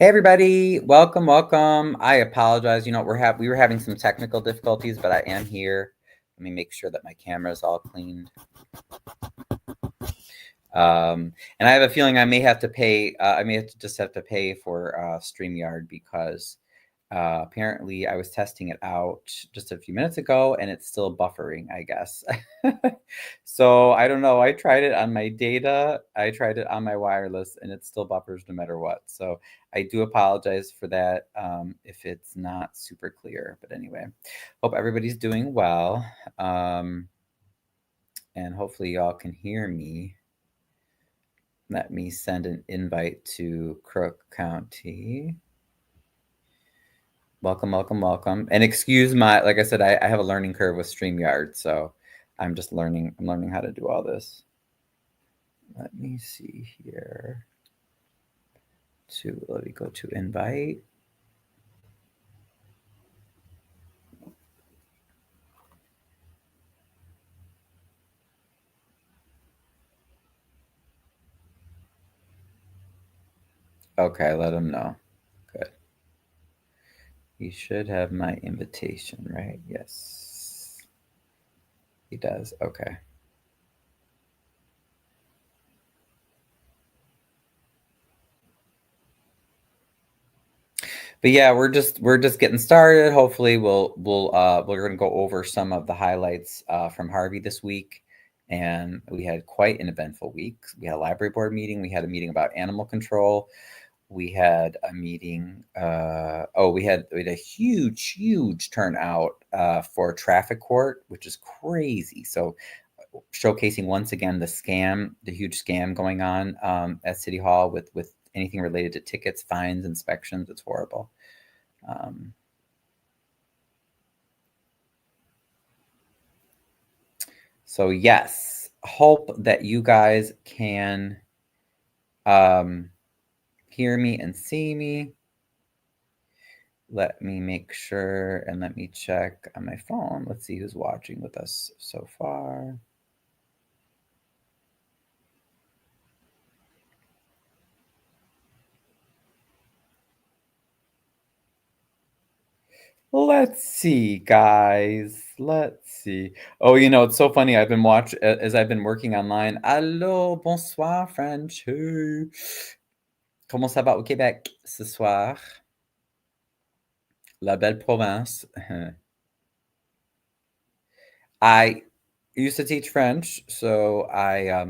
Hey everybody, welcome. I apologize. We were having some technical difficulties, but I am here. Let me make sure that my camera is all cleaned. And I have a feeling I may have to pay. I may just have to pay for StreamYard because apparently I was testing it out just a few minutes ago, and it's still buffering, I guess. So I don't know. I tried it on my data. I tried it on my wireless, and it still buffers no matter what. So I do apologize for that if it's not super clear. But anyway, hope everybody's doing well, and hopefully y'all can hear me. Let me send an invite to Crook County. Welcome. And excuse like I said, I have a learning curve with StreamYard, so I'm learning how to do all this. Let me see here. Let me go to invite. Okay, let him know. Good. He should have my invitation, right? Yes. He does. Okay. But yeah, we're just getting started. Hopefully we're gonna go over some of the highlights from Harvey this week. And we had quite an eventful week. We had a library board meeting. We had a meeting about animal control. We had a meeting. We had a huge turnout for traffic court, which is crazy. So showcasing once again the huge scam going on at City Hall with anything related to tickets, fines, inspections. It's horrible. So yes, hope that you guys can hear me and see me. Let me make sure and let me check on my phone. Let's see who's watching with us so far. Let's see, guys. Let's see. Oh, it's so funny. I've been as I've been working online. Allô, bonsoir, French. Hey. Comment ça va au Québec ce soir? La belle province. I used to teach French, so I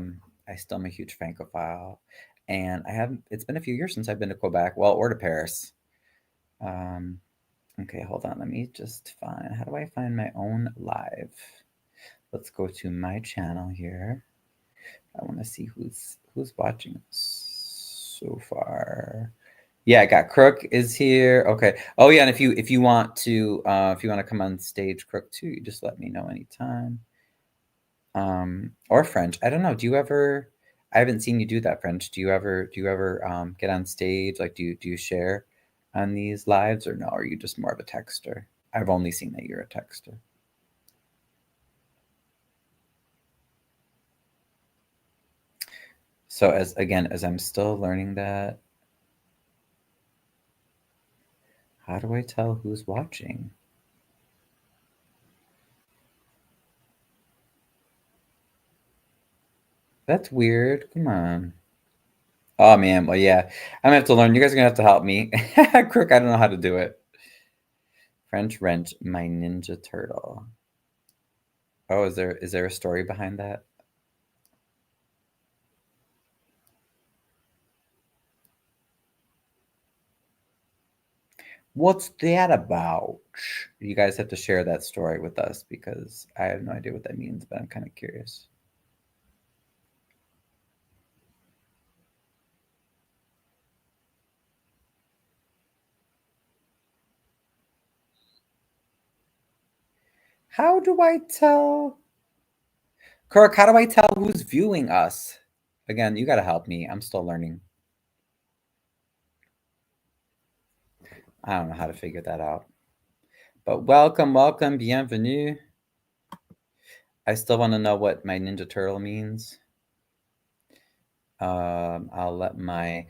still am a huge Francophile, and I haven't. It's been a few years since I've been to Quebec, well, or to Paris. Okay, hold on. Let me just find. How do I find my own live? Let's go to my channel here. I want to see who's watching so far. Yeah, I got Crook is here. Okay. Oh yeah, and if you want to come on stage, Crook too, you just let me know anytime. Or French. I don't know. I haven't seen you do that, French. Do you ever get on stage? Like do you share on these lives or no? Or are you just more of a texter? I've only seen that you're a texter. So as I'm still learning that, how do I tell who's watching? That's weird. Come on. Oh man, well yeah. I'm gonna have to learn. You guys are gonna have to help me. Crook, I don't know how to do it. French wrench, my Ninja Turtle. Oh, is there a story behind that? What's that about? You guys have to share that story with us because I have no idea what that means, but I'm kind of curious. How do I tell? Kirk, how do I tell who's viewing us? Again, you got to help me. I'm still learning. I don't know how to figure that out. But welcome, bienvenue. I still want to know what my Ninja Turtle means. I'll let my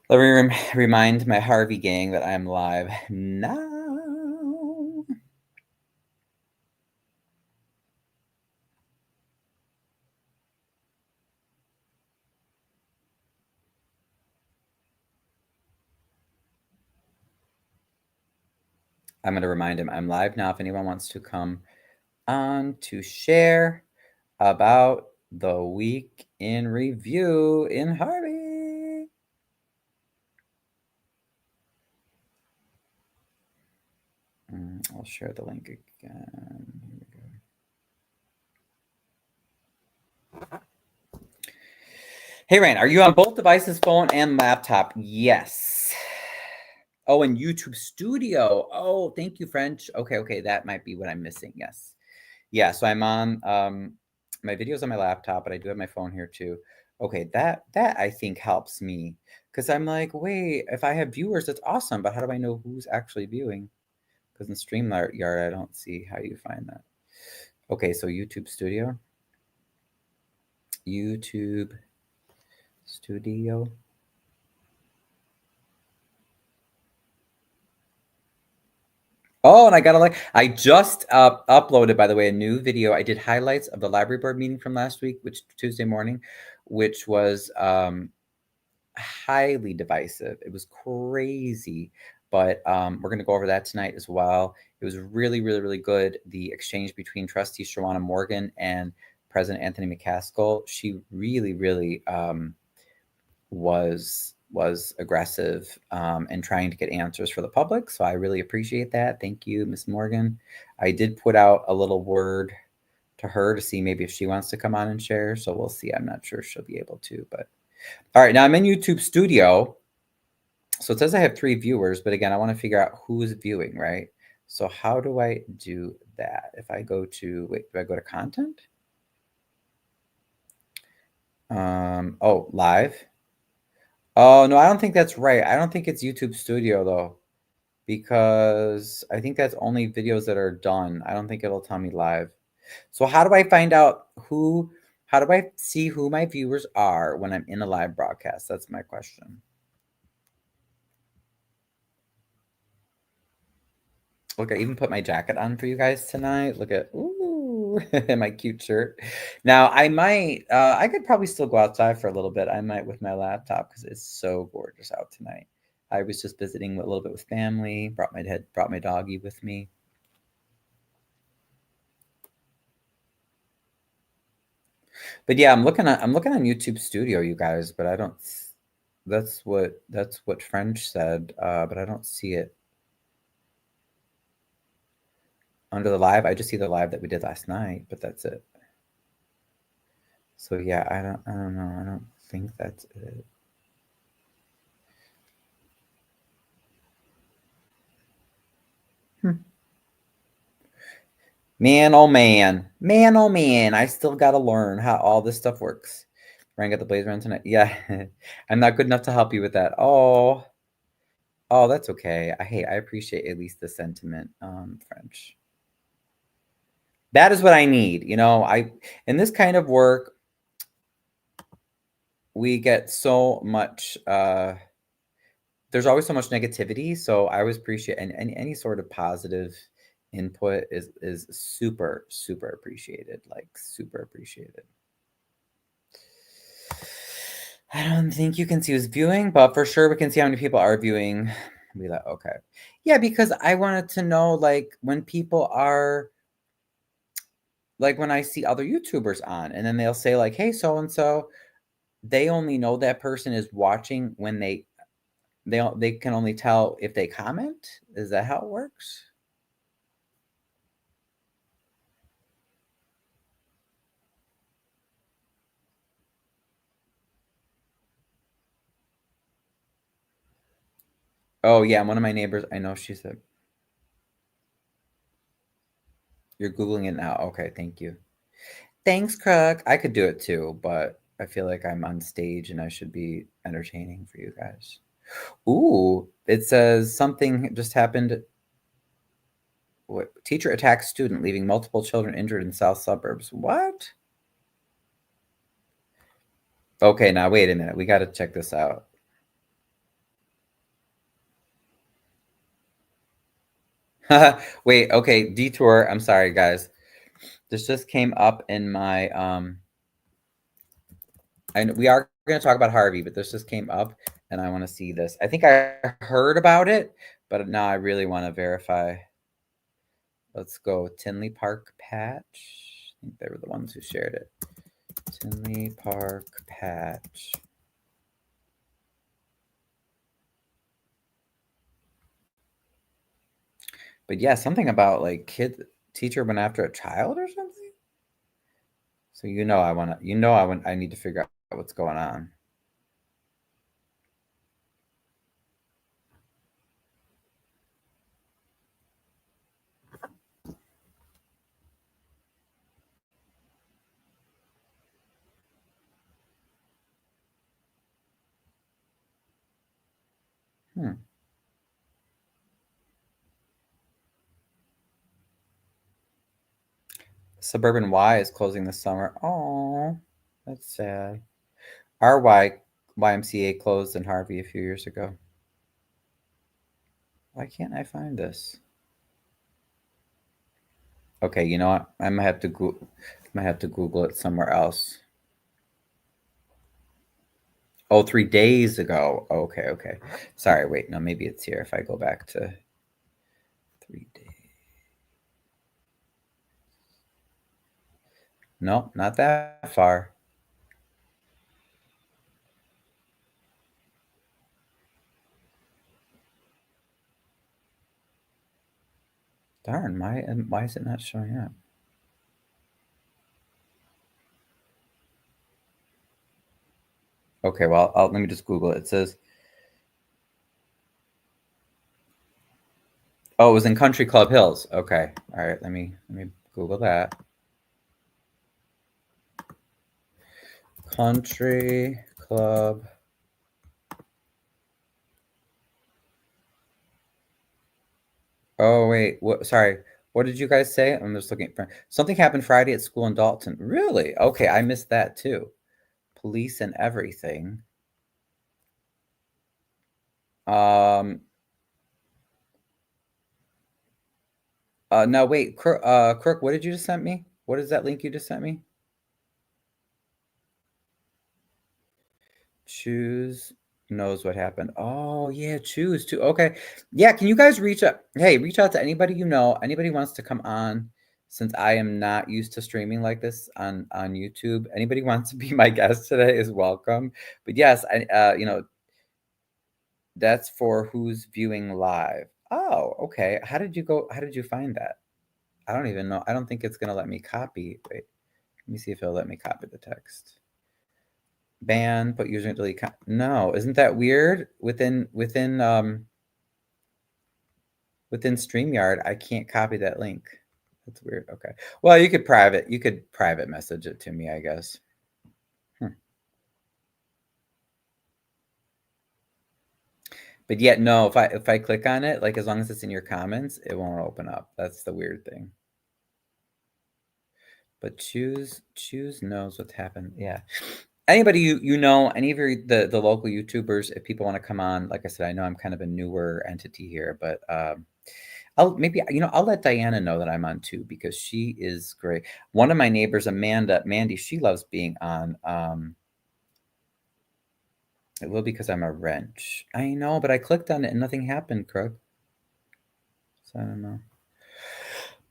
Let me remind my Harvey gang that I'm live now. I'm going to remind him I'm live now if anyone wants to come on to share about the week in review in Harvey. I'll share the link again. Here we go. Hey, Rain, are you on both devices, phone and laptop? Yes. Oh, and YouTube Studio. Oh, thank you, French. Okay, that might be what I'm missing. Yes. Yeah, so I'm on my videos on my laptop, but I do have my phone here too. Okay, that I think helps me because I'm like, wait, if I have viewers, that's awesome, but how do I know who's actually viewing? Because in StreamYard, I don't see how you find that. Okay, so YouTube Studio. YouTube Studio. Oh, and I got a I just uploaded, by the way, a new video. I did highlights of the library board meeting from last week, which Tuesday morning, which was highly divisive. It was crazy, but we're going to go over that tonight as well. It was really, really, really good. The exchange between Trustee Shawana Morgan and President Anthony McCaskill. She really, really was aggressive and trying to get answers for the public. So I really appreciate that. Thank you, Miss Morgan. I did put out a little word to her to see maybe if she wants to come on and share. So we'll see. I'm not sure she'll be able to, but all right, now I'm in YouTube Studio. So it says I have 3 viewers, but again, I want to figure out who's viewing, right? So how do I do that? If I go to, wait, do I go to content? Oh, live. Oh, no, I don't think that's right. I don't think it's YouTube Studio though, because I think that's only videos that are done. I don't think it'll tell me live. So how do I find out how do I see who my viewers are when I'm in a live broadcast? That's my question. Look, I even put my jacket on for you guys tonight. Look at, ooh, my cute shirt. Now, I could probably still go outside for a little bit. I might with my laptop because it's so gorgeous out tonight. I was just visiting a little bit with family, brought my doggy with me. But yeah, I'm looking on YouTube Studio, you guys, but I don't, that's what French said, but I don't see it. Under the live, I just see the live that we did last night, but that's it. So yeah, I don't know. I don't think that's it. Man, oh man. Man, oh man. I still gotta learn how all this stuff works. Ryan got the blazer on tonight. Yeah. I'm not good enough to help you with that. Oh. Oh, that's okay. I appreciate at least the sentiment, French. That is what I need. You know, in this kind of work, we get so much there's always so much negativity. So I always appreciate any sort of positive input is super, super appreciated. Like super appreciated. I don't think you can see who's viewing, but for sure we can see how many people are viewing. Be like, okay. Yeah, because I wanted to know like when people are like when I see other YouTubers on and then they'll say like, hey, so and so, they only know that person is watching when they can only tell if they comment. Is that how it works? Oh yeah, one of my neighbors, I know she said. You're Googling it now. Okay, thank you. Thanks, Crook. I could do it too, but I feel like I'm on stage and I should be entertaining for you guys. Ooh, it says something just happened. What, teacher attacks student, leaving multiple children injured in south suburbs. What? Okay, now wait a minute. We got to check this out. Wait, okay, detour. I'm sorry, guys. This just came up in my we are going to talk about Harvey, but this just came up and I want to see this. I think I heard about it, but now I really want to verify. Let's go Tinley Park patch. I think they were the ones who shared it. Tinley Park patch. But yeah, something about like teacher went after a child or something. So I need to figure out what's going on. Suburban Y is closing this summer. Oh, that's sad. Our YMCA closed in Harvey a few years ago. Why can't I find this? Okay, you know what? I might have to Google it somewhere else. Oh, 3 days ago. Okay, okay. Sorry, wait, no, maybe it's here if I go back to 3 days. No, not that far. Darn, why is it not showing up? Okay, well, let me just Google it. It says, oh, it was in Country Club Hills. Okay, all right. Let me Google that. Country Club. Oh wait, what? Sorry, what did you guys say? I'm just looking for something happened Friday at school in Dalton. Really? Okay, I missed that too. Police and everything. Um. No, wait, Crook. What did you just send me? What is that link you just sent me? Choose knows what happened. Oh yeah, choose to. Okay, yeah. Can you guys reach out? Hey, reach out to anybody you know. Anybody wants to come on, since I am not used to streaming like this on YouTube. Anybody wants to be my guest today is welcome. But yes, that's for who's viewing live. Oh, okay. How did you go? How did you find that? I don't even know. I don't think it's gonna let me copy. Wait, let me see if it'll let me copy the text. Ban, put user delete. No, isn't that weird? Within StreamYard, I can't copy that link. That's weird. Okay. Well, you could private message it to me, I guess. But yet, no. If I click on it, like as long as it's in your comments, it won't open up. That's the weird thing. But choose knows what's happened. Yeah. Anybody you know, any of the local YouTubers, if people want to come on, like I said, I know I'm kind of a newer entity here, but I'll let Diana know that I'm on too because she is great. One of my neighbors, Mandy, she loves being on. It will because I'm a wrench. I know, but I clicked on it and nothing happened, Crook. So I don't know.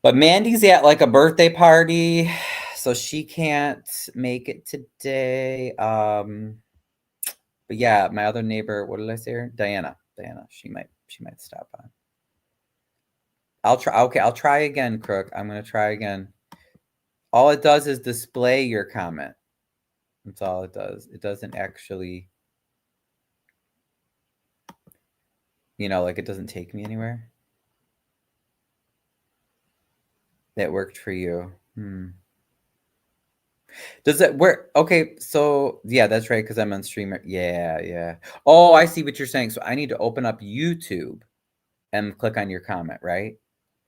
But Mandy's at like a birthday party, so she can't make it today. But yeah, my other neighbor, what did I say her? Diana. Diana. She might stop on. I'll try. Okay, I'll try again, Crook. I'm gonna try again. All it does is display your comment. That's all it does. It doesn't actually, like it doesn't take me anywhere. That worked for you. Does it work? Okay, so yeah, that's right, because I'm on streamer. Yeah, yeah. Oh, I see what you're saying. So I need to open up YouTube and click on your comment, right?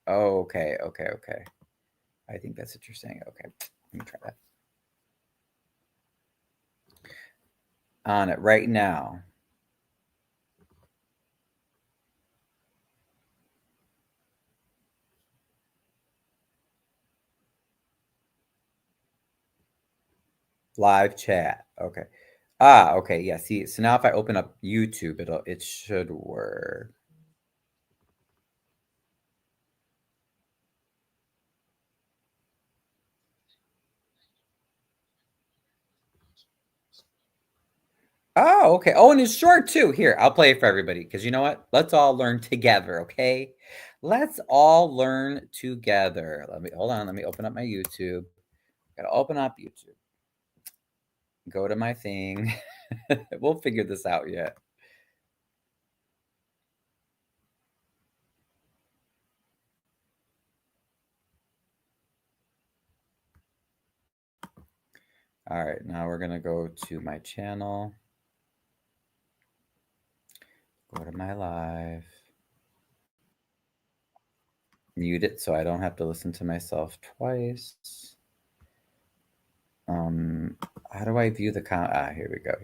Oh, okay, okay, okay. I think that's what you're saying. Okay, let me try that. On it right now. Live chat. Okay. Ah, okay. Yeah. See, so now if I open up YouTube, it should work. Oh, okay. Oh, and it's short too. Here, I'll play it for everybody because you know what? Let's all learn together, okay? Let's all learn together. Let me hold on. Let me open up my YouTube. Gotta open up YouTube. Go to my thing. We'll figure this out yet. All right, now we're gonna go to my channel. Go to my live. Mute it so I don't have to listen to myself twice. How do I view the here we go.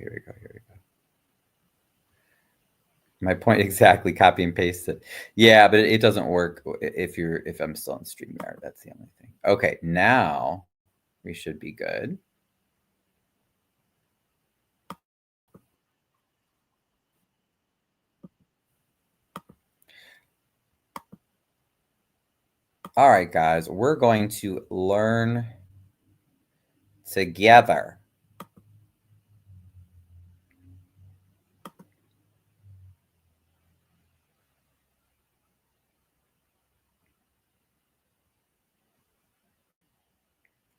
My point exactly, copy and paste it. Yeah, but it doesn't work if I'm still in StreamYard. That's the only thing. Okay, now we should be good. All right, guys, we're going to learn together.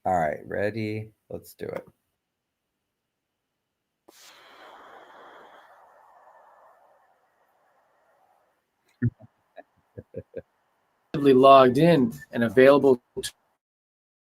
All right, ready? Let's do it. Logged in and available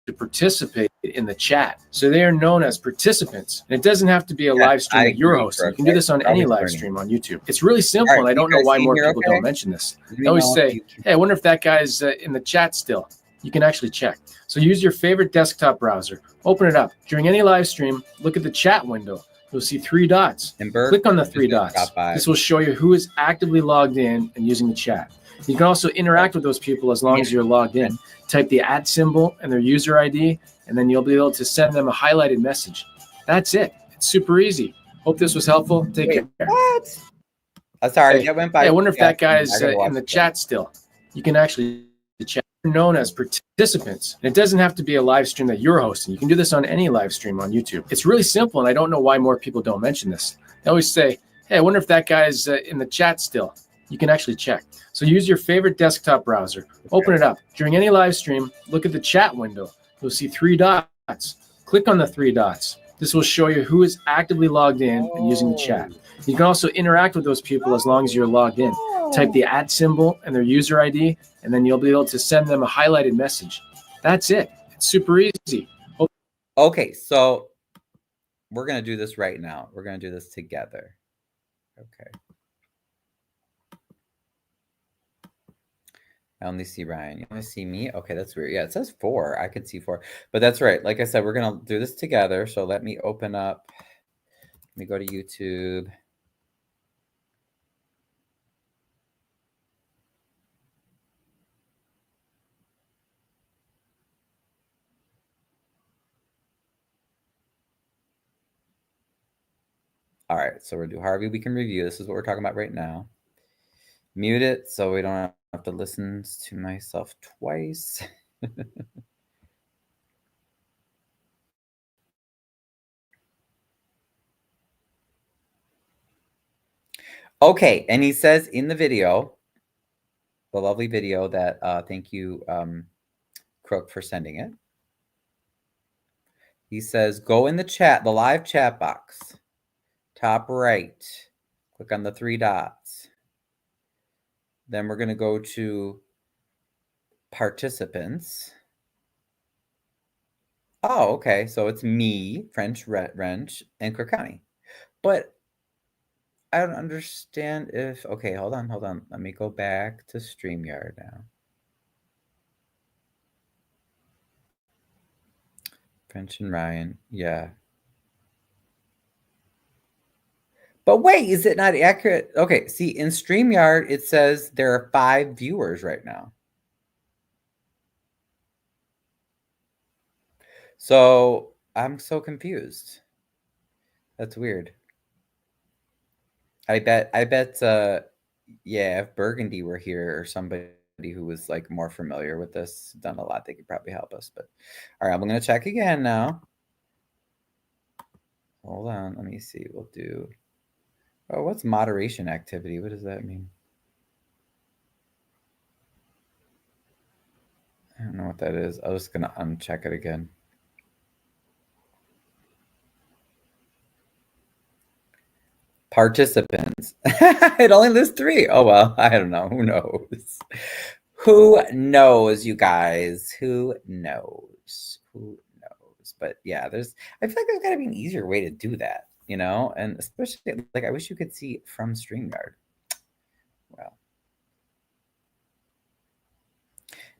to participate in the chat. So they are known as participants. And it doesn't have to be a live stream that you're hosting. You can do this on any live stream on YouTube. It's really simple, and I don't know why more people don't mention this. They always say, hey, I wonder if that guy's in the chat still. You can actually check. So use your favorite desktop browser. Open it up. During any live stream, look at the chat window. You'll see 3 dots. Click on the 3 dots. This will show you who is actively logged in and using the chat. You can also interact with those people as long as you're logged in. Type the @ symbol and their user ID, and then you'll be able to send them a highlighted message. That's it. It's super easy. Hope this was helpful. Take care. What? Sorry, that went by. Hey, I wonder if that guy's in the chat still. You can actually chat. Known as participants. And it doesn't have to be a live stream that you're hosting. You can do this on any live stream on YouTube. It's really simple, and I don't know why more people don't mention this. They always say, hey, I wonder if that guy's in the chat still. You can actually check. So use your favorite desktop browser. Open it up. During any live stream, look at the chat window. You'll see 3 dots. Click on the 3 dots. This will show you who is actively logged in and using the chat. You can also interact with those people as long as you're logged in. Type the @ symbol and their user ID, and then you'll be able to send them a highlighted message. That's it. It's super easy. Okay, so we're going to do this right now. We're going to do this together. Okay. I only see Ryan. You only see me? Okay, that's weird. Yeah, it says 4. I could see 4. But that's right. Like I said, we're going to do this together. So let me open up. Let me go to YouTube. All right, so we'll do Harvey. We can review. This is what we're talking about right now. Mute it so we don't have to listen to myself twice. Okay, and he says in the video, the lovely video that thank you, Crook, for sending it. He says, go in the chat, the live chat box, top right, click on the 3 dots. Then we're going to go to participants. Oh, okay. So it's me, French Wrench, and Kirkani. But I don't understand if... Okay, hold on. Let me go back to StreamYard now. French and Ryan. Yeah. But wait, is it not accurate? Okay, see, in StreamYard, it says there are 5 viewers right now. So I'm so confused. That's weird. I bet yeah, if Burgundy were here or somebody who was like more familiar with this, done a lot, they could probably help us. But all right, I'm gonna check again now. Hold on, let me see. We'll do. Oh, what's moderation activity? What does that mean? I don't know what that is. I'm just gonna uncheck it again. Participants. It only lists 3. Oh well, I don't know. Who knows? Who knows, you guys? Who knows? Who knows? But yeah, I feel like there's gotta be an easier way to do that, you know? And especially like I wish you could see from StreamYard. Well,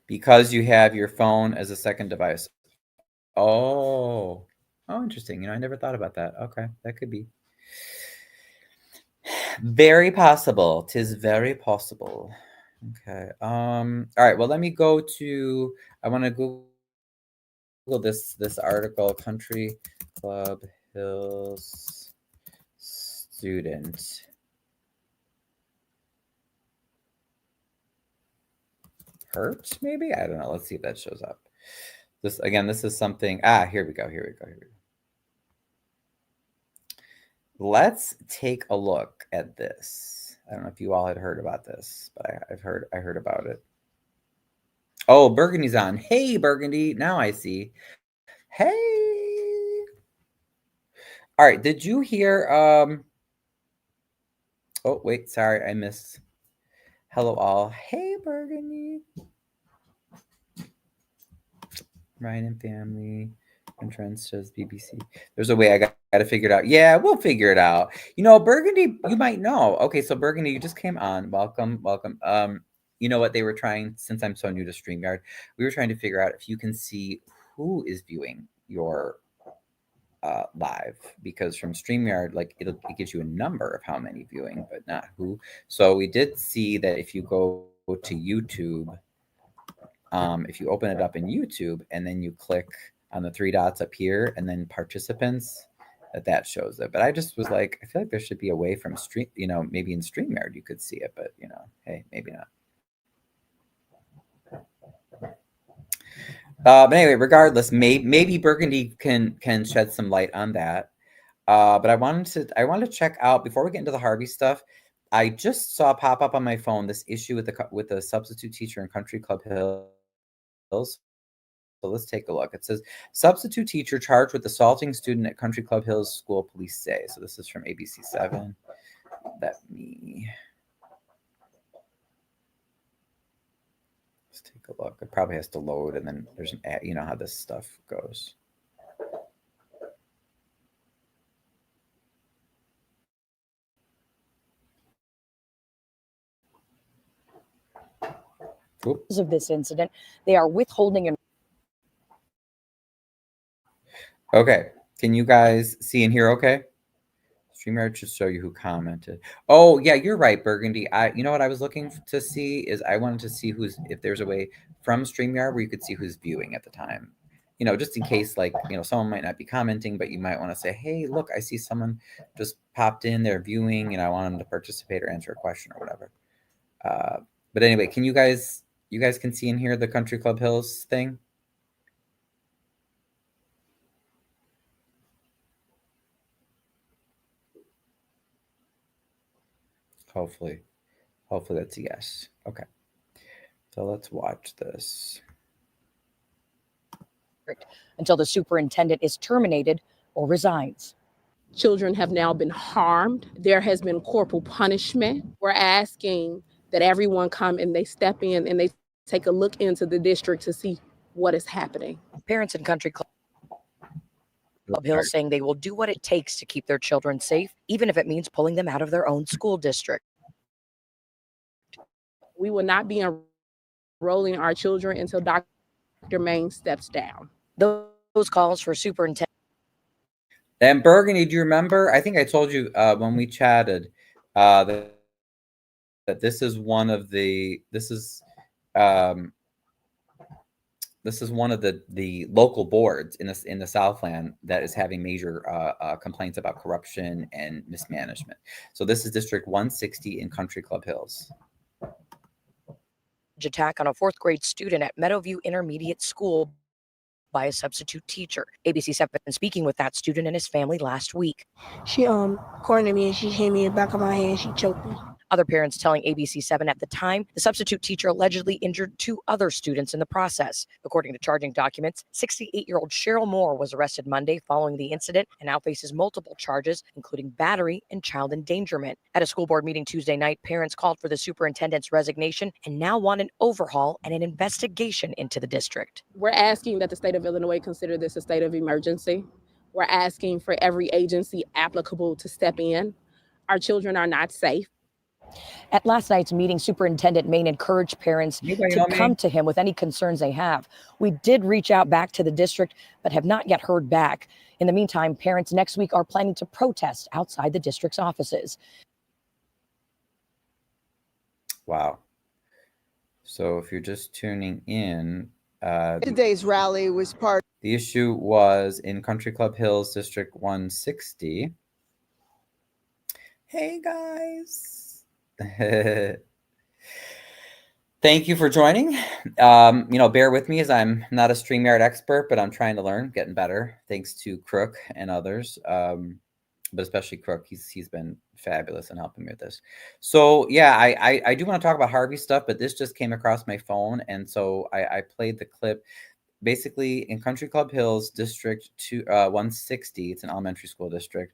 because you have your phone as a second device. Oh. Oh, interesting. I never thought about that. Okay, that could be. Very possible. 'Tis very possible. Okay. All right. Well, let me go to. I want to Google this article. Country Club Hills student hurt. Maybe I don't know. Let's see if that shows up. This again. This is something. Ah, here we go. Here we go. Here we go. Let's take a look at this. I don't know if you all had heard about this, but I heard about it. Oh, Burgundy's on. Hey, Burgundy. Now I see. Hey. All right. Did you hear? Oh, wait. Sorry, I missed. Hello, all. Hey, Burgundy. Ryan and family. Entrance says BBC. There's a way I got to figure it out. Yeah, we'll figure it out. Burgundy, you might know. Okay, so Burgundy, you just came on. Welcome, welcome. You know what they were trying, since I'm so new to StreamYard, we were trying to figure out if you can see who is viewing your live, because from StreamYard, like it gives you a number of how many viewing, but not who. So we did see that if you go to YouTube, if you open it up in YouTube and then you click on the 3 dots up here and then participants, that shows it. But I just was like, I feel like there should be a way from stream, maybe in StreamYard you could see it, but hey, maybe not. But anyway, regardless, maybe Burgundy can shed some light on that. But I wanted to check out, before we get into the Harvey stuff. I just saw pop up on my phone this issue with the substitute teacher in Country Club Hills. So let's take a look. It says substitute teacher charged with assaulting student at Country Club Hills School, police say. So this is from ABC 7. Let's take a look. It probably has to load, and then there's an ad. You know how this stuff goes. Oops. Of this incident, they are withholding and okay. Can you guys see and hear okay? StreamYard should show you who commented. Oh, yeah, you're right, Burgundy. You know what I was looking to see is I wanted to see if there's a way from StreamYard where you could see who's viewing at the time. Just in case, like, someone might not be commenting, but you might want to say, hey, look, I see someone just popped in, they're viewing, and I want them to participate or answer a question or whatever. But anyway, you guys can see and hear the Country Club Hills thing? Hopefully that's a yes. Okay. So let's watch this. Until the superintendent is terminated or resigns. Children have now been harmed. There has been corporal punishment. We're asking that everyone come and they step in and they take a look into the district to see what is happening. Parents in Country Club Hills saying they will do what it takes to keep their children safe, even if it means pulling them out of their own school district. We will not be enrolling our children until Dr. Main steps down. Those calls for superintendent. And Burgundy, do you remember? I think I told you when we chatted that this is one of the. This is This is one of the local boards in the Southland that is having major complaints about corruption and mismanagement. So this is District 160 in Country Club Hills. Attack on a fourth grade student at Meadowview Intermediate School by a substitute teacher. ABC 7 speaking with that student and his family last week. She cornered me and she hit me in the back of my head and she choked me. Other parents telling ABC 7 at the time, the substitute teacher allegedly injured 2 other students in the process. According to charging documents, 68-year-old Cheryl Moore was arrested Monday following the incident and now faces multiple charges, including battery and child endangerment. At a school board meeting Tuesday night, parents called for the superintendent's resignation and now want an overhaul and an investigation into the district. We're asking that the state of Illinois consider this a state of emergency. We're asking for every agency applicable to step in. Our children are not safe. At last night's meeting, Superintendent Main encouraged parents to come to him with any concerns they have. We did reach out back to the district, but have not yet heard back. In the meantime, parents next week are planning to protest outside the district's offices. Wow. So if you're just tuning in, today's rally was part. The issue was in Country Club Hills, District 160. Hey guys. Thank you for joining. Bear with me as I'm not a StreamYard expert, but I'm trying to learn, getting better, thanks to Crook and others. But especially Crook, he's been fabulous in helping me with this. So yeah, I do want to talk about Harvey stuff, but this just came across my phone, and so I played the clip. Basically, in Country Club Hills, District 160, it's an elementary school district.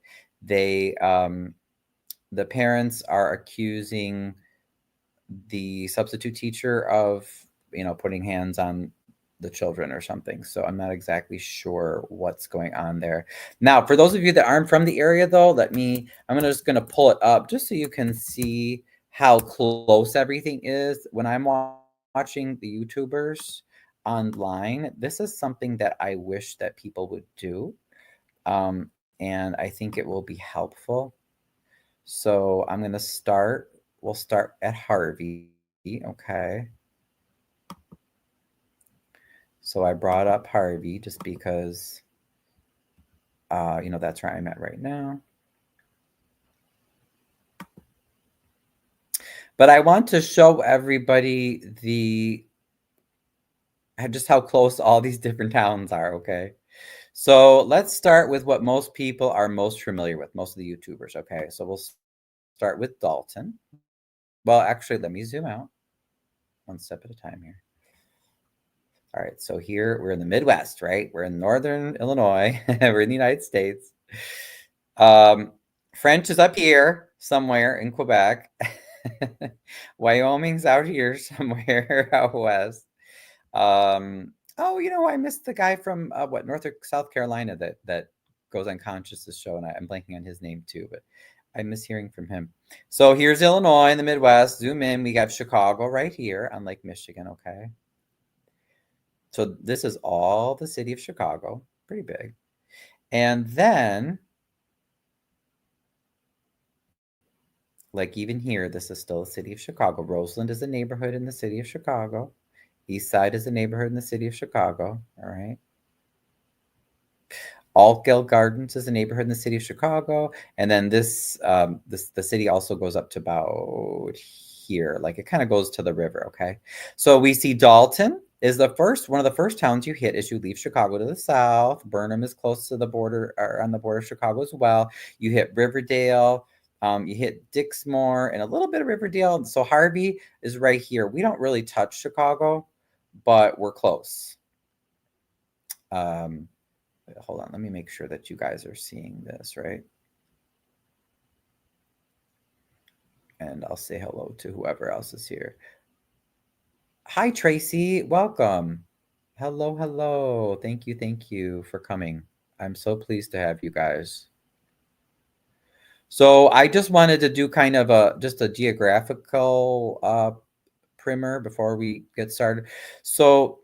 The parents are accusing the substitute teacher of, putting hands on the children or something. So I'm not exactly sure what's going on there. Now, for those of you that aren't from the area, though, I'm just going to pull it up just so you can see how close everything is. When I'm watching the YouTubers online, this is something that I wish that people would do. And I think it will be helpful. So I'm going to start. We'll start at Harvey. Okay. So I brought up Harvey just because, that's where I'm at right now. But I want to show everybody just how close all these different towns are. Okay. So let's start with what most people are most familiar with, most of the YouTubers. Okay. So we'll start with Dalton. Well, actually, let me zoom out one step at a time here. All right. So here we're in the Midwest, right? We're in Northern Illinois. We're in the United States. French is up here somewhere in Quebec. Wyoming's out here somewhere out west. I missed the guy from North or South Carolina that goes unconscious this show, and I'm blanking on his name too, but I miss hearing from him. So here's Illinois in the Midwest. Zoom in. We got Chicago right here on Lake Michigan. Okay. So this is all the city of Chicago. Pretty big. And then, like even here, this is still the city of Chicago. Roseland is a neighborhood in the city of Chicago. East Side is a neighborhood in the city of Chicago. All right. Altgeld Gardens is a neighborhood in the city of Chicago. And then the city also goes up to about here. Like it kind of goes to the river. Okay. So we see Dalton is one of the first towns you hit as you leave Chicago to the south. Burnham is close to the border, or on the border of Chicago as well. You hit Riverdale. You hit Dixmoor and a little bit of Riverdale. So Harvey is right here. We don't really touch Chicago, but we're close. Hold on. Let me make sure that you guys are seeing this, right? And I'll say hello to whoever else is here. Hi, Tracy. Welcome. Hello, hello. Thank you for coming. I'm so pleased to have you guys. So I just wanted to do kind of just a geographical primer before we get started. So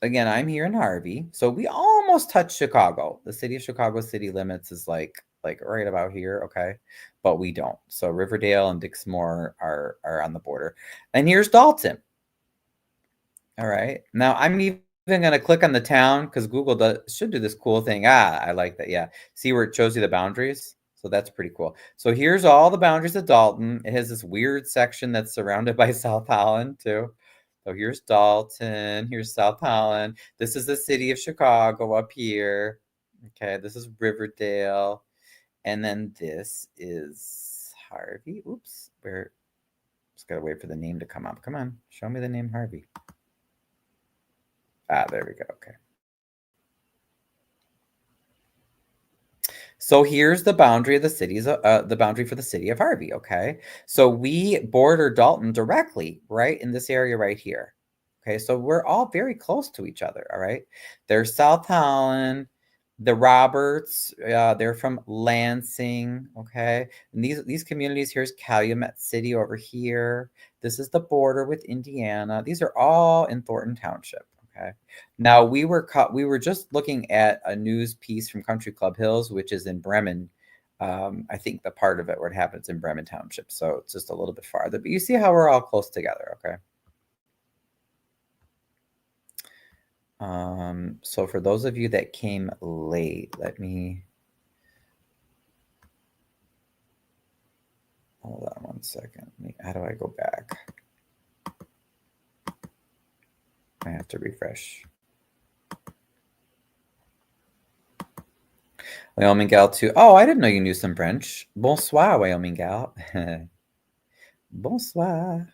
again, I'm here in Harvey. So we almost touch Chicago. The city of Chicago city limits is like right about here, okay? But we don't. So Riverdale and Dixmoor are on the border. And here's Dalton. All right. Now I'm even going to click on the town because Google should do this cool thing. I like that. Yeah. See where it shows you the boundaries? So that's pretty cool. So here's all the boundaries of Dalton. It has this weird section that's surrounded by South Holland too. So here's Dalton. Here's South Holland. This is the city of Chicago up here. Okay. This is Riverdale. And then this is Harvey. Oops. Just got to wait for the name to come up. Come on. Show me the name Harvey. There we go. Okay. So here's the boundary of the cities, the boundary for the city of Harvey. Okay. So we border Dalton directly, right, in this area right here. Okay. So we're all very close to each other. All right. There's South Holland, the Roberts, they're from Lansing. Okay. And these communities, here's Calumet City over here. This is the border with Indiana. These are all in Thornton Township. Okay. Now we were just looking at a news piece from Country Club Hills, which is in Bremen. I think the part of it where it happens in Bremen Township. So it's just a little bit farther, but you see how we're all close together. Okay. So for those of you that came late, let me hold on one second. How do I go back? I have to refresh. Wyoming gal too. Oh, I didn't know you knew some French. Bonsoir, Wyoming gal. Bonsoir.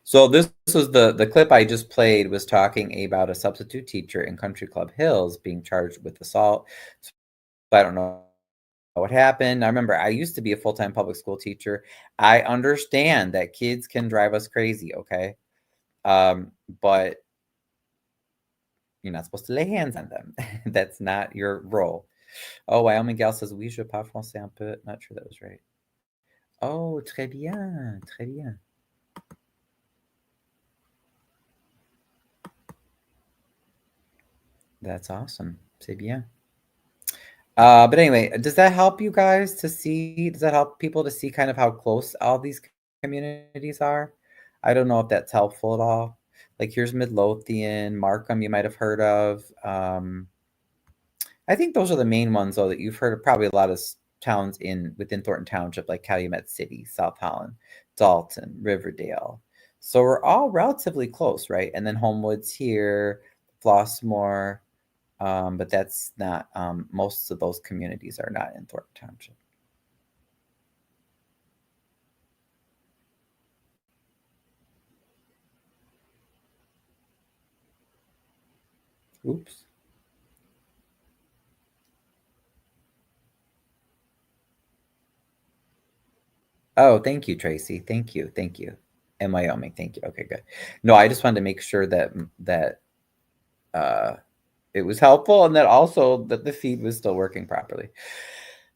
So this was the clip I just played was talking about a substitute teacher in Country Club Hills being charged with assault. So I don't know what happened. I remember I used to be a full-time public school teacher. I understand that kids can drive us crazy, okay? But you're not supposed to lay hands on them. That's not your role. Oh, Wyoming gal says, oui, je parle français un peu. Not sure that was right. Oh, très bien, très bien. That's awesome. C'est bien. But anyway, does that help you guys to see? Does that help people to see kind of how close all these communities are? I don't know if that's helpful at all. Like here's Midlothian, Markham, you might have heard of. I think those are the main ones, though, that you've heard of. Probably a lot of towns within Thornton Township, like Calumet City, South Holland, Dalton, Riverdale. So we're all relatively close, right? And then Homewood's here, Flossmoor. But that's not, most of those communities are not in Thornton Township. Oops. Oh, thank you, Tracy. Thank you. Thank you. In Wyoming. Thank you. Okay, good. No, I just wanted to make sure that it was helpful and that also that the feed was still working properly.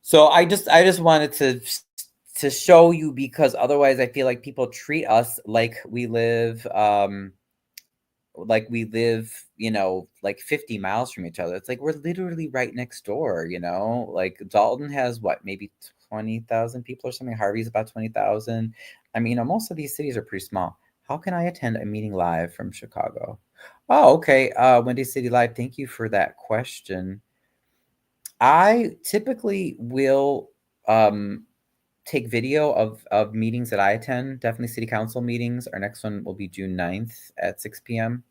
So I just wanted to show you, because otherwise I feel like people treat us like we live you know, like 50 miles from each other. It's like we're literally right next door, you know? Like Dalton has what, maybe 20,000 people or something. Harvey's about 20,000. I mean, most of these cities are pretty small. How can I attend a meeting live from Chicago? Oh, okay. Wendy City Live, thank you for that question. I typically will take video of meetings that I attend, definitely city council meetings. Our next one will be June 9th at 6 p.m.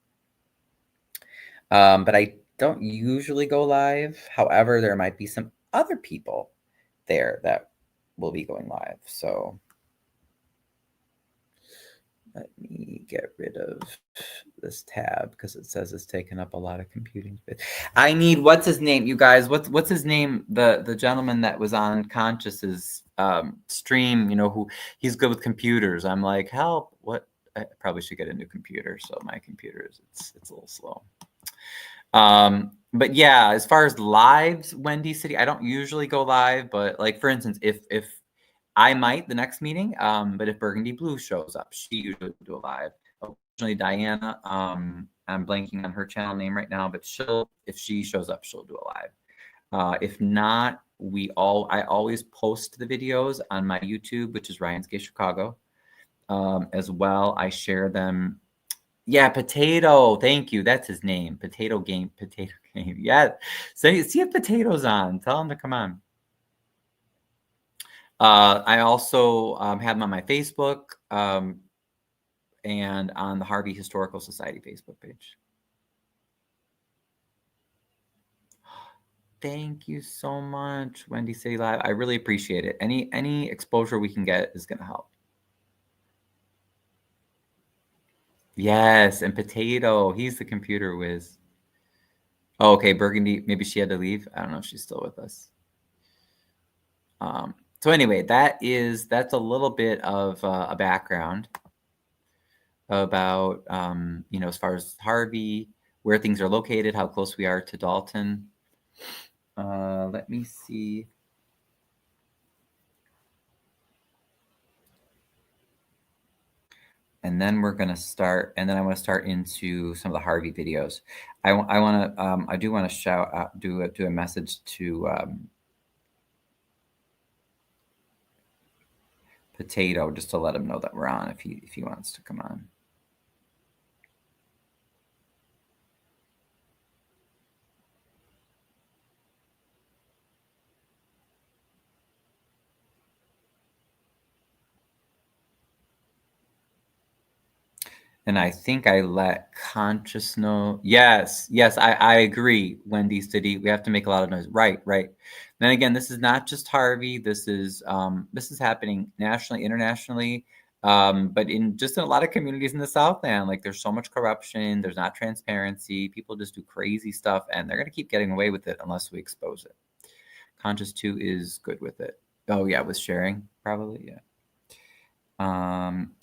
But I don't usually go live. However, there might be some other people there that will be going live. So let me get rid of this tab because it says it's taken up a lot of computing space. I need, what's his name, you guys? What's his name? The gentleman that was on Conscious's stream, you know, who he's good with computers. I'm like, help, what? I probably should get a new computer. So my computer is it's a little slow. But yeah, as far as lives, Wendy City, I don't usually go live, but like for instance, if I might the next meeting, but if Burgundy Blue shows up, she usually will do a live. Occasionally Diana, I'm blanking on her channel name right now, but if she shows up, she'll do a live. If not, I always post the videos on my YouTube, which is Ryan's Gay Chicago. As well, I share them. Yeah, Potato. Thank you. That's his name. Potato Game. Yeah. So see if Potato's on. Tell him to come on. I also have him on my Facebook and on the Harvey Historical Society Facebook page. Thank you so much, Wendy City Live. I really appreciate it. Any exposure we can get is going to help. Yes, and Potato. He's the computer whiz. Oh, okay, Burgundy. Maybe she had to leave. I don't know if she's still with us. So anyway, that's a little bit of a background about as far as Harvey, where things are located, how close we are to Dalton. Let me see. And then we're going to start, and then I want to start into some of the Harvey videos. I do want to shout out, do a message to Potato, just to let him know that we're on if he wants to come on. And I think I let Conscious know. Yes, I agree, Wendy City. We have to make a lot of noise. Right. Then again, this is not just Harvey. This is happening nationally, internationally, but in a lot of communities in the Southland. Like there's so much corruption. There's not transparency. People just do crazy stuff, and they're gonna keep getting away with it unless we expose it. Conscious 2 is good with it. Oh yeah, with sharing probably, yeah.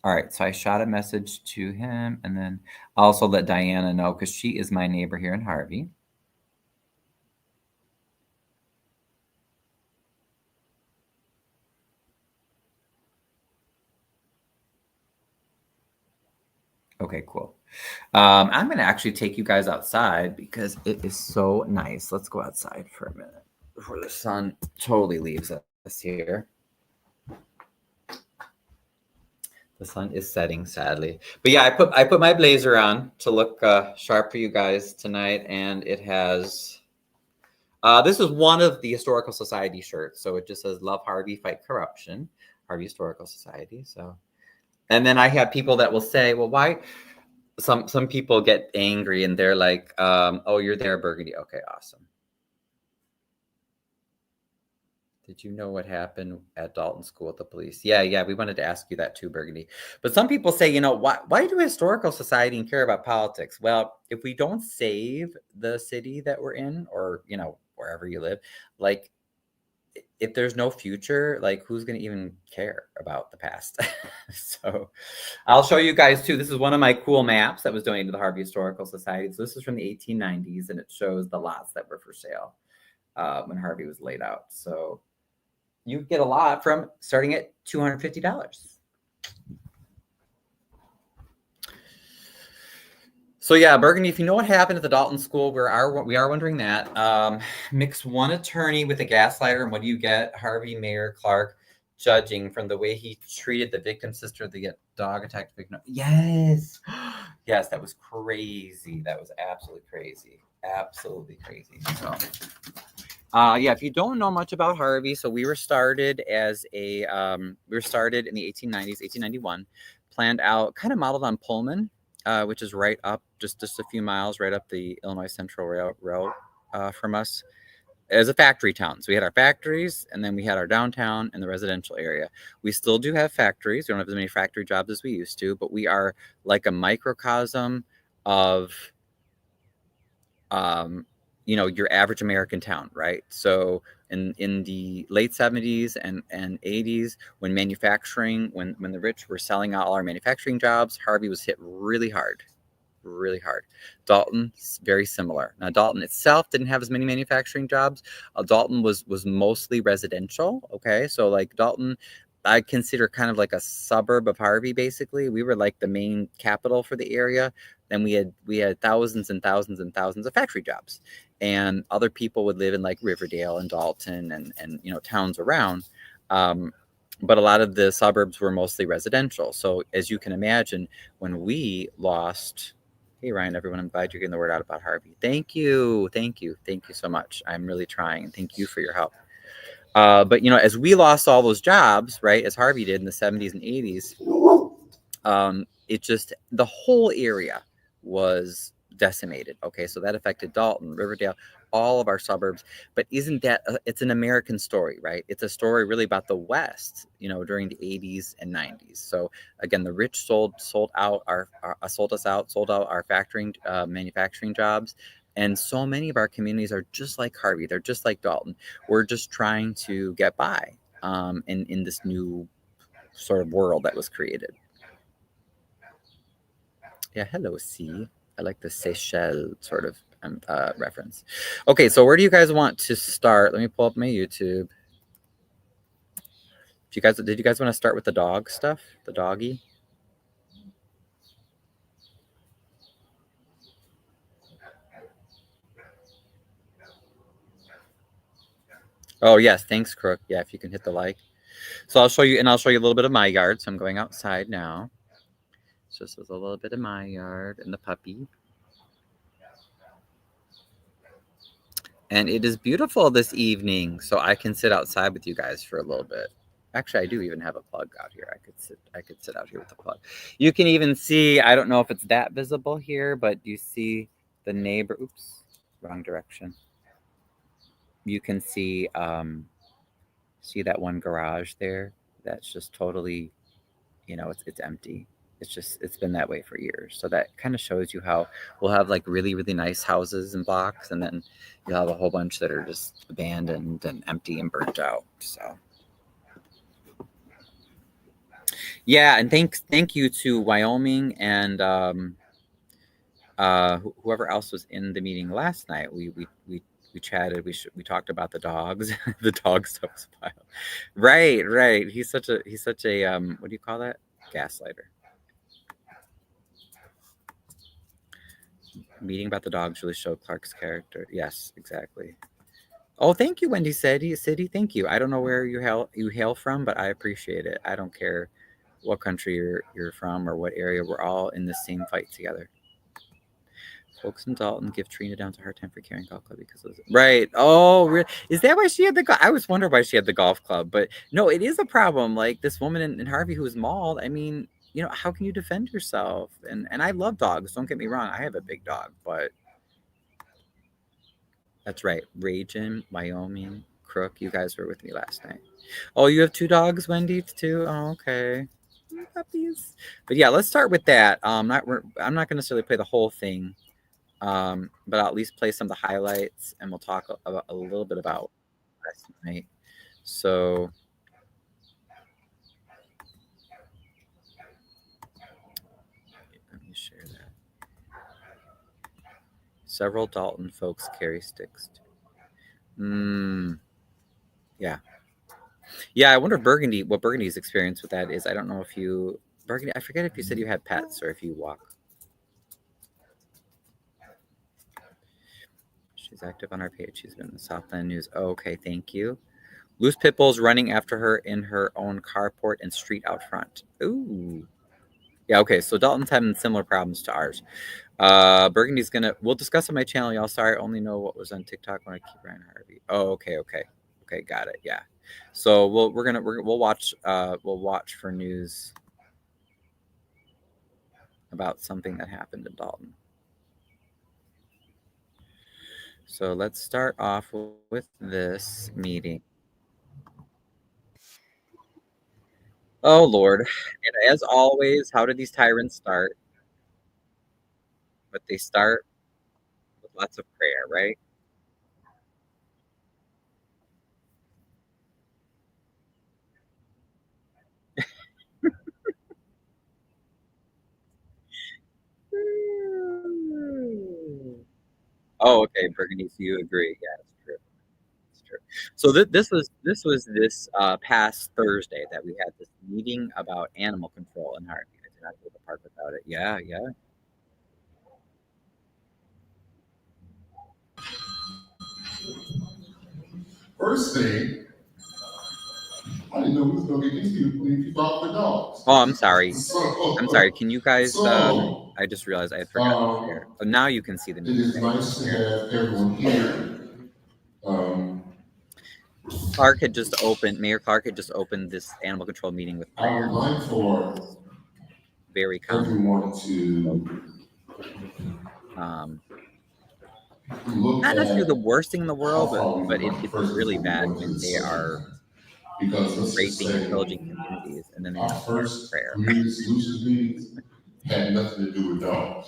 All right, so I shot a message to him, and then I'll also let Diana know because she is my neighbor here in Harvey. Okay, cool. I'm going to actually take you guys outside because it is so nice. Let's go outside for a minute before the sun totally leaves us here. The sun is setting, sadly. But yeah, I put my blazer on to look sharp for you guys tonight, and it has. This is one of the Historical Society shirts, so it just says "Love Harvey, Fight Corruption," Harvey Historical Society. So, and then I have people that will say, "Well, why?" Some people get angry and they're like, "Oh, you're there, Burgundy. Okay, awesome." Did you know what happened at Dalton School with the police? Yeah, we wanted to ask you that too, Burgundy. But some people say, why do Historical Society and care about politics? Well, if we don't save the city that we're in, or, wherever you live, like, if there's no future, like, who's going to even care about the past? So I'll show you guys too. This is one of my cool maps that was donated to the Harvey Historical Society. So this is from the 1890s, and it shows the lots that were for sale when Harvey was laid out. So you get a lot from starting at $250. So yeah, Burgundy, if you know what happened at the Dalton School, we are wondering that. Mix one attorney with a gaslighter, and what do you get? Harvey Mayor Clark judging from the way he treated the victim's sister, the dog attacked victim. Yes, that was crazy. That was absolutely crazy. So. If you don't know much about Harvey, so we were started as in the 1890s, 1891, planned out, kind of modeled on Pullman, which is right up, just a few miles, right up the Illinois Central Railroad from us, as a factory town. So we had our factories, and then we had our downtown and the residential area. We still do have factories. We don't have as many factory jobs as we used to, but we are like a microcosm of your average American town, right? So in the late 70s and 80s, when the rich were selling out all our manufacturing jobs, Harvey was hit really hard. Dalton, very similar. Now, Dalton itself didn't have as many manufacturing jobs. Dalton was mostly residential. Okay, so like Dalton, I consider kind of like a suburb of Harvey. Basically, we were like the main capital for the area. Then we had thousands and thousands and thousands of factory jobs, and other people would live in like Riverdale and Dalton and towns around. Um, but a lot of the suburbs were mostly residential. So as you can imagine, when we lost. Hey Ryan, everyone, I'm glad you're getting the word out about Harvey. Thank you, thank you, thank you so much. I'm really trying, and thank you for your help. But as we lost all those jobs, right, as Harvey did in the 70s and 80s, it just the whole area was decimated. Okay, so that affected Dalton, Riverdale, all of our suburbs. But isn't that it's an American story, right? It's a story really about the West, during the 80s and 90s. So again, the rich sold out sold us out, sold out our manufacturing jobs. And so many of our communities are just like Harvey. They're just like Dalton. We're just trying to get by in this new sort of world that was created. Yeah, hello, C. I like the Seychelles sort of reference. Okay, so where do you guys want to start? Let me pull up my YouTube. Did you guys want to start with the dog stuff? The doggy? Oh yes, thanks, Crook. Yeah, if you can hit the like. So I'll show you a little bit of my yard. So I'm going outside now. So this is a little bit of my yard and the puppy. And it is beautiful this evening, so I can sit outside with you guys for a little bit. Actually, I do even have a plug out here. I could sit out here with the plug. You can even see, I don't know if it's that visible here, but you see the neighbor. Oops, wrong direction. You can see that one garage there. That's just totally, it's empty. It's been that way for years. So that kind of shows you how we'll have like really, really nice houses and blocks, and then you'll have a whole bunch that are just abandoned and empty and burnt out. So yeah, and thank you to Wyoming and whoever else was in the meeting last night. We chatted. We talked about the dogs. The dog stuff was wild. Right. He's such a what do you call that? Gaslighter. Meeting about the dogs really showed Clark's character. Yes, exactly. Oh, thank you, Wendy City. Thank you. I don't know where you hail from, but I appreciate it. I don't care what country you're from or what area. We're all in the same fight together. Folks in Dalton give Trina down to hard time for carrying golf club because of right. Oh, really? Is that why she had I was wondering why she had the golf club, but no, it is a problem. Like this woman in Harvey who was mauled. I mean, how can you defend yourself? And I love dogs. Don't get me wrong. I have a big dog, but that's right. Ragin, Wyoming, Crook. You guys were with me last night. Oh, you have 2 dogs, Wendy, too. Oh, okay. Puppies. But yeah, let's start with that. I'm not going to necessarily play the whole thing. But I'll at least play some of the highlights, and we'll talk a little bit about last night. So let me share that. Several Dalton folks carry sticks. Yeah. I wonder what Burgundy's experience with that is. I don't know if Burgundy. I forget if you said you had pets or if you walk. She's active on our page. She's been in the Southland News. Oh, okay, thank you. Loose pit bulls running after her in her own carport and street out front. Ooh. Yeah, okay, so Dalton's having similar problems to ours. Burgundy's we'll discuss on my channel, y'all. Sorry, I only know what was on TikTok when I keep Ryan Harvey. Oh, okay, got it. Yeah. So we'll watch for news about something that happened in Dalton. So let's start off with this meeting. Oh Lord. And as always, how do these tyrants start? But they start with lots of prayer, right? Oh, okay, Burgundy, so you agree. Yeah, it's true. true. So this was this past Thursday that we had this meeting about animal control in Harvey. I did not go to the park without it. Yeah, yeah. First thing, I didn't know we was gonna get these people off the dogs. Oh, I'm sorry. So, I'm sorry. Can you guys? so I just realized I had forgotten to share. Oh, now you can see the it meeting. is nice to have everyone here. Clark had just opened. Mayor Clark had just opened this animal control meeting with I would like for very common. everyone to look not necessarily at the worst thing in the world, how far we've but come. it's First, really before we bad go into when the they are because let's just raping and say pillaging communities, and then they our don't start with first prayer. community solutions meetings had nothing to do with dogs.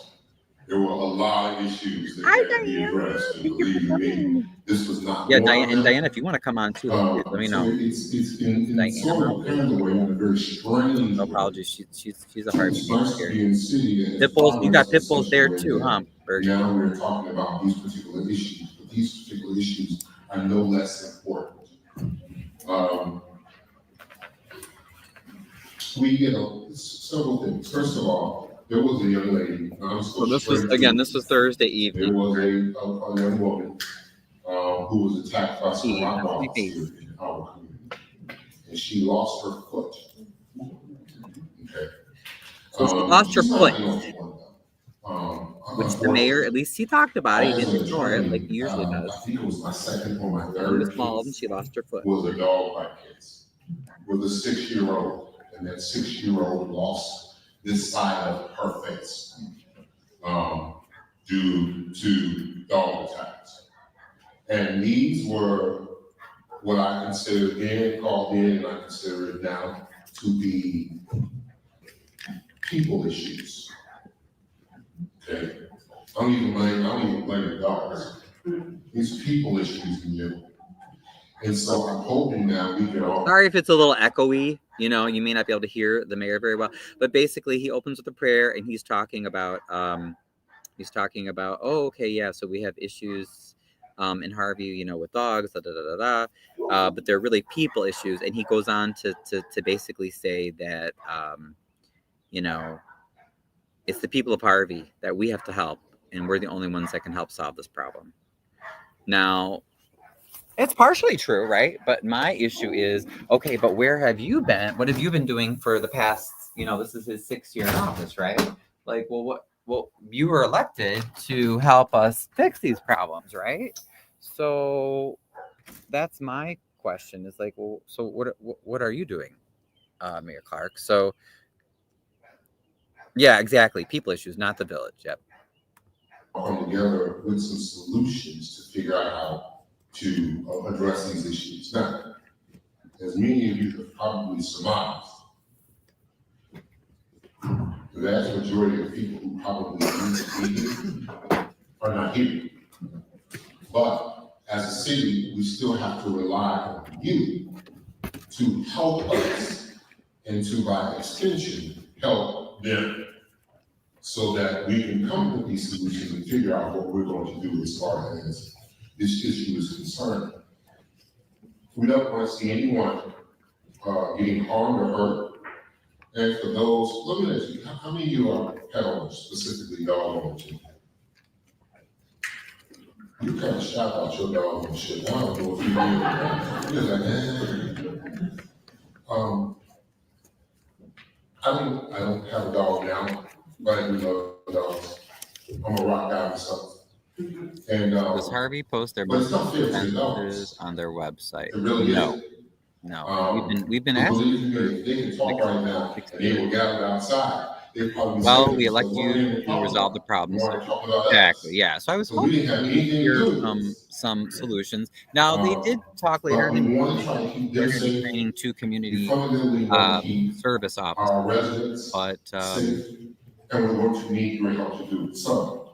There were a lot of issues that had to be addressed, and believe me, this was not Yeah, one Diane, of and them. Diana, if you want to come on too, let me know. So it's in Diana sort of a kind of way, in a very strange no way. apologies. She's a Harvey It's native nice to here. be in the city and Pitbulls, you got in pitbulls such a there way too, that huh? Berg? now we're talking about these particular issues, but these particular issues are no less important. We get several things. First of all, there was a young lady. So this was Thursday evening. There was a young woman who was attacked by some rock dogs here in our community, and she lost her foot. Okay. So she lost her foot, which the mayor, unfortunately, at least he talked about it. He didn't as an ignore it like attorney, he usually does. I think it was my second or my She third was mauled and case, she lost her foot. was a dog bite case with a 6-year-old, and that 6-year-old lost this side of her face due to dog attacks. And these were what I consider then called in, and I consider it now to be people issues. Okay, I don't even blame the dogs. These people issues in general. And so I'm hoping that we can all. Sorry if it's a little echoey. You know, you may not be able to hear the mayor very well, but basically he opens with a prayer and he's talking about, oh, okay, yeah, so we have issues in Harvey, you know, with dogs, but they're really people issues. And he goes on to basically say that, you know, it's the people of Harvey that we have to help, and we're the only ones that can help solve this problem. Now, it's partially true, right? But my issue is, okay, but where have you been? What have you been doing for the past, you know, this is his 6th year in office, right? Like, well, you were elected to help us fix these problems, right? So that's my question is like, well, so what are you doing, Mayor Clark? So yeah, exactly. People issues, not the village. Yep. Come together with some solutions to figure out how to address these issues. Now, as many of you have probably surmised, the vast majority of people who probably need to be here are not here. But as a city, we still have to rely on you to help us and to, by extension, help them so that we can come with these solutions and figure out what we're going to do as far as this issue is concerned. We don't want to see anyone getting harmed or hurt. And for those, let me ask you, how many of you are pet owners, specifically dog owners? You kind of shout out your dog and shit. I don't know if you did. You're like, I don't have a dog now, but I do love dogs. I'm a rock guy myself. And does Harvey post their messages on their website? It really No. is. No, we've been asking for if they can talk right now, 6 and they years. were gathered outside, they'd probably be Well, saying, we elect so you to resolve the problem. You want to talk about Exactly. us. Yeah. So I was So we hoping didn't have we would anything to hear do with this. some solutions. Now they did talk later But in the we want meeting. to try to keep They're them going to be safe. training 2 We community fundamentally want to keep service officers, our residents but safe, and we're going to need your help to do it. So,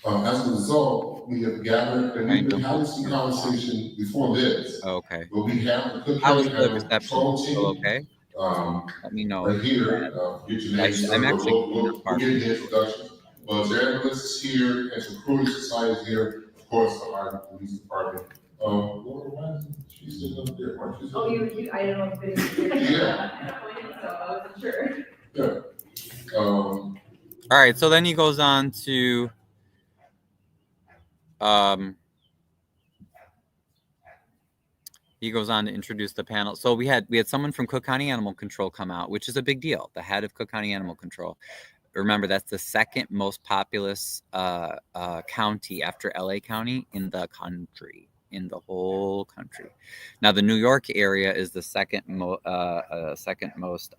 as a result, we have gathered, and we've been having some conversation before this. okay. But we have the How was the animal reception? control Still team. okay? Let me know. Right here, get your name, sir. I'm actually not We'll far get from the introduction. But the ambulance is here, and some crew society is here. Of course, the Harvey Police Department She's sitting up there. Aren't you? Oh, I don't know if it's Yeah. so I wasn't sure. Yeah. All right, so then he goes on to introduce the panel. So we had someone from Cook County Animal Control come out, which is a big deal. The head of Cook County Animal Control. Remember, that's the second most populous county after LA County in the country, in the whole country. Now, the New York area is the second most, I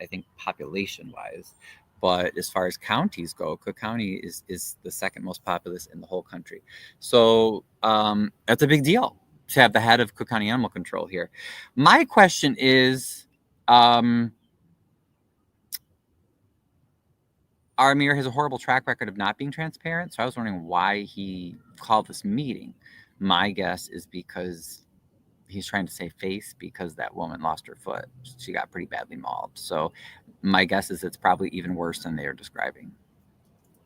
think, population-wise. But as far as counties go, Cook County is the second most populous in the whole country. So that's a big deal to have the head of Cook County Animal Control here. My question is, Amir has a horrible track record of not being transparent, so I was wondering why he called this meeting. My guess is because he's trying to save face because that woman lost her foot. She got pretty badly mauled. So my guess is it's probably even worse than they are describing.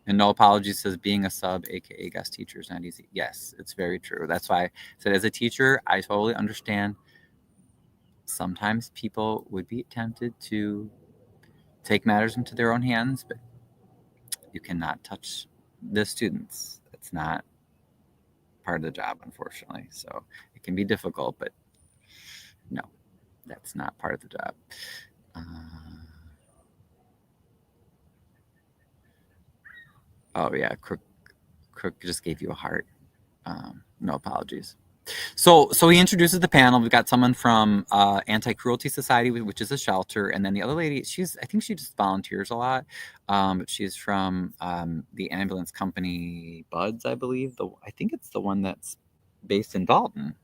And no apologies says being a sub, aka guest teacher, is not easy. Yes, it's very true. That's why I said as a teacher, I totally understand. Sometimes people would be tempted to take matters into their own hands, but you cannot touch the students. It's not part of the job, unfortunately. So it can be difficult, but no, that's not part of the job. Oh yeah, Crook just gave you a heart. No apologies. So he introduces the panel. We've got someone from Anti-Cruelty Society, which is a shelter, and then the other lady, I think she just volunteers a lot, but she's from the ambulance company Buds, I believe. I think it's the one that's based in Dalton.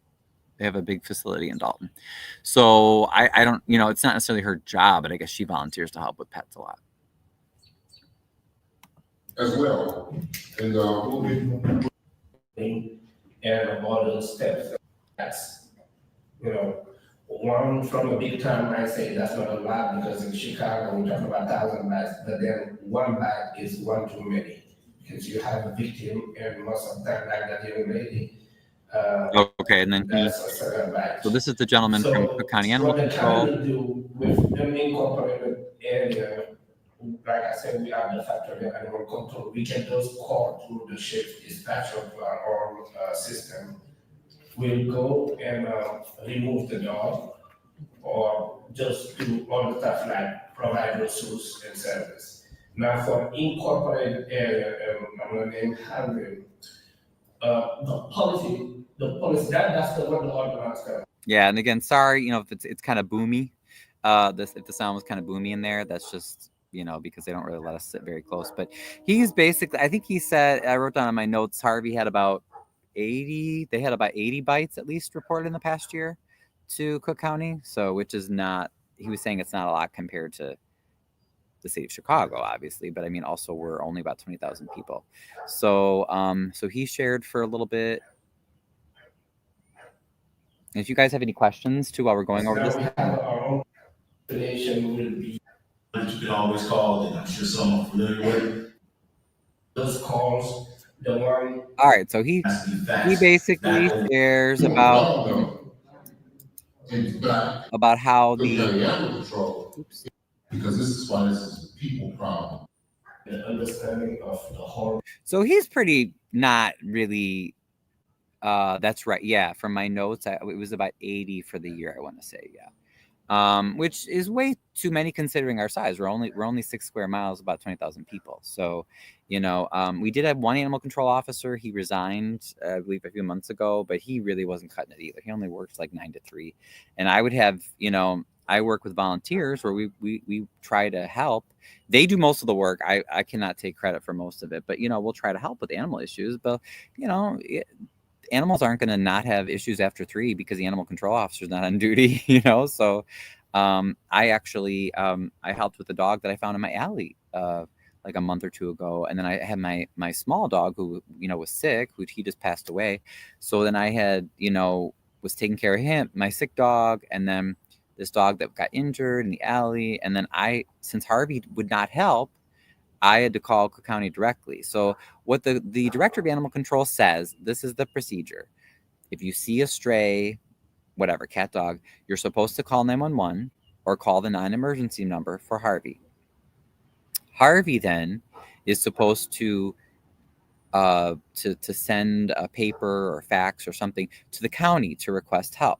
They have a big facility in Dalton. So I don't, it's not necessarily her job, but I guess she volunteers to help with pets a lot. As well, and all those steps. That's, one from a big town might say that's not a lot because in Chicago we talk about 1,000 bats, but then one bat is one too many because you have a victim, and most of the time, like that young lady. Okay, and then that's a second bat. So this is the gentleman from Cook County Animal Control. What they do with an incorporated area, like I said, we have the factory animal control. We get those called through the shift dispatch of our system. We'll go and remove the dog, or just do all the stuff like provide resource and service. Now for incorporated area, I'm gonna name Harvey. The policy, that's the one the ordinance. Yeah, and again, sorry, if it's kind of boomy. If the sound was kind of boomy in there, that's just because they don't really let us sit very close. But he's basically, I think he said, I wrote down on my notes, Harvey had about 80. They had about 80 bites at least reported in the past year to Cook County. So, which is not. He was saying it's not a lot compared to the city of Chicago, obviously, but I mean, also we're only about 20,000 people. So, so he shared for a little bit. And if you guys have any questions too while we're going over this, we have our own relation will be. You can always call, and I'm sure some are familiar with those calls. The one. All right, so he basically shares about how the. Oops. Because this is why this is a people problem. The understanding of the whole. So he's pretty not really. That's right. Yeah, from my notes, it was about 80 for the year. I want to say, yeah. Which is way too many considering our size. We're only 6 square miles, about 20,000 people. So, we did have one animal control officer. He resigned, I believe, a few months ago, but he really wasn't cutting it either. He only works like 9 to 3. And I would have, I work with volunteers where we try to help. They do most of the work. I cannot take credit for most of it, but we'll try to help with animal issues. But animals aren't going to not have issues after 3 because the animal control officer is not on duty, So I actually I helped with the dog that I found in my alley like a month or 2 ago, and then I had my small dog who was sick, who he just passed away. So then I had was taking care of him, my sick dog, and then this dog that got injured in the alley, and then since Harvey would not help, I had to call Cook County directly. So what the director of animal control says, this is the procedure. if you see a stray, whatever, cat, dog, you're supposed to call 911 or call the non-emergency number for Harvey. Harvey then is supposed to send a paper or fax or something to the county to request help.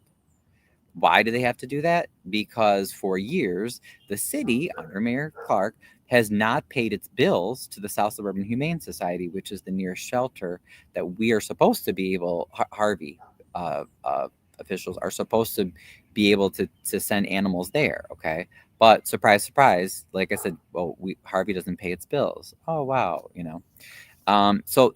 Why do they have to do that? Because for years, the city, under Mayor Clark, has not paid its bills to the South Suburban Humane Society, which is the nearest shelter that we are supposed to be able, Harvey officials are supposed to be able to send animals there, okay? But surprise, surprise, like I said, well, Harvey doesn't pay its bills. Oh, wow, you know. So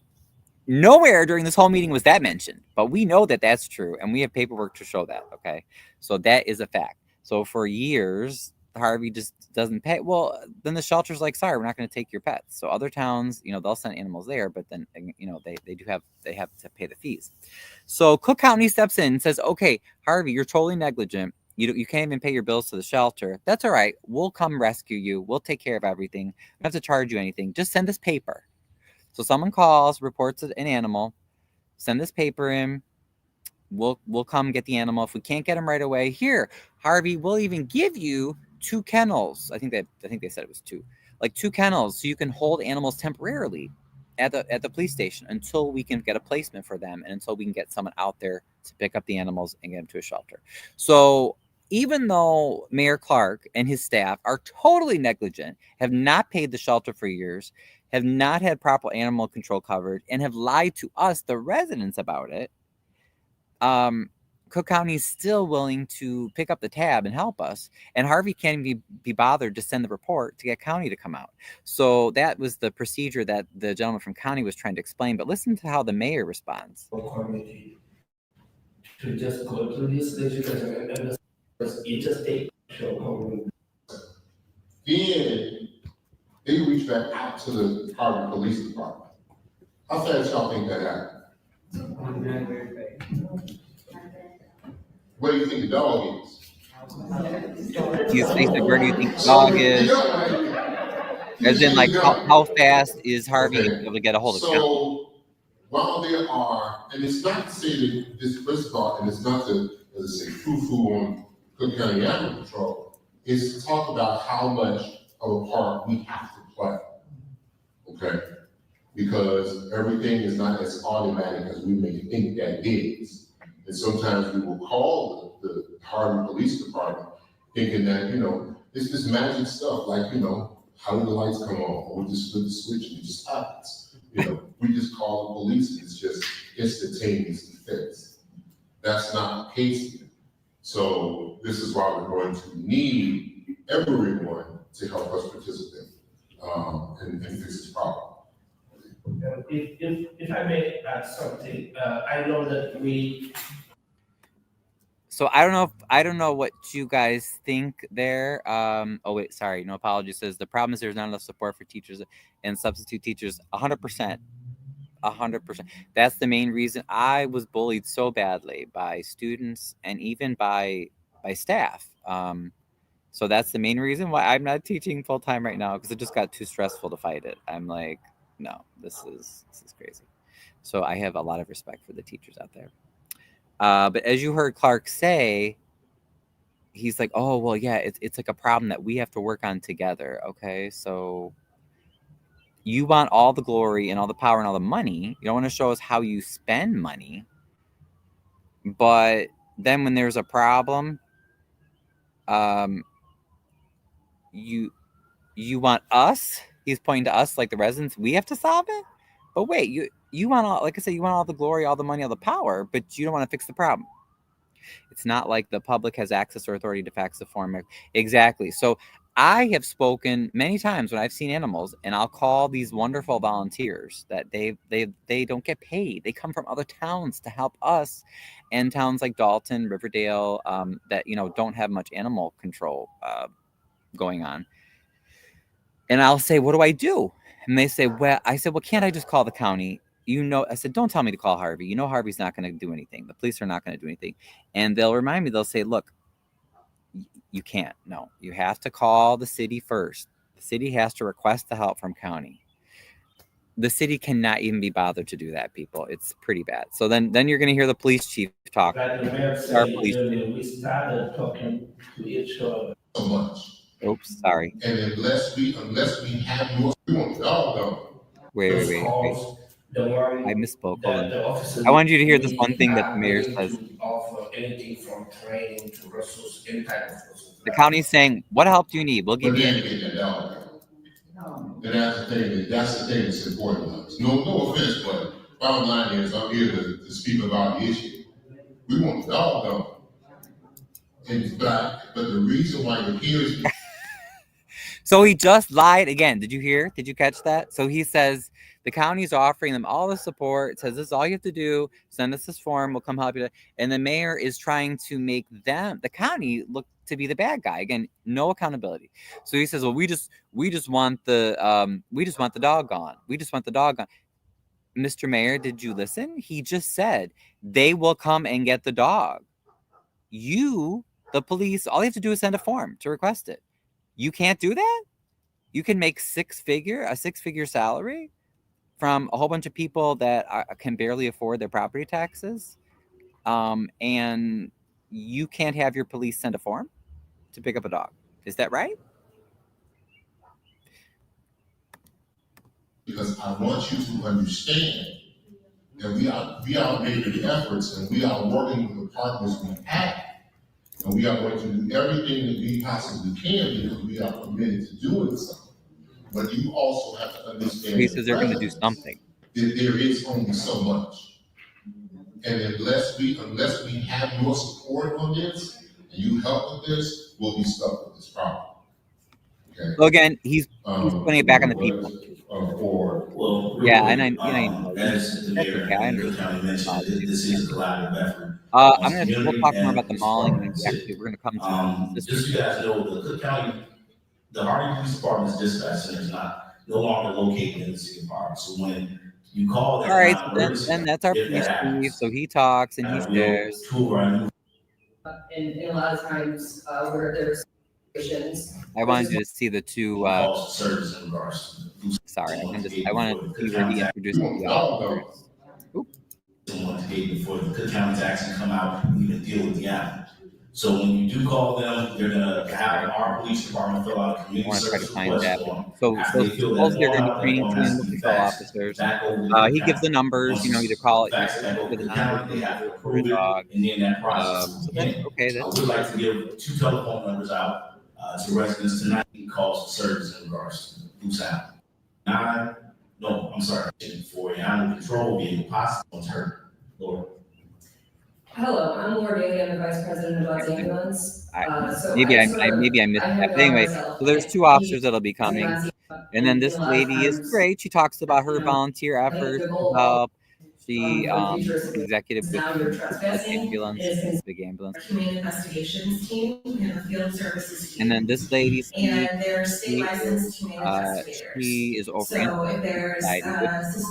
nowhere during this whole meeting was that mentioned, but we know that that's true, and we have paperwork to show that, okay? So that is a fact. So for years, Harvey just doesn't pay. Well, then the shelter's like, sorry, we're not going to take your pets. So other towns, you know, they'll send animals there, but then, you know, they have to pay the fees. So Cook County steps in and says, okay, Harvey, you're totally negligent. You can't even pay your bills to the shelter. That's all right. We'll come rescue you. We'll take care of everything. We don't have to charge you anything. Just send us paper. So someone calls, reports an animal, send this paper in. We'll come get the animal. If we can't get him right away, here, Harvey, we'll even give you 2 kennels. I think they said it was 2, like 2 kennels, so you can hold animals temporarily at the police station until we can get a placement for them and until we can get someone out there to pick up the animals and get them to a shelter. So even though Mayor Clark and his staff are totally negligent, have not paid the shelter for years, have not had proper animal control coverage, and have lied to us, the residents, about it, Cook County is still willing to pick up the tab and help us. And Harvey can't even be bothered to send the report to get county to come out. So that was the procedure that the gentleman from county was trying to explain. But listen to how the mayor responds. Committee to just go through this legislation and it just takes Then they reach back out to the Harvey Police Department. How fast y'all think that happened? Where do you think the dog is? He said, where do you think the dog is? As in, like, how fast is Harvey able to get a hold of county? So while there are, and it's not to say that this first thought, and it's not to, as I say, foo-foo on Cook County Animal Control, is to talk about how much of a part we have to play, okay? Because everything is not as automatic as we may think that it is. And sometimes we will call the Harvey Police Department thinking that, you know, it's this magic stuff, like, you know, how do the lights come on? Or we just flip the switch and it just happens. You know, we just call the police and it's just instantaneously fixed. That's not the case here. So this is why we're going to need everyone to help us participate and fix this problem. If I may add something, I know that we. So I don't know what you guys think there. Oh wait, sorry, no apology. Says the problem is there's not enough support for teachers and substitute teachers. 100%. 100%. That's the main reason I was bullied so badly by students and even by staff. So that's the main reason why I'm not teaching full time right now, because it just got too stressful to fight it. I'm like, no, this is crazy. So I have a lot of respect for the teachers out there. But as you heard Clark say, he's like, oh, well, yeah, it's like a problem that we have to work on together. Okay, so you want all the glory and all the power and all the money. You don't want to show us how you spend money. But then when there's a problem, you want us, he's pointing to us, like the residents, we have to solve it. But wait, you want all, like I said, you want all the glory, all the money, all the power, but you don't want to fix the problem. It's not like the public has access or authority to fax the form. Exactly. So I have spoken many times when I've seen animals, and I'll call these wonderful volunteers that they don't get paid. They come from other towns to help us, and towns like Dalton, Riverdale, that, you know, don't have much animal control going on. And I'll say, what do I do? And they say, well, I said, well, can't I just call the county? You know, I said, don't tell me to call Harvey. You know, Harvey's not going to do anything. The police are not going to do anything. And they'll remind me, they'll say, look, you can't. No, you have to call the city first. The city has to request the help from county. The city cannot even be bothered to do that, people. It's pretty bad. So then you're going to hear the police chief talk. Like the mayor said earlier, we started talking to each other. So much. Oops, sorry. And unless we have more, we want it all done. Wait. I misspoke. Hold on. I wanted you to hear this one thing that the mayor says. Offer anything from training to resource, any type of resource. The county's saying, "What help do you need? We'll give you anything." And that's the thing that's important to us. No offense, but bottom line is I'm here to speak about the issue. We want it all done. But the reason why you're here is So he just lied again. Did you hear? Did you catch that? So he says the county's offering them all the support. It says this is all you have to do. Send us this form. We'll come help you. And the mayor is trying to make the county, look to be the bad guy. Again, no accountability. So he says, well, we just want the dog gone. We just want the dog gone. Mr. Mayor, did you listen? He just said they will come and get the dog. You, the police, all you have to do is send a form to request it. You can't do that? You can make a six-figure salary from a whole bunch of people that can barely afford their property taxes, and you can't have your police send a form to pick up a dog. Is that right? Because I want you to understand that we are making efforts and we are working with the partners we have. And we are going to do everything that we possibly can because we are committed to doing something. But you also have to understand. He says they're going to do something. That there is only so much. And unless we have your support on this and you help with this, we'll be stuck with this problem. Okay. So again, he's putting it back on the people. As the mayor okay. I and Cook County mentioned, this is a collaborative effort. We'll talk more about the mauling, and actually we're going to come to just so you guys know, the Cook County, the Harvey Police Department's dispatch center is no longer located in the city of Harvey. So when you call that, all right, then that's our police chief. So he talks and he shares. And a lot of times where there's situations. I wanted you to see the two. Service in regards. Sorry, I wanted to see where he introduced the officers. Someone to get before the Cook County actually come out and even deal with the animal. So when you do call them, they're gonna have our police department fill out a community service request form. So those are going to be training to animal control officers. He gives the numbers, either call it the numbers, they have to approve it, dog. and then that process. I would like to give 2 telephone numbers out to residents tonight. Calls for service in regards to loose animal. For animal control being possible to hurt. Laura. Hello, I'm Laura Bailey. I'm the vice president of Buds Ambulance. Maybe I missed that. But anyway, so there's 2 officers that'll be coming, and then this lady is great. She talks about her volunteer efforts to help. She executive with ambulance, big ambulance. Humane investigations team and the field services team. And then this lady, and they're state licensed humane investigators. she is over so if there's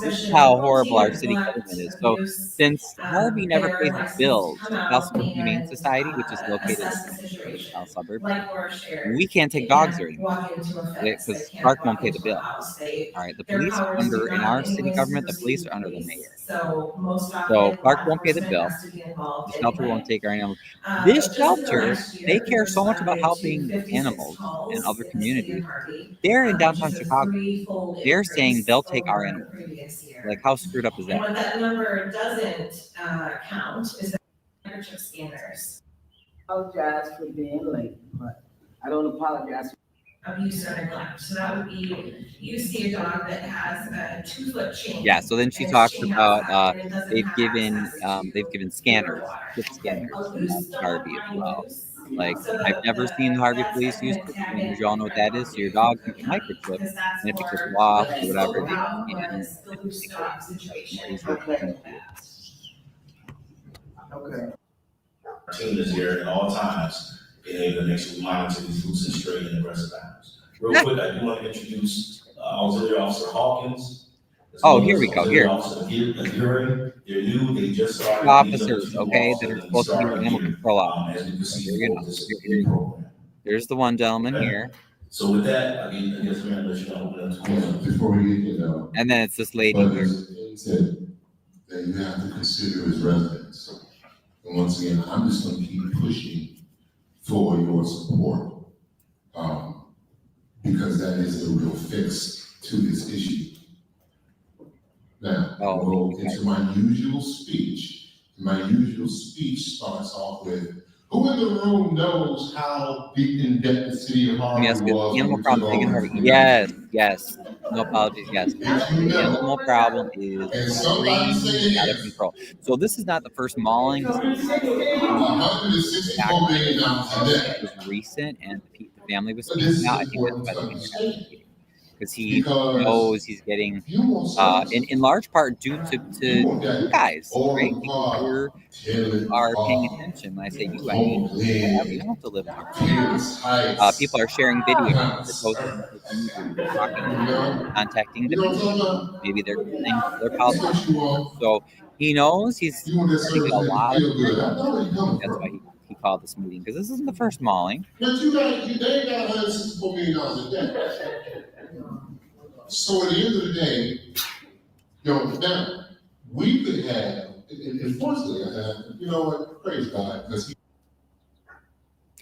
this is how horrible our city government is. So since Harvey never pays bills to Bellswood Humane Society, which is located in the suburb, we can't take dogs there anymore because Clark won't pay the bill. All right, the police are under, in our city government, the police are under the mayor. So Clark won't pay the bill. The shelter won't take our animals. This shelter, they care so much about helping animals and other communities. They're in downtown Chicago. They're saying they'll take our animals. Like, how screwed up is that? And what that number doesn't count is the microchip scanners. I apologize for being late, but I don't apologize. Abuse or neglect. So that would be, you see a dog that has a 2-foot chain. Yeah. So then she talks about they've given scanners, chip scanners to Harvey as well. Like, I've never seen the Harvey police use chip scanners. You all know what that is. So your dog can microchip, and if it gets lost or whatever, they can Okay. Our team is here at all times, being able to make sure we monitor these loose and stray and aggressive animals. Real quick, I do want to introduce Auxiliary Officer Hawkins. Oh, here we go. Here. They're new. They just started. Officers, okay, that are supposed to be animal control officers. Here you go. Here's the one gentleman here. So with that, I guess we're gonna let you know. Before we get to And then it's this lady here. That you have to consider as residents. And once again, I'm just going to keep pushing for your support because that is the real fix to this issue. Now, we'll go into my usual speech. My usual speech starts off with, who in the room knows how deep in debt the city of Harvey was? Animal problem big in Harvey. Yes. No apologies. Yes. The animal problem is extremely out of control. So this is not the first mauling. This was recent, and the family was speaking out. I think that's why the mayor had the meeting, because he knows he's getting, in large part due to you guys, right? Because you are paying attention. When I say you, I mean whatever. You don't have to live in your people are sharing videos, they're posting on social media, they're talking, contacting the people. Maybe they're saying their politicians. So he knows he's starting to get a lot of attention. That's why he called this meeting, because this isn't the first mauling. But they ain't got $164 million in debt. So at the end of the day, now we could have, unfortunately, you know what? Praise God, because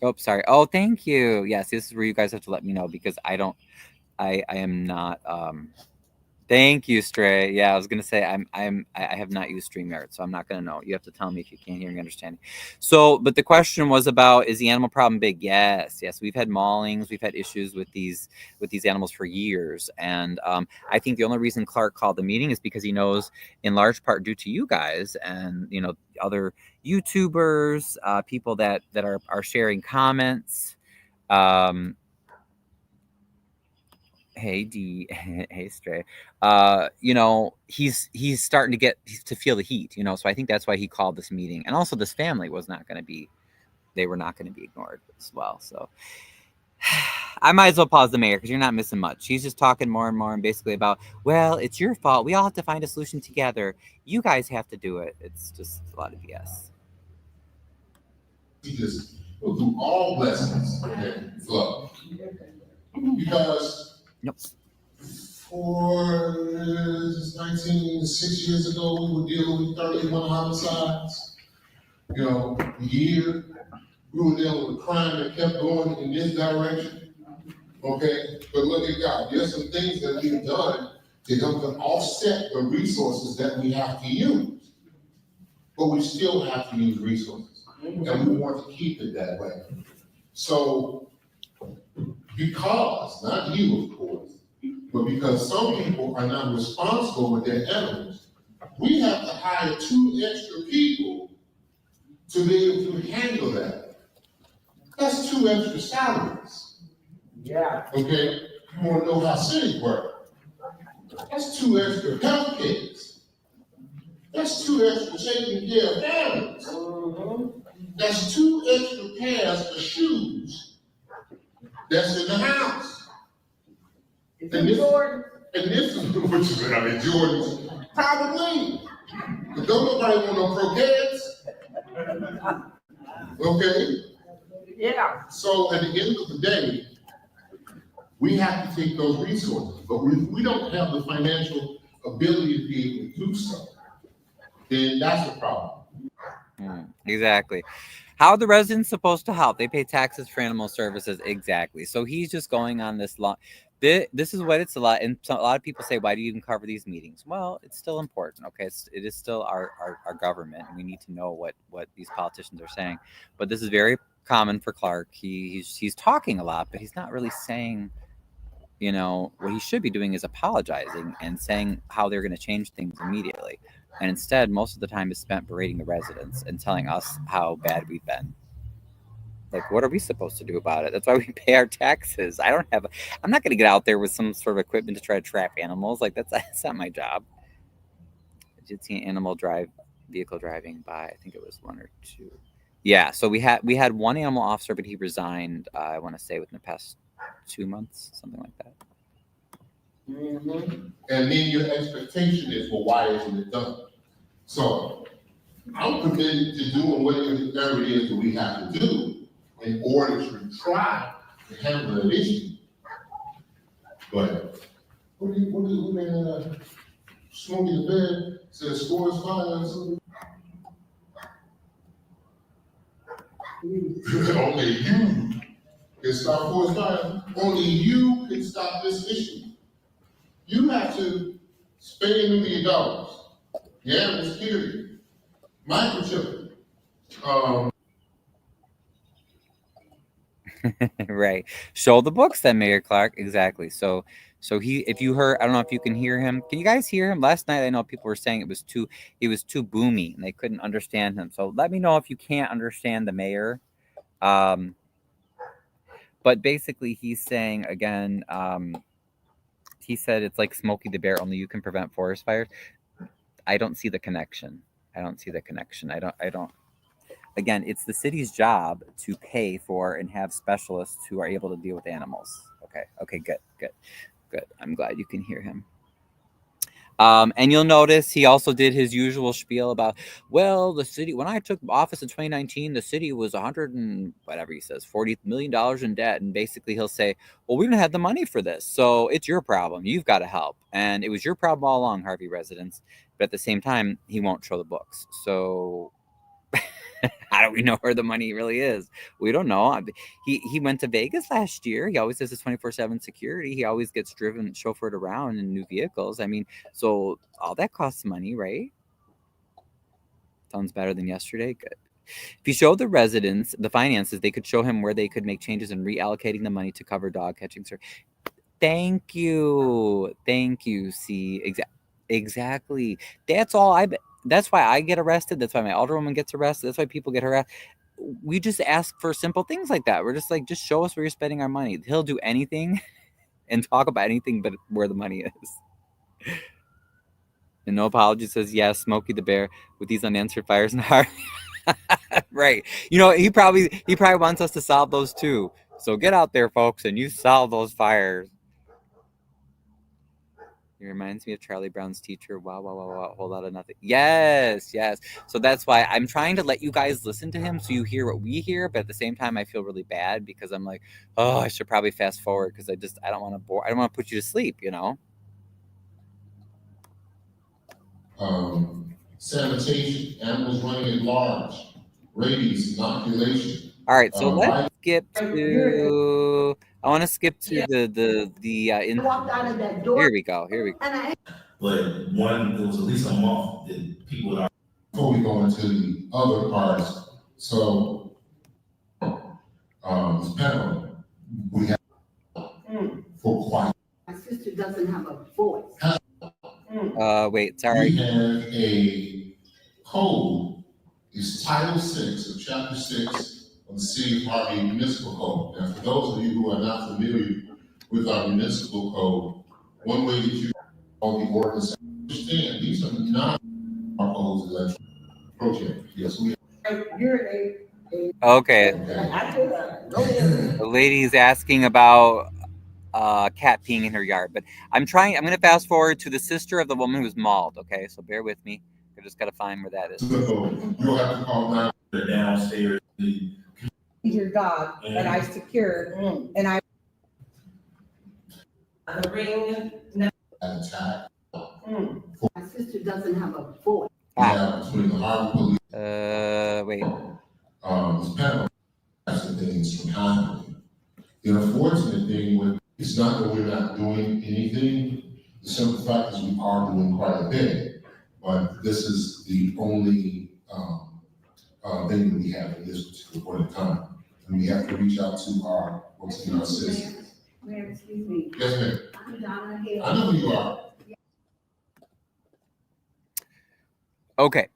Oh, sorry. Oh, thank you. Yes, this is where you guys have to let me know, because I am not. Thank you, Stray. Yeah, I was gonna say I have not used StreamYard, so I'm not gonna know. You have to tell me if you can't hear me, understand. So, but the question was about, is the animal problem big? Yes. We've had maulings, we've had issues with these animals for years, and I think the only reason Clark called the meeting is because he knows, in large part due to you guys and other YouTubers, people that are sharing comments. Hey D, hey Stray. He's starting to get to feel the heat, so I think that's why he called this meeting. And also this family was not going to be, they were not going to be ignored as well. So I might as well pause the mayor, because you're not missing much. He's just talking more and more and basically about, well, it's your fault. We all have to find a solution together. You guys have to do it. It's just a lot of BS. he just will do all blessings and flow. Because for 6 years ago, we were dealing with 31 homicides. A year, we were dealing with crime that kept going in this direction. Okay, but look at God. There's some things that we've done to help to offset the resources that we have to use. But we still have to use resources, and we want to keep it that way. So, because, not you, of course, but because some people are not responsible with their animals, we have to hire 2 extra people to be able to handle that. That's 2 extra salaries. Yeah. Okay? You want to know how cities work? That's 2 extra health kits. That's 2 extra taking care of families. That's 2 extra pairs of shoes that's in the house. And this is what you said, Jordans. Probably. But don't nobody want no croquettes. Okay? Yeah. So at the end of the day, we have to take those resources, but we don't have the financial ability to be able to do so. Then that's the problem. Exactly. How are the residents supposed to help? They pay taxes for animal services. Exactly. So he's just going on this long. This is what it's a lot. And a lot of people say, why do you even cover these meetings? Well, it's still important. Okay. It is still our government. And we need to know what these politicians are saying. But this is very common for Clark. He's talking a lot, but he's not really saying, what he should be doing is apologizing and saying how they're going to change things immediately. And instead, most of the time is spent berating the residents and telling us how bad we've been. Like, what are we supposed to do about it? That's why we pay our taxes. I'm not going to get out there with some sort of equipment to try to trap animals. Like, that's not my job. I did see an animal vehicle driving by. I think it was 1 or 2. Yeah. So we had one animal officer, but he resigned. I want to say within the past 2 months, something like that. And then your expectation is, well, why isn't it done? So I'm committed to doing whatever it is that we have to do in order to try to handle an issue. But what Smokey the Bear says scores fires. Only you can stop forest fires. Only you can stop this issue. You have to spay and neuter your dogs, your animals, period. Microchip. Right. Show the books then, Mayor Clark. Exactly. So if you heard, I don't know if you can hear him. Can you guys hear him? Last night I know people were saying he was too boomy and they couldn't understand him. So let me know if you can't understand the mayor. But basically he's saying again, he said it's like Smokey the Bear, only you can prevent forest fires. I don't see the connection. I don't. Again, it's the city's job to pay for and have specialists who are able to deal with animals. Okay, good. I'm glad you can hear him. And you'll notice he also did his usual spiel about, well, the city, when I took office in 2019, the city was $40 million in debt. And basically he'll say, well, we don't have the money for this. So it's your problem. You've got to help. And it was your problem all along, Harvey residents. But at the same time, he won't show the books. So how do we know where the money really is? We don't know. He went to Vegas last year. He always does his 24/7 security. He always gets chauffeured around in new vehicles. I mean, so all that costs money, right? Sounds better than yesterday. Good. If you show the residents the finances, they could show him where they could make changes in reallocating the money to cover dog catching. Thank you. See, exactly. That's all that's why I get arrested. That's why my alderwoman gets arrested. That's why people get harassed. We just ask for simple things like that. We're just like, just show us where you're spending our money. He'll do anything and talk about anything but where the money is. And no apology says, yes, Smokey the Bear with these unanswered fires in Harvey. Right. You know, he probably wants us to solve those too. So get out there, folks, and you solve those fires. It reminds me of Charlie Brown's teacher. Wow, whole lot of nothing. Yes. So that's why I'm trying to let you guys listen to him so you hear what we hear, but at the same time I feel really bad because I'm like, oh, I should probably fast forward because I don't want to put you to sleep, you know. Sanitation, animals running at large, rabies, inoculation. All right, so let's skip to. I want to skip to the. Walked out of that door. Here we go. But it was at least a month that people are. Before we go into the other parts, so this panel we have for quite. My sister doesn't have a voice. Wait, sorry. We have a code. It's Title 6 of Chapter 6 of the City of Harvey Municipal Code. Now, for those of you who are not familiar with our municipal code, one way that you all the ordinance understand, these are not our codes electronic project. Yes, we Okay. The lady's asking about cat peeing in her yard, but I'm going to fast forward to the sister of the woman who was mauled. Okay, so bear with me. I just got to find where that is. You'll have to call downstairs. Your dog that I secured, and I. The ring. attack. My sister doesn't have a voice. Between the Harvey police. Wait. This panel has the things from Harvey. The unfortunate thing with it's not that we're not doing anything. The simple fact is we are doing quite a bit, but this is the only thing that we have in this particular point in time. And we have to reach out to our citizens. Ma'am, excuse me. Yes, ma'am. I'm Donna Hill. I know who you are. Okay.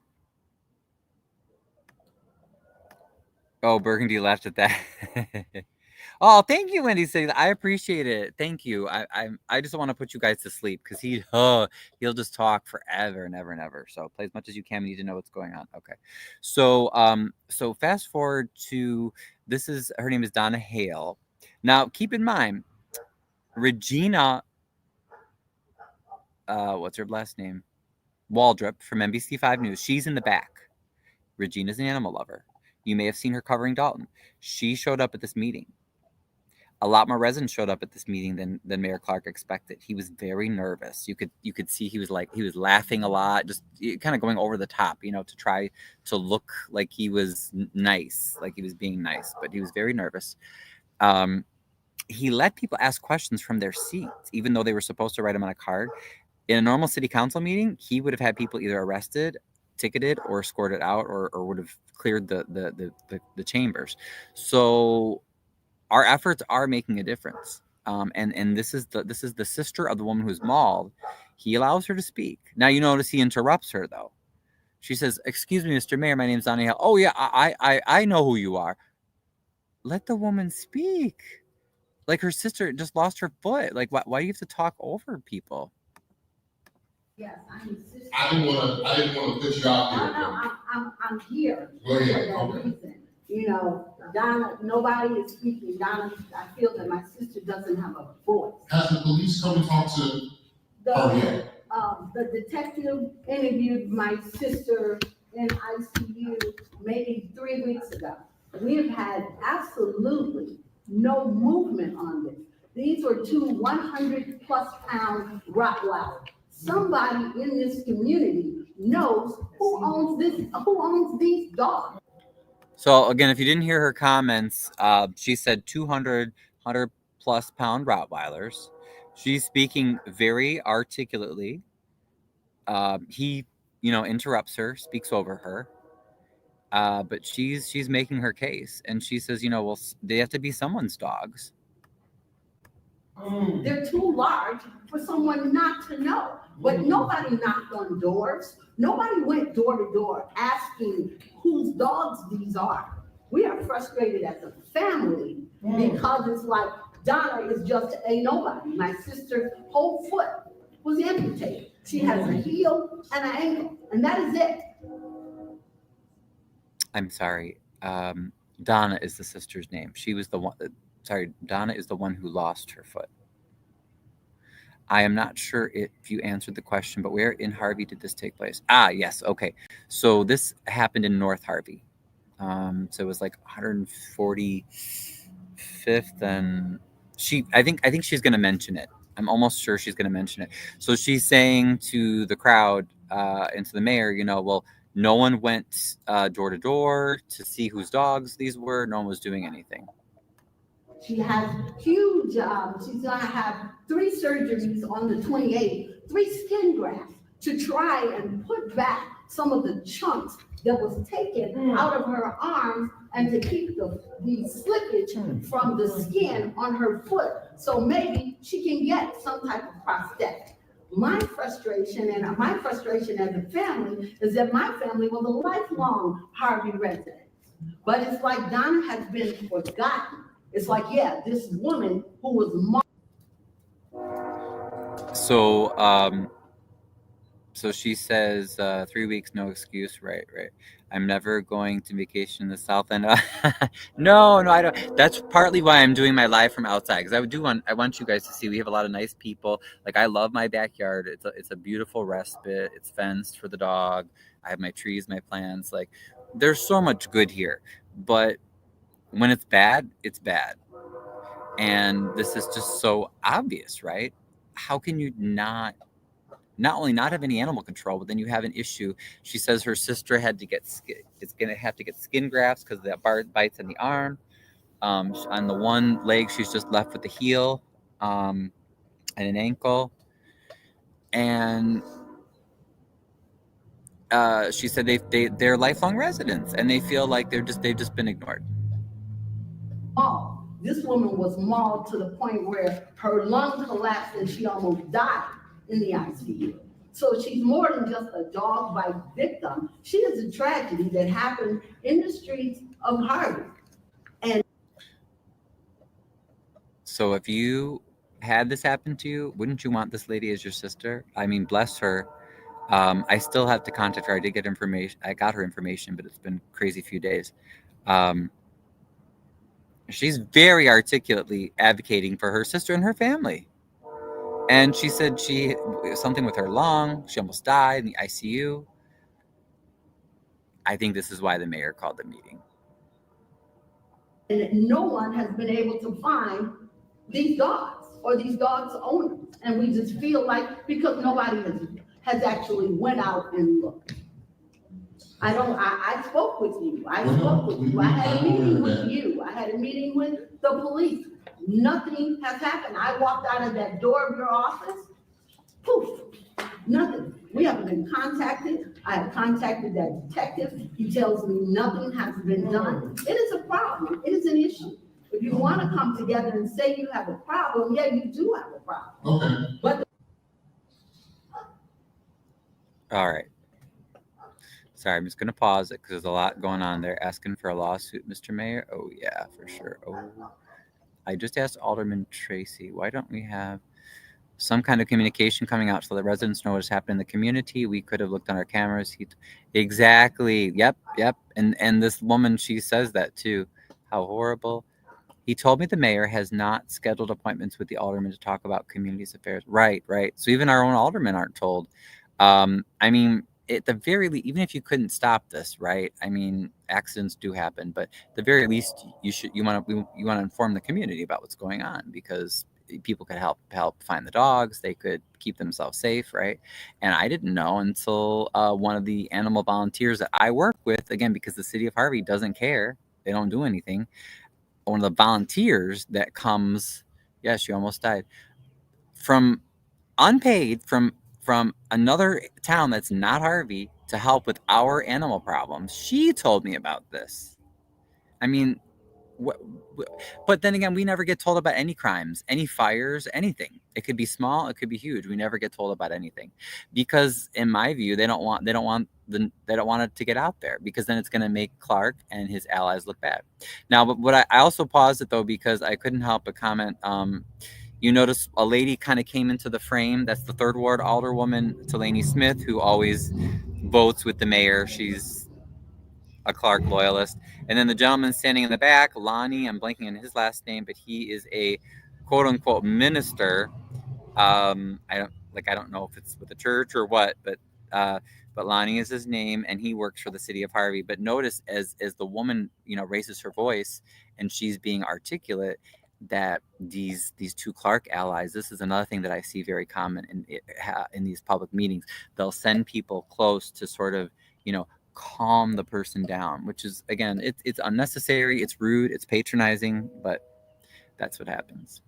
Oh, Burgundy laughed at that. Oh, thank you, Wendy. Saying that. I appreciate it. Thank you. I just want to put you guys to sleep because he'll just talk forever and ever and ever. So play as much as you can. We need to know what's going on. Okay. So so fast forward to her name is Donna Hale. Now keep in mind, Regina. What's her last name? Waldrop from NBC5 News. She's in the back. Regina's an animal lover. You may have seen her covering Dalton. She showed up at this meeting. a lot more residents showed up at this meeting than Mayor Clark expected. He was very nervous. You could see he was laughing a lot, just kind of going over the top, to try to look like he was nice, like he was being nice, but he was very nervous. He let people ask questions from their seats, even though they were supposed to write them on a card. In a normal city council meeting, he would have had people either arrested, ticketed, or escorted out, or would have cleared the chambers. So our efforts are making a difference. And this is the sister of the woman who's mauled. He allows her to speak. Now you notice he interrupts her though. She says, "Excuse me, Mr. Mayor, my name's Donna Hale." "Oh yeah, I know who you are." Let the woman speak. Like her sister just lost her foot. Like why do you have to talk over people? Yes, I didn't want to put you out there. No, I'm here. Go ahead. For that reason. Donna, nobody is speaking. Donna, I feel that my sister doesn't have a voice. Has the police come and talk to her yet? The detective interviewed my sister in ICU maybe 3 weeks ago. We have had absolutely no movement on this. These were two 100-plus-pound Rottweilers. Somebody in this community knows who owns these dogs. So again, if you didn't hear her comments, she said 100+ pound Rottweilers. She's speaking very articulately. He, interrupts her, speaks over her. But she's making her case, and she says, well, they have to be someone's dogs. They're too large for someone not to know. But nobody knocked on doors. Nobody went door to door asking whose dogs these are. We are frustrated as a family because it's like Donna is just a nobody. My sister's whole foot was amputated. She has a heel and an ankle, and that is it. I'm sorry. Donna is the sister's name. She was the one. Donna is the one who lost her foot. I am not sure if you answered the question, but where in Harvey did this take place? Yes. Okay. So this happened in North Harvey. So it was like 145th, and I think she's going to mention it. I'm almost sure she's going to mention it. So she's saying to the crowd and to the mayor, well, no one went door to door to see whose dogs these were. No one was doing anything. She has huge, she's gonna have 3 surgeries on the 28th, 3 skin grafts to try and put back some of the chunks that was taken out of her arms and to keep the slippage from the skin on her foot. So maybe she can get some type of prosthetic. My frustration as a family is that my family was a lifelong Harvey resident. But it's like Donna has been forgotten. It's like, this woman who was So she says 3 weeks, no excuse. Right. I'm never going to vacation in the South End. No, I don't. That's partly why I'm doing my live from outside, because I want you guys to see we have a lot of nice people. Like, I love my backyard. It's a beautiful respite. It's fenced for the dog. I have my trees, my plants. Like, there's so much good here. But when it's bad, it's bad. And this is just so obvious, right? How can you not only not have any animal control, but then you have an issue? She says her sister had to get skin grafts because that bites in the arm. On the one leg, she's just left with the heel and an ankle. And she said they're lifelong residents, and they feel like they've just been ignored. This woman was mauled to the point where her lung collapsed and she almost died in the ICU. So she's more than just a dog bite victim. She is a tragedy that happened in the streets of Harvey. And so if you had this happen to you, wouldn't you want this lady as your sister? I mean, bless her. I still have to contact her. I did get information. I got her information, but it's been a crazy few days. She's very articulately advocating for her sister and her family. And she said something with her lung. She almost died in the ICU. I think this is why the mayor called the meeting. And no one has been able to find these dogs or these dogs' owners. And we just feel like, because nobody has actually went out and looked. I spoke with you. I spoke with you. I had a meeting with you. I had a meeting with the police. Nothing has happened. I walked out of that door of your office. Poof, nothing. We haven't been contacted. I have contacted that detective. He tells me nothing has been done. It is a problem. It is an issue. If you want to come together and say you have a problem, yeah, you do have a problem. Okay. But All right. Sorry, I'm just going to pause it because there's a lot going on there. Asking for a lawsuit, Mr. Mayor? Oh, yeah, for sure. Oh, I just asked Alderman Tracy, why don't we have some kind of communication coming out so that residents know what's happening in the community? We could have looked on our cameras. Exactly. Yep. And this woman, she says that too. How horrible. He told me the mayor has not scheduled appointments with the aldermen to talk about communities affairs. Right. So even our own aldermen aren't told. I mean, at the very least, even if you couldn't stop this, right? I mean, accidents do happen, but at the very least, you want to inform the community about what's going on, because people could help find the dogs. They could keep themselves safe, right? And I didn't know until one of the animal volunteers that I work with, again, because the city of Harvey doesn't care, they don't do anything. One of the volunteers that comes, yes, you almost died, from unpaid from another town that's not Harvey to help with our animal problems. She told me about this. I mean, but then again, we never get told about any crimes, any fires, anything. It could be small, it could be huge. We never get told about anything, because in my view, they don't want it to get out there, because then it's going to make Clark and his allies look bad. Now, but what I also paused it though, because I couldn't help but comment. You notice a lady kind of came into the frame. That's the 3rd Ward Alderwoman, Delaney Smith, who always votes with the mayor. She's a Clark loyalist. And then the gentleman standing in the back, Lonnie, I'm blanking on his last name, but he is a quote unquote minister. I don't know if it's with the church or what, but Lonnie is his name, and he works for the city of Harvey. But notice as the woman, raises her voice and she's being articulate, that these 2 Clark allies, this is another thing that I see very common in these public meetings. They'll send people close to sort of, calm the person down, which is, again, it's unnecessary, it's rude, it's patronizing, but that's what happens.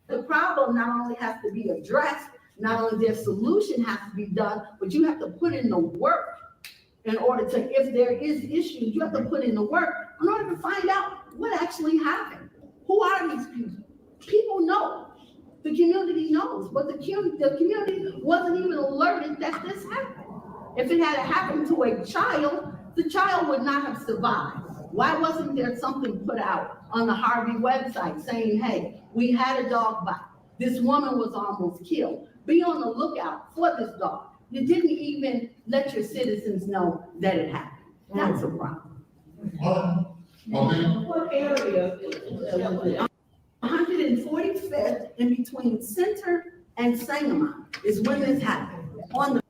The problem not only has to be addressed, not only their solution has to be done, but you have to put in the work in order to, if there is issues, you have to put in the work in order to find out what actually happened. Who are these people? People know. The community knows, but the community wasn't even alerted that this happened. If it had happened to a child, the child would not have survived. Why wasn't there something put out on the Harvey website saying, hey, we had a dog bite. This woman was almost killed. Be on the lookout for this dog. You didn't even let your citizens know that it happened. That's a problem. What area? 145th in between Center and Sangamon is when this happened. On the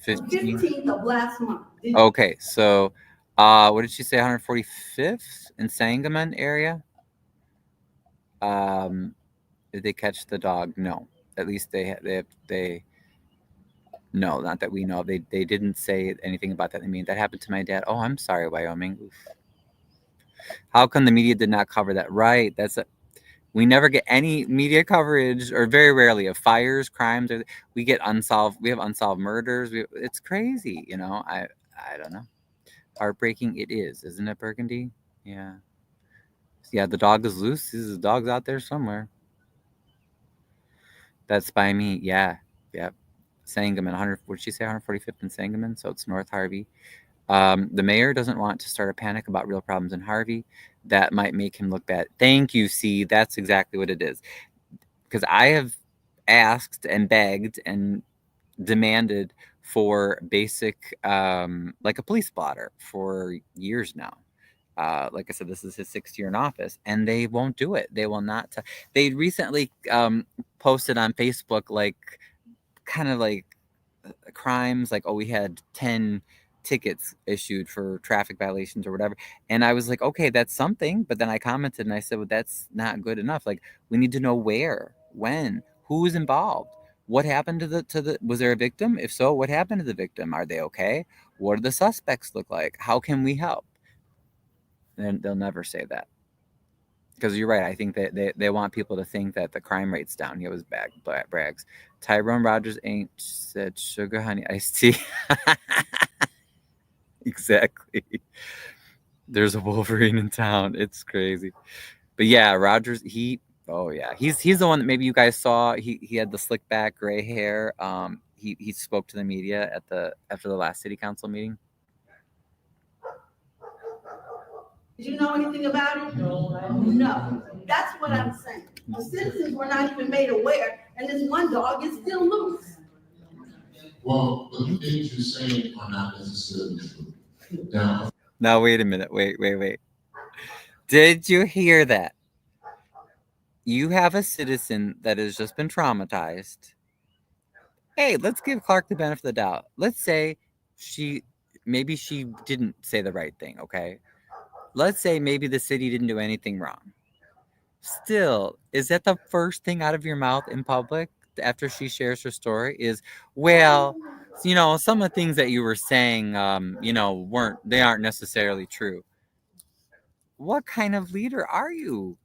15th of last month. Okay, so what did she say? 145th in Sangamon area? Did they catch the dog? No. At least they no, not that we know of. They didn't say anything about that. I mean, that happened to my dad. Oh, I'm sorry, Wyoming. Oof. How come the media did not cover that? Right. We never get any media coverage, or very rarely, of fires, crimes. We have unsolved murders. It's crazy, I don't know. Heartbreaking it is, isn't it, Burgundy? Yeah. Yeah, the dog is loose. There's dogs out there somewhere. That's by me. Yeah. Yep. Sangamon, what did she say? 145th in Sangamon, so it's North Harvey. The mayor doesn't want to start a panic about real problems in Harvey that might make him look bad. Thank you, C. That's exactly what it is. Because I have asked and begged and demanded for basic, like a police blotter for years now. Like I said, this is his 6th year in office, and they won't do it. They will not. They recently posted on Facebook, like, kind of like crimes, like, oh, we had 10 tickets issued for traffic violations or whatever. And I was like, okay, that's something. But then I commented and I said, well, that's not good enough. Like, we need to know where, when, who is involved. What happened to the was there a victim? If so, what happened to the victim? Are they okay? What do the suspects look like? How can we help? And they'll never say that. Because you're right. I think that they want people to think that the crime rate's down. He always brags. Tyrone Rogers ain't said sugar honey iced tea. Exactly. There's a Wolverine in town. It's crazy. But yeah, Rogers, he's the one that maybe you guys saw. He had the slick back gray hair. He spoke to the media after the last city council meeting. Did you know anything about it? No. That's what I'm saying. The citizens were not even made aware, and this one dog is still loose. Well, the things you're saying are not necessarily true. Now, wait a minute. Wait. Did you hear that? You have a citizen that has just been traumatized. Hey, let's give Clark the benefit of the doubt. Let's say maybe she didn't say the right thing, okay? Let's say maybe the city didn't do anything wrong. Still, is that the first thing out of your mouth in public after she shares her story is, well, some of the things that you were saying, aren't necessarily true. What kind of leader are you?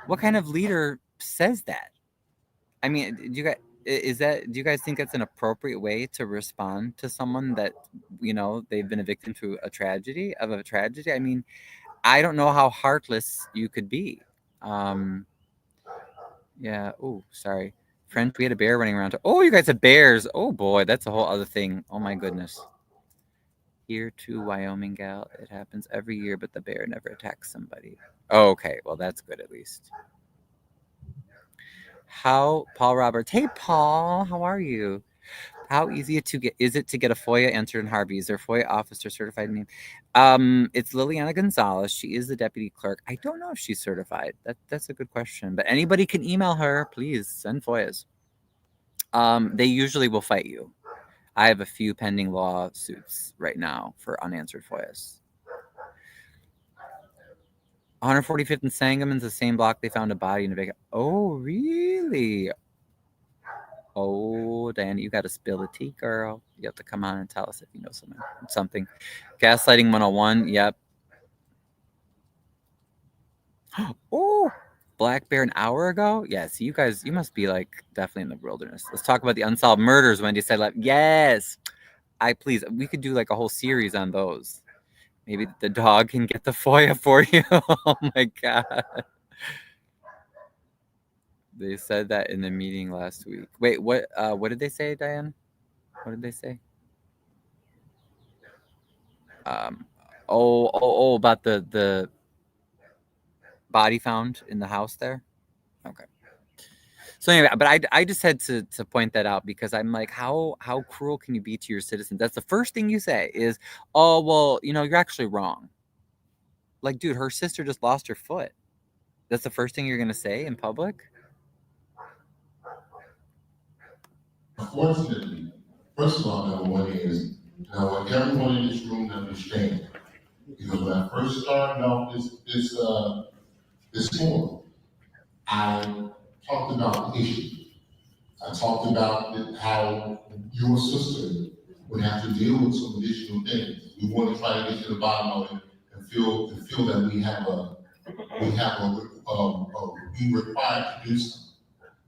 What kind of leader says that? I mean, do you guys think that's an appropriate way to respond to someone that, they've been a victim to a tragedy? I mean, I don't know how heartless you could be. Yeah. Oh, sorry. French, we had a bear running around. Oh, you guys have bears. Oh boy, that's a whole other thing. Oh my goodness. Here to Wyoming gal, it happens every year, but the bear never attacks somebody. Oh, okay, well that's good at least. How Paul Roberts? Hey Paul, how are you? How easy is it to get a FOIA answered in Harvey? Is there FOIA officer certified name? It's Liliana Gonzalez. She is the deputy clerk. I don't know if she's certified. That's a good question. But anybody can email her. Please send FOIAs. They usually will fight you. I have a few pending lawsuits right now for unanswered FOIAs. 145th and Sangamon's the same block they found a body in a big. Oh, really? Oh, Diana, you got to spill the tea, girl. You have to come on and tell us if you know something. Gaslighting 101. Yep. Oh, black bear an hour ago. Yeah. See, you guys, you must be like definitely in the wilderness. Let's talk about the unsolved murders. Wendy said, like, yes. We could do like a whole series on those. Maybe the dog can get the FOIA for you. Oh my God. They said that in the meeting last week. Wait, what did they say, Diane? What did they say? About the body found in the house there? Okay. So anyway, but I just had to point that out because I'm like, how cruel can you be to your citizens? That's the first thing you say is, oh, well, you're actually wrong. Like, dude, her sister just lost her foot. That's the first thing you're going to say in public? Unfortunately, first of all, number one is, now what everyone in this room understands, because when I first started off this forum, I talked about the issue. I talked about how your sister would have to deal with some additional things. We want to try to get to the bottom of it and feel that we be required to do something,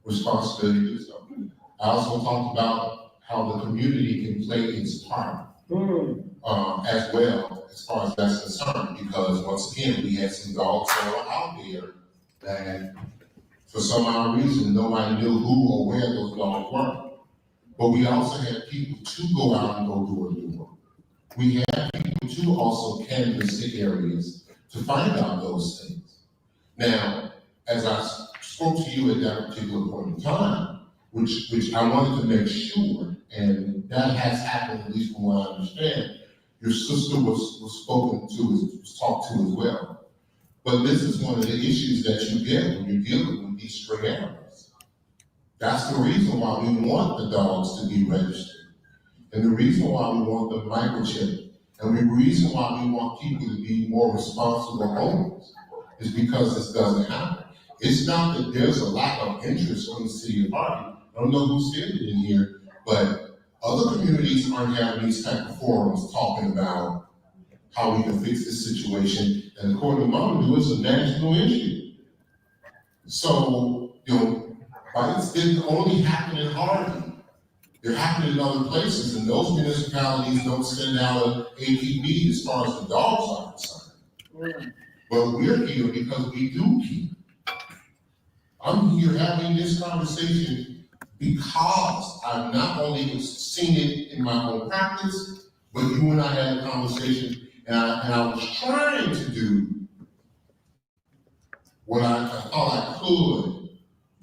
responsibility to do something. I also talked about how the community can play its part as well, as far as that's concerned, because once again, we had some dogs that were out there that for some odd reason, nobody knew who or where those dogs were. But we also had people to go out and go door to door. We had people to also canvass the areas to find out those things. Now, as I spoke to you at that particular point in time, which I wanted to make sure, and that has happened, at least from what I understand, your sister was spoken to, was talked to as well. But this is one of the issues that you get when you're dealing with these stray animals. That's the reason why we want the dogs to be registered. And the reason why we want the microchip And the reason why we want people to be more responsible owners is because this doesn't happen. It's not that there's a lack of interest from the city of Harvey. I don't know who said it in here, but other communities aren't having these type of forums talking about how we can fix this situation. And according to Mountain Dew, it's a national issue. So, fights didn't only happen in Harvey. They're happening in other places, and those municipalities don't send out an APB as far as the dogs are concerned. But we're here because we do keep. I'm here having this conversation because I've not only seen it in my own practice, but you and I had a conversation, and I was trying to do what I thought I could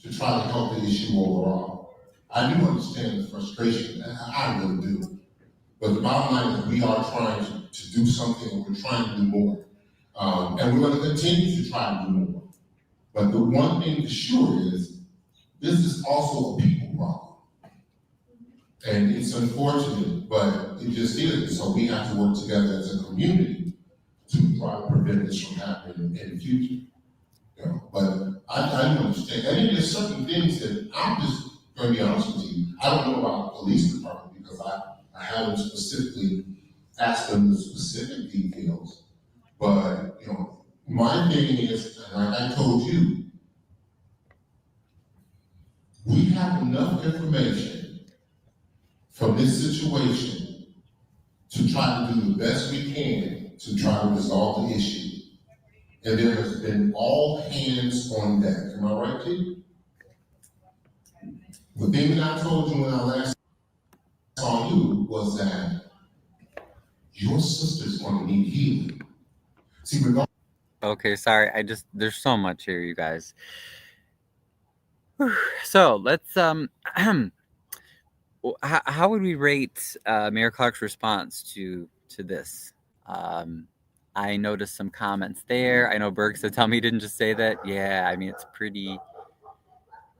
to try to help the issue overall. I do understand the frustration, and I really do. But the bottom line is we are trying to do something, and we're trying to do more. And we're going to continue to try to do more. But the one thing for sure is, this is also a people problem. And it's unfortunate, but it just is. So we have to work together as a community to try to prevent this from happening in the future. But I don't understand. And there's certain things that I'm just going to be honest with you. I don't know about the police department because I haven't specifically asked them the specific details. But my thing is, and like I told you, we have enough information from this situation to try to do the best we can to try to resolve the issue. And there has been all hands on deck. Am I right, Kate? The thing that I told you when I last saw you was that your sister's going to need healing. See, okay, sorry. There's so much here, you guys. So let's how would we rate Mayor Clark's response to this? I noticed some comments there. I know Berg said, tell me he didn't just say that. Yeah, I mean, it's pretty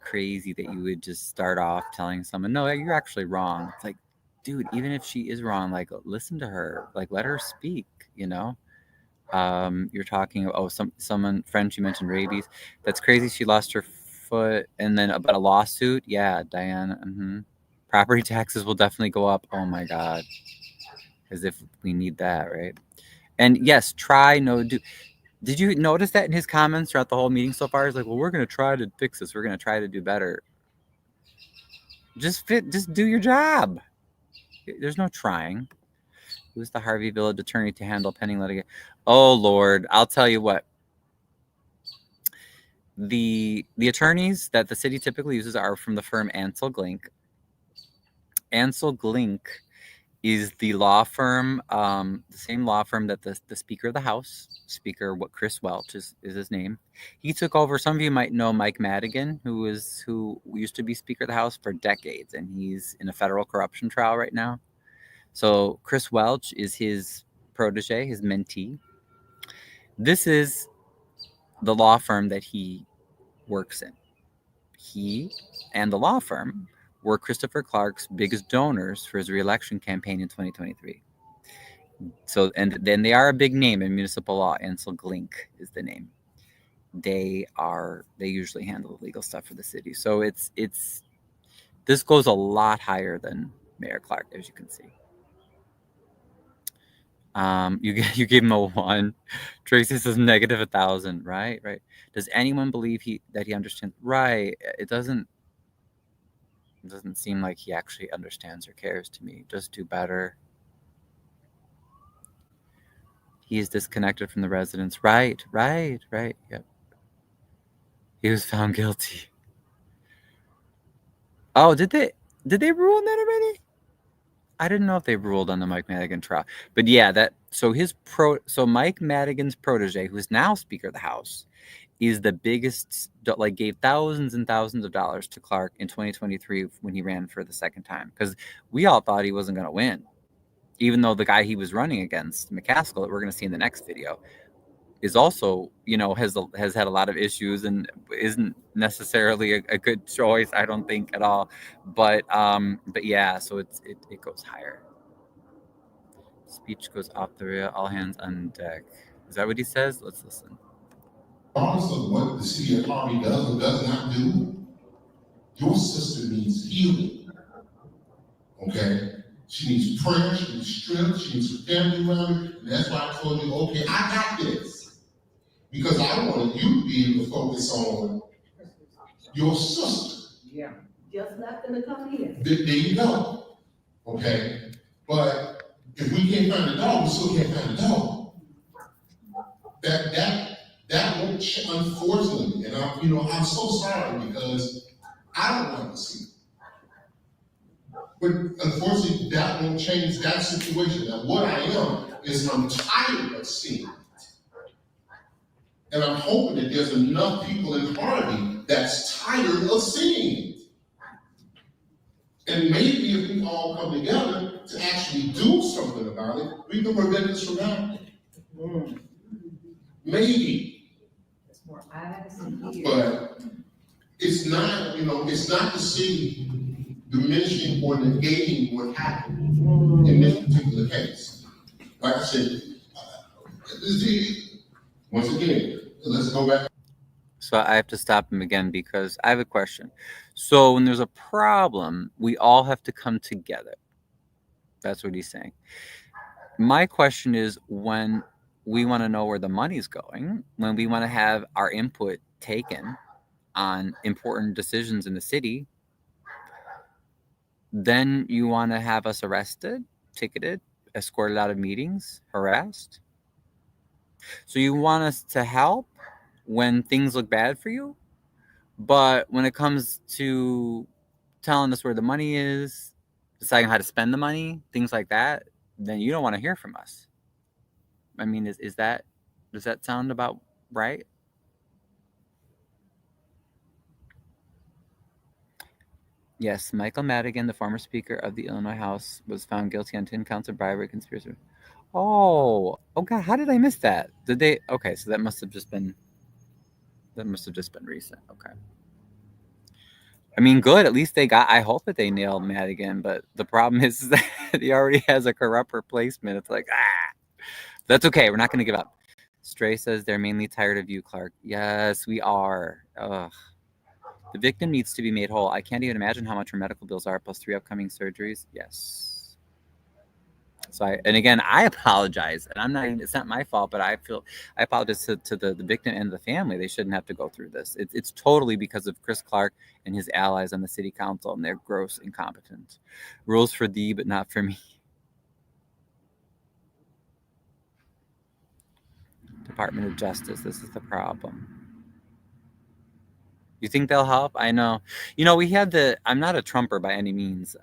crazy that you would just start off telling someone, no, you're actually wrong. It's like, dude, even if she is wrong, like, listen to her, like, let her speak, You're talking, someone, friend, she mentioned rabies. That's crazy. She lost her foot. And then about a lawsuit. Yeah, Diana. Property taxes will definitely go up. Oh my God. As if we need that, right? And yes, do. Did you notice that in his comments throughout the whole meeting so far? He's like, well, we're going to try to fix this. We're going to try to do better. Just do your job. There's no trying. Who's the Harvey Village attorney to handle pending litigation? Oh, Lord. I'll tell you what. The attorneys that the city typically uses are from the firm Ansel Glink. Ansel Glink is the law firm, the same law firm that the Speaker of the House, Chris Welch is his name. He took over. Some of you might know Mike Madigan, who used to be Speaker of the House for decades, and he's in a federal corruption trial right now. So Chris Welch is his protege, his mentee. This is the law firm that he works in. He and the law firm were Christopher Clark's biggest donors for his re-election campaign in 2023. So, and then they are a big name in municipal law. Ansel Glink is the name. They usually handle the legal stuff for the city. So this goes a lot higher than Mayor Clark, as you can see. You gave him a 1. Tracy says negative 1,000. Right. Does anyone believe that he understands? Right. It doesn't seem like he actually understands or cares to me. Just do better. He is disconnected from the residents. Right. Yep. He was found guilty. Oh, did they rule on that already? I didn't know if they ruled on the Mike Madigan trial. But yeah, so Mike Madigan's protege, who is now Speaker of the House, is the biggest, gave thousands and thousands of dollars to Clark in 2023 when he ran for the second time, because we all thought he wasn't going to win, even though the guy he was running against, McCaskill, that we're going to see in the next video, is also, has had a lot of issues and isn't necessarily a good choice, I don't think at all. But yeah, so it goes higher. Speech goes off the rail. All hands on deck. Is that what he says? Let's listen. Regardless of what the city of Harvey does or does not do, your sister needs healing. Okay? She needs prayer, she needs strength, she needs her family around her. And that's why I told you, okay, I got this. Because I wanted you to be able to focus on your sister. Yeah. Just left them to come here. There you go. Okay? But if we can't find a dog, we still can't find a dog. That won't change, unfortunately. And I'm so sorry because I don't want to see it. But unfortunately, that won't change that situation. Now, what I am is I'm tired of seeing it. And I'm hoping that there's enough people in Harvey that's tired of seeing it. And maybe if we all come together to actually do something about it, we can prevent this from happening. Maybe. More eyes and ears. But it's not, it's not the city diminishing or negating what happened in this particular case. Like I said, once again, let's go back. So I have to stop him again because I have a question. So when there's a problem, we all have to come together. That's what he's saying. My question is, when we want to know where the money's going, when we want to have our input taken on important decisions in the city, then you want to have us arrested, ticketed, escorted out of meetings, harassed. So you want us to help when things look bad for you, but when it comes to telling us where the money is, deciding how to spend the money, things like that, then you don't want to hear from us. I mean, does that sound about right? Yes, Michael Madigan, the former Speaker of the Illinois House, was found guilty on 10 counts of bribery, conspiracy. Oh God, how did I miss that? Did they? Okay, so that must have just been recent. Okay. I mean, good. At least they got. I hope that they nailed Madigan, but the problem is that he already has a corrupt replacement. It's like, that's okay. We're not going to give up. Stray says they're mainly tired of you, Clark. Yes, we are. Ugh. The victim needs to be made whole. I can't even imagine how much her medical bills are, plus 3 upcoming surgeries. Yes. So I apologize, and it's not my fault, but I apologize to the victim and the family. They shouldn't have to go through this. It's totally because of Chris Clark and his allies on the city council, and they're gross incompetent. Rules for thee, but not for me. Department of Justice, this is the problem. You think they'll help? I know. We had I'm not a Trumper by any means.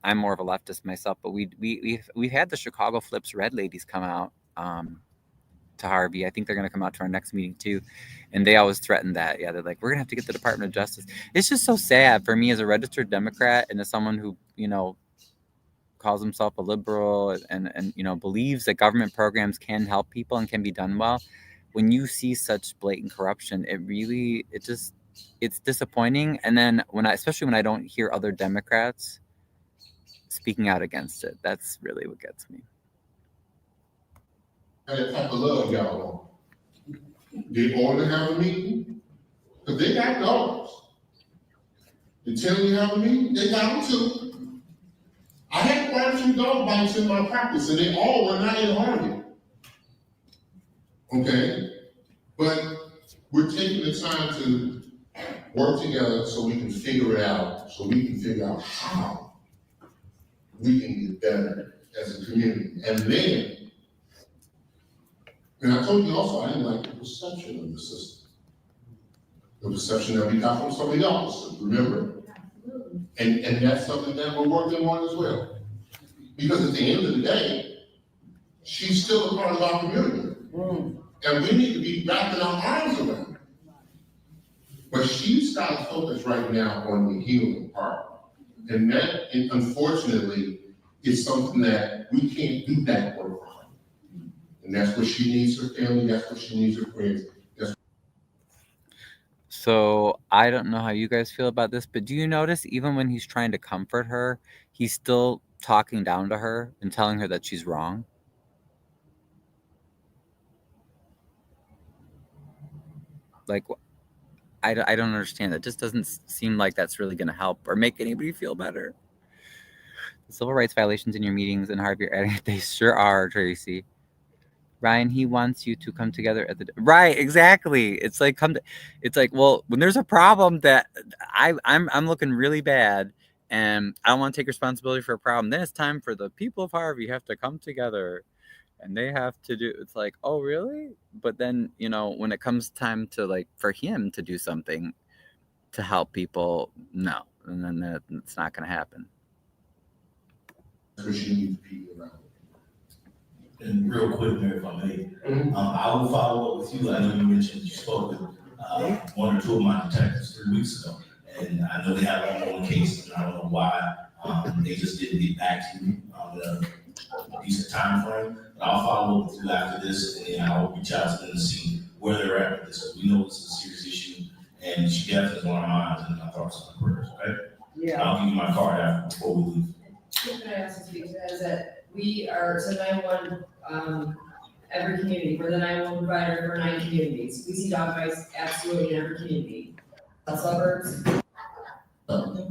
I'm more of a leftist myself, but we've had the Chicago Flips Red Ladies come out to Harvey. I think they're going to come out to our next meeting too. And they always threaten that. Yeah, they're like, we're going to have to get the Department of Justice. It's just so sad for me as a registered Democrat and as someone who, calls himself a liberal and believes that government programs can help people and can be done well. When you see such blatant corruption, it's disappointing. And then especially when I don't hear other Democrats speaking out against it, that's really what gets me. That type of love y'all want. They want to have a meeting because they got dogs. They tell me to have a meeting, they got them too. I had quite a few dog bites in my practice, and they all were not in Harvey. Okay, but we're taking the time to work together so we can figure it out, how we can get better as a community. And I told you also, I didn't like the perception of the system. The perception that we got from some of the officers, remember? And that's something that we're working on as well. Because at the end of the day, she's still a part of our community. And we need to be wrapping our arms around her. But she's got to focus right now on the healing part. And that, unfortunately, is something that we can't do that work for her. And that's what she needs her family, that's what she needs her friends. So I don't know how you guys feel about this, but do you notice even when he's trying to comfort her, he's still talking down to her and telling her that she's wrong? Like, I don't understand. It just doesn't seem like that's really going to help or make anybody feel better. The civil rights violations in your meetings in Harvey are adding, they sure are, Tracy. Ryan, he wants you to come together at the right. Exactly. It's like it's like, well, when there's a problem that I'm looking really bad, and I don't want to take responsibility for a problem, then it's time for the people of Harvey have to come together, and they have to do. It's like, oh, really? But then when it comes time to like for him to do something to help people, no, and then it's not going to happen. And real quick, Mayor, if I may, I will follow up with you. I know you mentioned you spoke with one or two of my detectives 3 weeks ago, and I know they have ongoing cases, and I don't know why they just didn't get back to you on a decent time frame. But I'll follow up with you after this, and I'll reach out to them to see where they're at with this, because we know this is a serious issue, and she definitely is on our minds and our thoughts and prayers. Okay? Yeah. I'll give you my card after before we leave. What I also speak to that is that we are, so 911, every community, we're the 911 provider for 9 communities. We see dog bites absolutely in every community. Suburbs. So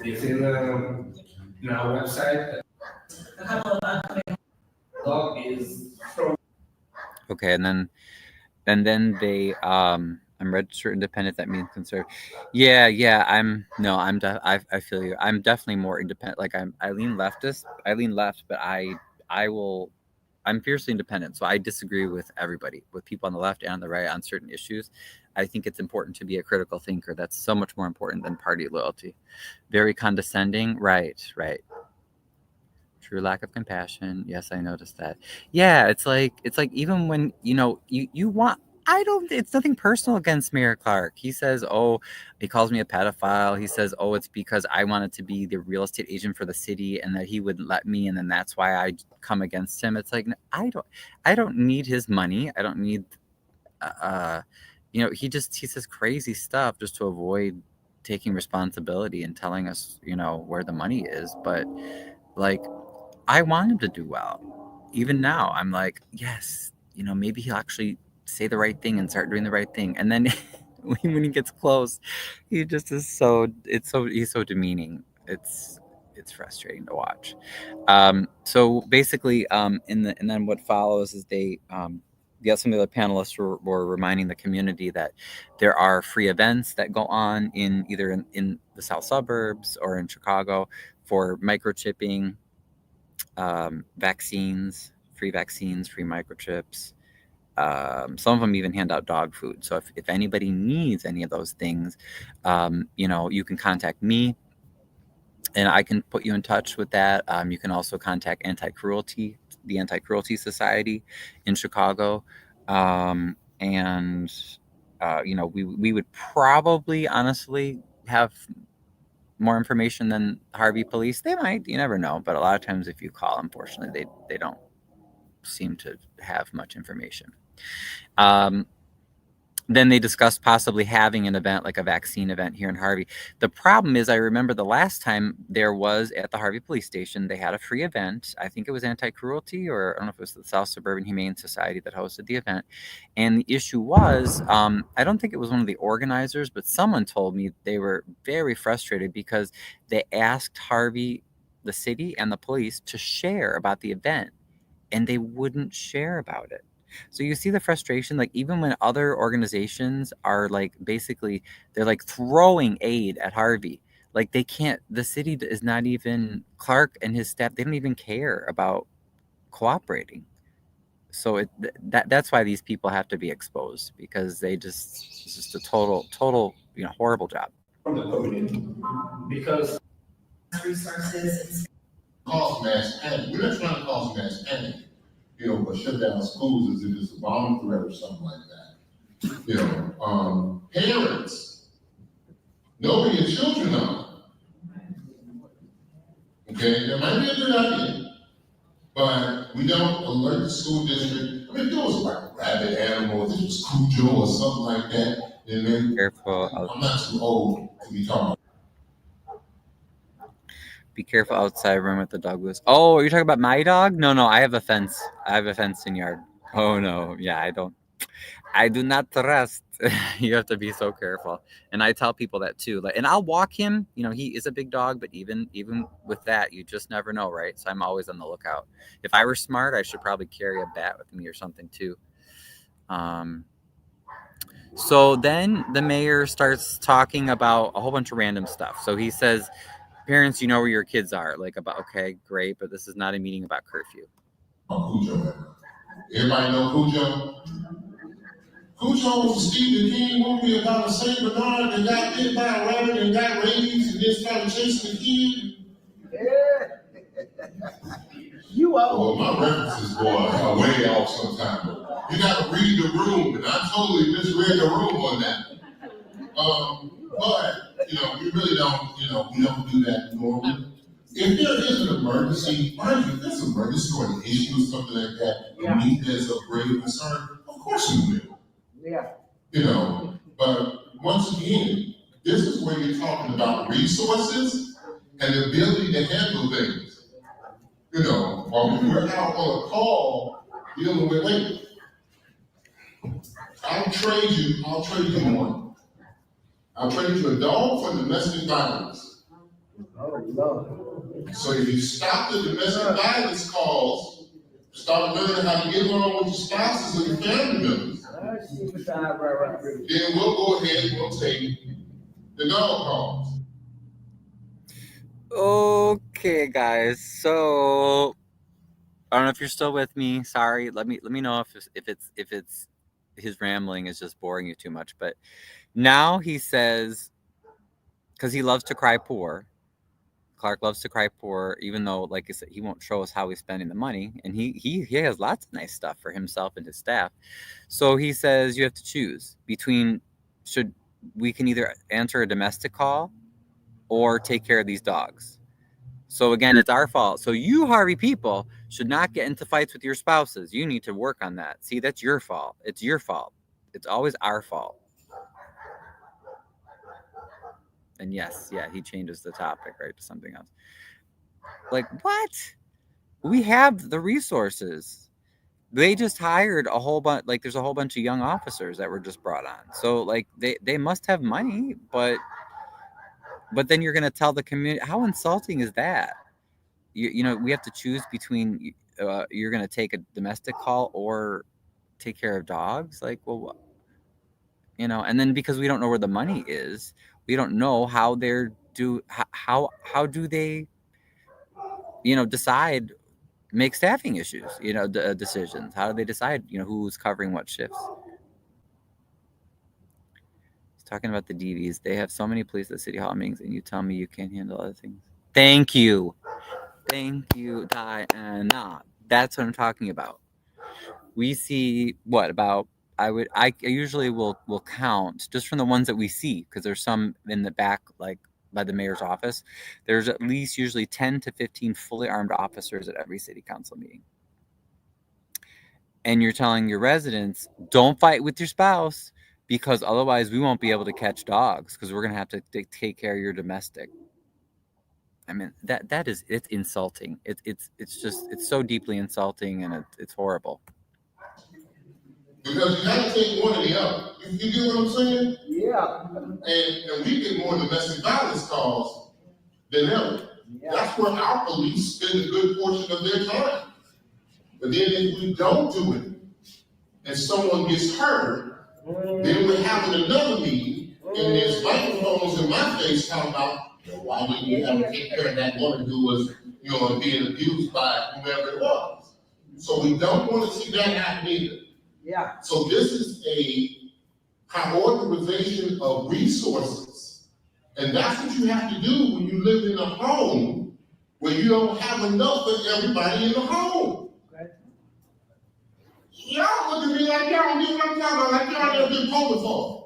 it's in our website. Dog is from. Okay, and then they I'm registered independent. That means conservative. Yeah. I feel you. I'm definitely more independent. Like I lean leftist. I lean left, but I'm fiercely independent. So I disagree with everybody, with people on the left and on the right on certain issues. I think it's important to be a critical thinker. That's so much more important than party loyalty. Very condescending. Right. True lack of compassion. Yes, I noticed that. Yeah, it's like even when you want. It's nothing personal against Mayor Clark. He says, oh, he calls me a pedophile. He says, oh, it's because I wanted to be the real estate agent for the city and that he wouldn't let me. And then that's why I come against him. It's like, I don't need his money. I don't need, he says crazy stuff just to avoid taking responsibility and telling us, where the money is. But like, I want him to do well. Even now, I'm like, yes, maybe he'll actually say the right thing and start doing the right thing. And then when he gets close, he just is he's so demeaning. It's frustrating to watch. So basically, and then what follows is some of the other panelists were reminding the community that there are free events that go on either in the south suburbs or in Chicago for microchipping, vaccines, free microchips. Some of them even hand out dog food. So if anybody needs any of those things, you can contact me and I can put you in touch with that. You can also contact the Anti-Cruelty Society in Chicago. We would probably honestly have more information than Harvey Police. They might, you never know. But a lot of times if you call, unfortunately, they don't seem to have much information. Then they discussed possibly having an event like a vaccine event here in Harvey. The problem is, I remember the last time there was at the Harvey Police Station, they had a free event. I think it was Anti-Cruelty, or I don't know if it was the South Suburban Humane Society that hosted the event. And the issue was, I don't think it was one of the organizers, but someone told me they were very frustrated because they asked Harvey, the city, and the police to share about the event, and they wouldn't share about it. So you see the frustration, like even when other organizations are like, basically they're like throwing aid at Harvey, like they can't, the city is not even, Clark and his staff, they don't even care about cooperating. So that's why these people have to be exposed, because it's just a total, horrible job. From the community, because resources. Cause mass panic. We're not trying to cause mass panic. But shut down schools as if it's a bomb threat or something like that. Parents know where your children are. Okay, that might be a good idea, but we don't alert the school district. If it was like a rabid animal, if it was Cujo or something like that, then careful. I'm not too old to be talking about. Be careful outside. Run with the dog loose. Oh, are you talking about my dog? No, I have a fence. I have a fencing yard. Oh no, yeah, I do not trust. You have to be so careful. And I tell people that too. Like, and I'll walk him. You know, he is a big dog, but even with that, you just never know, right? So I'm always on the lookout. If I were smart, I should probably carry a bat with me or something too. So then the mayor starts talking about a whole bunch of random stuff. So he says, parents, you know where your kids are. Like, about, okay, great, but this is not a meeting about curfew. Cujo. Everybody know Cujo? Cujo was a Stephen King movie about a Saint Bernard that got bit by a rabbit and got rabies and then started chasing the kid. You old. Well, my references, boy, are way off sometimes. You got to read the room, and I totally misread the room on that. But, we really don't, we don't do that normally. If there is an emergency, mind you, if there's an emergency or an issue or something like that, a need that's of grave concern, of course we will. Yeah. But once again, this is where you're talking about resources and the ability to handle things. While we're out on a call dealing with, hey, I'll trade you one. I'll trade you a dog for domestic violence. Oh, Lord. So if you stop the domestic violence calls, start learning how to get along with your spouses and your family members, then we'll go ahead and we'll take the dog calls. Okay, guys. So I don't know if you're still with me. Sorry. Let me know if it's his rambling is just boring you too much. But now he says, because he loves to cry poor. Clark loves to cry poor, even though, like I said, he won't show us how he's spending the money, and he has lots of nice stuff for himself and his staff. So he says you have to choose between we can either answer a domestic call or take care of these dogs. So again, it's our fault. So you, Harvey people, should not get into fights with your spouses. You need to work on that. See, that's your fault. It's your fault. It's always our fault. And yes, yeah, he changes the topic, right, to something else. Like, what? We have the resources. They just hired a whole bunch, like there's a whole bunch of young officers that were just brought on. So like they must have money, but then you're going to tell the community, how insulting is that? We have to choose between you're going to take a domestic call or take care of dogs. Like, well, and then because we don't know where the money is, we don't know how how do they, decide, make staffing issues, decisions. How do they decide, who's covering what shifts? He's talking about the DVs. They have so many police at City Hall meetings, and you tell me you can't handle other things. Thank you, Diana. That's what I'm talking about. We see I usually will count just from the ones that we see, because there's some in the back, like by the mayor's office. There's at least usually 10 to 15 fully armed officers at every city council meeting. And you're telling your residents, don't fight with your spouse, because otherwise we won't be able to catch dogs, because we're going to have to take care of your domestic. I mean, it's insulting. It's so deeply insulting, and it's horrible. Because you have to take one or the other. You get what I'm saying? Yeah. And we get more domestic violence calls than ever. Yeah. That's where our police spend a good portion of their time. But then if we don't do it, and someone gets hurt, then we're having another meeting, and there's microphones in my face talking about, why didn't you have to take care of that woman who was, being abused by whoever it was? So we don't want to see that happen either. Yeah. So this is a prioritization of resources. And that's what you have to do when you live in a home where you don't have enough for everybody in the home. Okay. Y'all look at me like y'all don't get what I'm talking about, like y'all never been home before.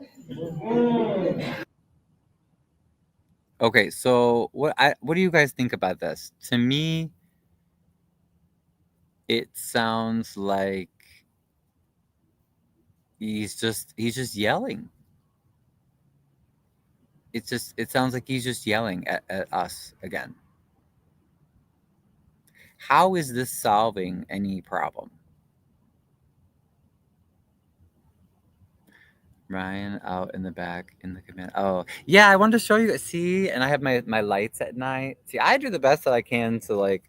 Okay, so what do you guys think about this? To me, it sounds like he's just yelling. It sounds like he's just yelling at us again. How is this solving any problem? Ryan out in the back in the command. Oh, yeah, I wanted to show you. See, and I have my lights at night. See, I do the best that I can to like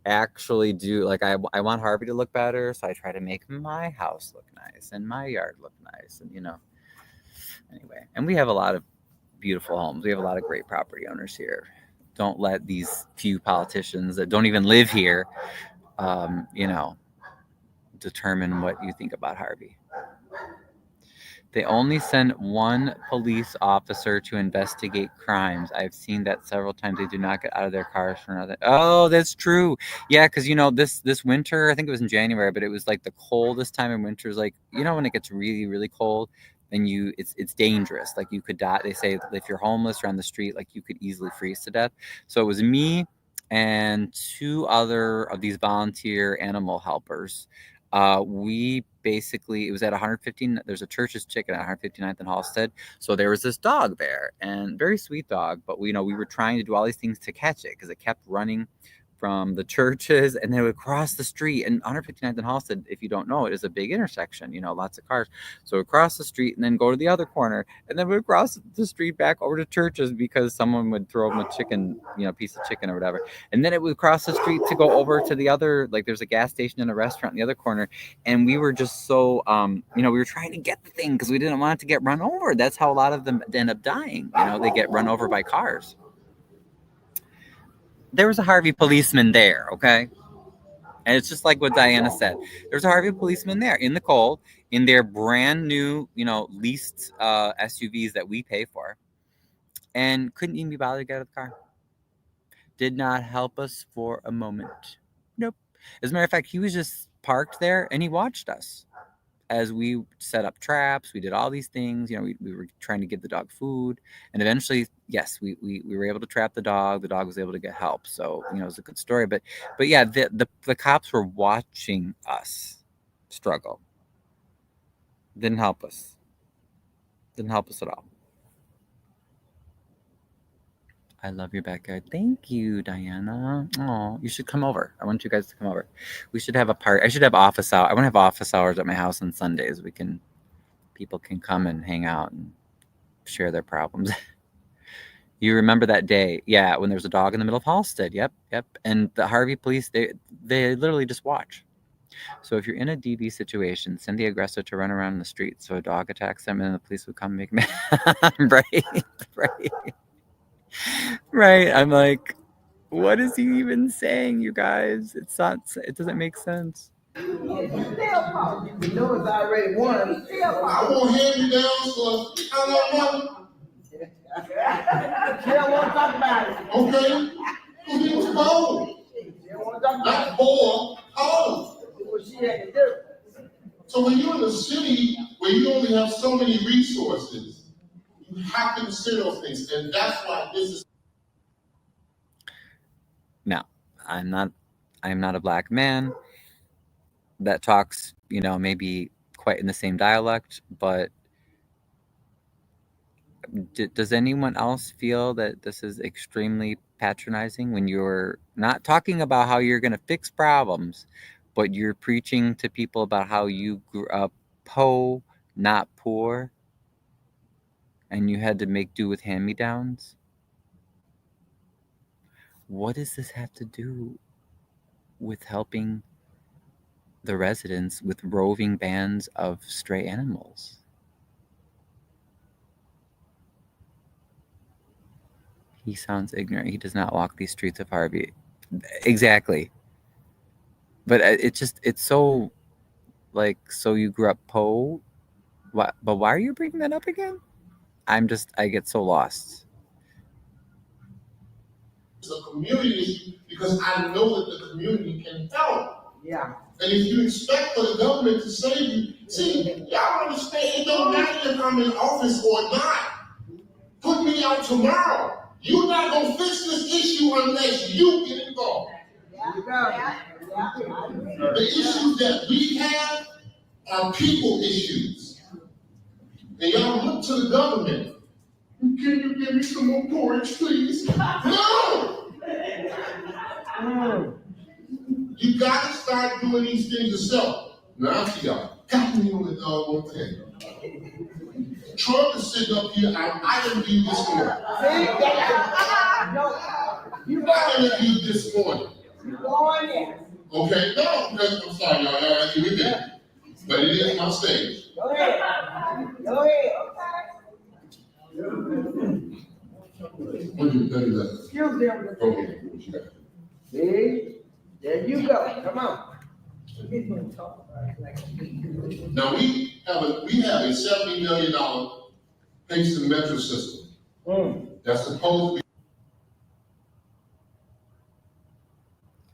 actually do, like, I want Harvey to look better, so I try to make my house look nice and my yard look nice, and anyway. And we have a lot of beautiful homes. We have a lot of great property owners here. Don't let these few politicians that don't even live here, determine what you think about Harvey. They only send one police officer to investigate crimes. I've seen that several times. They do not get out of their cars for another. Oh, that's true. Yeah, because this winter, I think it was in January, but it was like the coldest time in winter. Is like, when it gets really, really cold, then it's dangerous. Like you could die. They say if you're homeless or on the street, like you could easily freeze to death. So it was me and two other of these volunteer animal helpers. We basically, it was at 115, there's a Church's Chicken at 159th and Halstead. So there was this dog there, and very sweet dog, but we were trying to do all these things to catch it because it kept running from the churches, and they would cross the street. And 159th and Halstead, if you don't know, it is a big intersection, lots of cars. So we'd cross the street and then go to the other corner, and then we'd cross the street back over to churches because someone would throw them a chicken, piece of chicken or whatever. And then it would cross the street to go over to the other, like there's a gas station and a restaurant in the other corner. And we were just so, we were trying to get the thing because we didn't want it to get run over. That's how a lot of them end up dying. They get run over by cars. There was a Harvey policeman there, okay? And it's just like what Diana said. There's a Harvey policeman there in the cold, in their brand new, leased SUVs that we pay for, and couldn't even be bothered to get out of the car. Did not help us for a moment. Nope. As a matter of fact, he was just parked there and he watched us as we set up traps. We did all these things. We were trying to give the dog food, and eventually, yes, we were able to trap the dog. The dog was able to get help. So, it was a good story. But yeah, the cops were watching us struggle. Didn't help us. Didn't help us at all. I love your backyard. Thank you, Diana. Oh, you should come over. I want you guys to come over. We should have a party. I should have office hours. I want to have office hours at my house on Sundays. People can come and hang out and share their problems. You remember that day? Yeah, when there was a dog in the middle of Halstead. Yep. And the Harvey police, they literally just watch. So if you're in a DV situation, send the aggressor to run around in the street so a dog attacks them, and the police would come make me right. I'm like, what is he even saying, you guys? It doesn't make sense. You know it's already won. I won't hand you down for how long? She don't want to talk about it. Okay. He was cold. She don't want to talk about Not poor, cold. what she had to do. So when you're in a city where you only have so many resources, you have to consider those things, and that's why this is. No, I'm not a black man that talks, maybe quite in the same dialect, but does anyone else feel that this is extremely patronizing when you're not talking about how you're going to fix problems, but you're preaching to people about how you grew up po, not poor, and you had to make do with hand-me-downs? What does this have to do with helping the residents with roving bands of stray animals? He sounds ignorant. He does not walk these streets of Harvey. Exactly. But it's so, like, so you grew up po? But why are you bringing that up again? I get so lost. It's a community because I know that the community can help. Yeah. And if you expect for the government to save you, see, y'all understand, it don't matter if I'm in office or not. Put me out tomorrow. You're not going to fix this issue unless you get involved. The issues that we have are people issues. And y'all look to the government. Can you give me some more porridge, please? No! You gotta start doing these things yourself. Now I'll see y'all. Got me with one thing. Trump is sitting up here. I interviewed this morning. I interviewed this morning. Okay, no, I'm sorry, y'all. Y'all ain't with me. But it is my stage. Go ahead. Go ahead. What do you let? Excuse them. Go ahead. What you got? See? There you go. Come on. Now we have a $70 million Kingston Metro system that's supposed to be.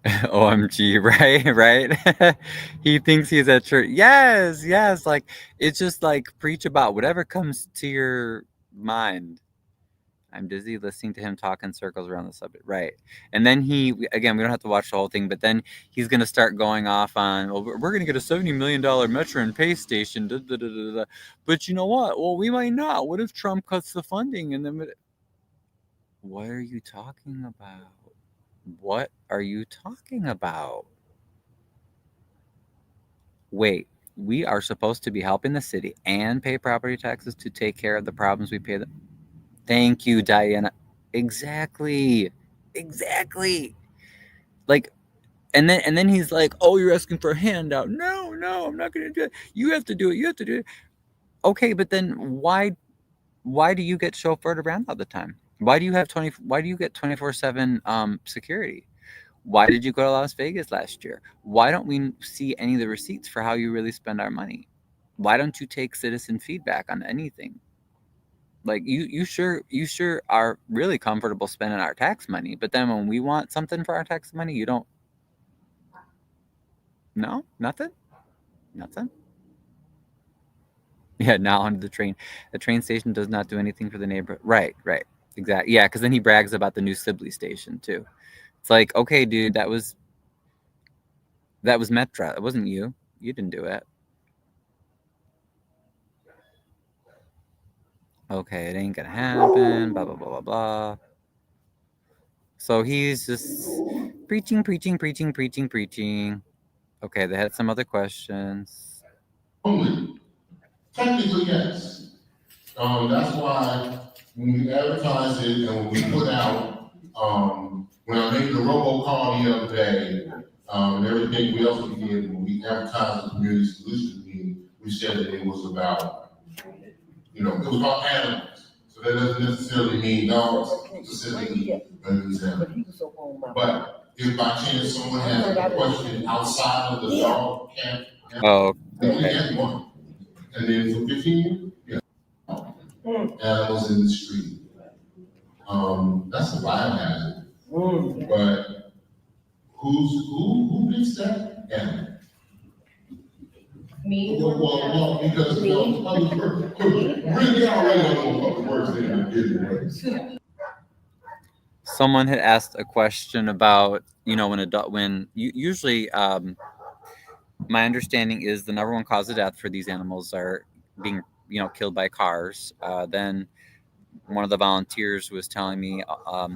OMG, right? He thinks he's at church. Yes. Like, it's just like preach about whatever comes to your mind. I'm dizzy listening to him talk in circles around the subject. Right. And then again, we don't have to watch the whole thing, but then he's going to start going off on, well, we're going to get a $70 million Metro and Pay station. Da, da, da, da, da. But you know what? Well, we might not. What if Trump cuts the funding? And then, what are you talking about? What are you talking about? Wait, we are supposed to be helping the city and pay property taxes to take care of the problems we pay them. Thank you, Diana. Exactly. Like, and then he's like, oh, you're asking for a handout. No, I'm not going to do it. You have to do it. Okay, but then why do you get chauffeured around all the time? Why do you get 24/7 security? Why did you go to Las Vegas last year? Why don't we see any of the receipts for how you really spend our money? Why don't you take citizen feedback on anything? Like, you sure are really comfortable spending our tax money, but then when we want something for our tax money, you don't. No, nothing. Yeah, now onto the train. The train station does not do anything for the neighborhood. Right, exactly. Yeah, because then he brags about the new Sibley station too. It's like, okay, dude, that was Metro. It wasn't you. You didn't do it. Okay, it ain't gonna happen. Blah blah blah blah blah. So he's just preaching. Okay, they had some other questions. Technically, yes. That's why when we advertise it and when we put out, when I made the robocall the other day, and everything else we did, when we advertised the community solutions meeting, we said that it was about, it was about animals. So that doesn't necessarily mean dogs specifically, but if by chance someone has a question outside of the dog camp, we only had one. And then for 15 years, animals in the street. That's a biohazard. But who makes that animal? Me? Well, because public works. Really already know public works didn't. Someone had asked a question about, when usually, my understanding is the number one cause of death for these animals are being, killed by cars. Then one of the volunteers was telling me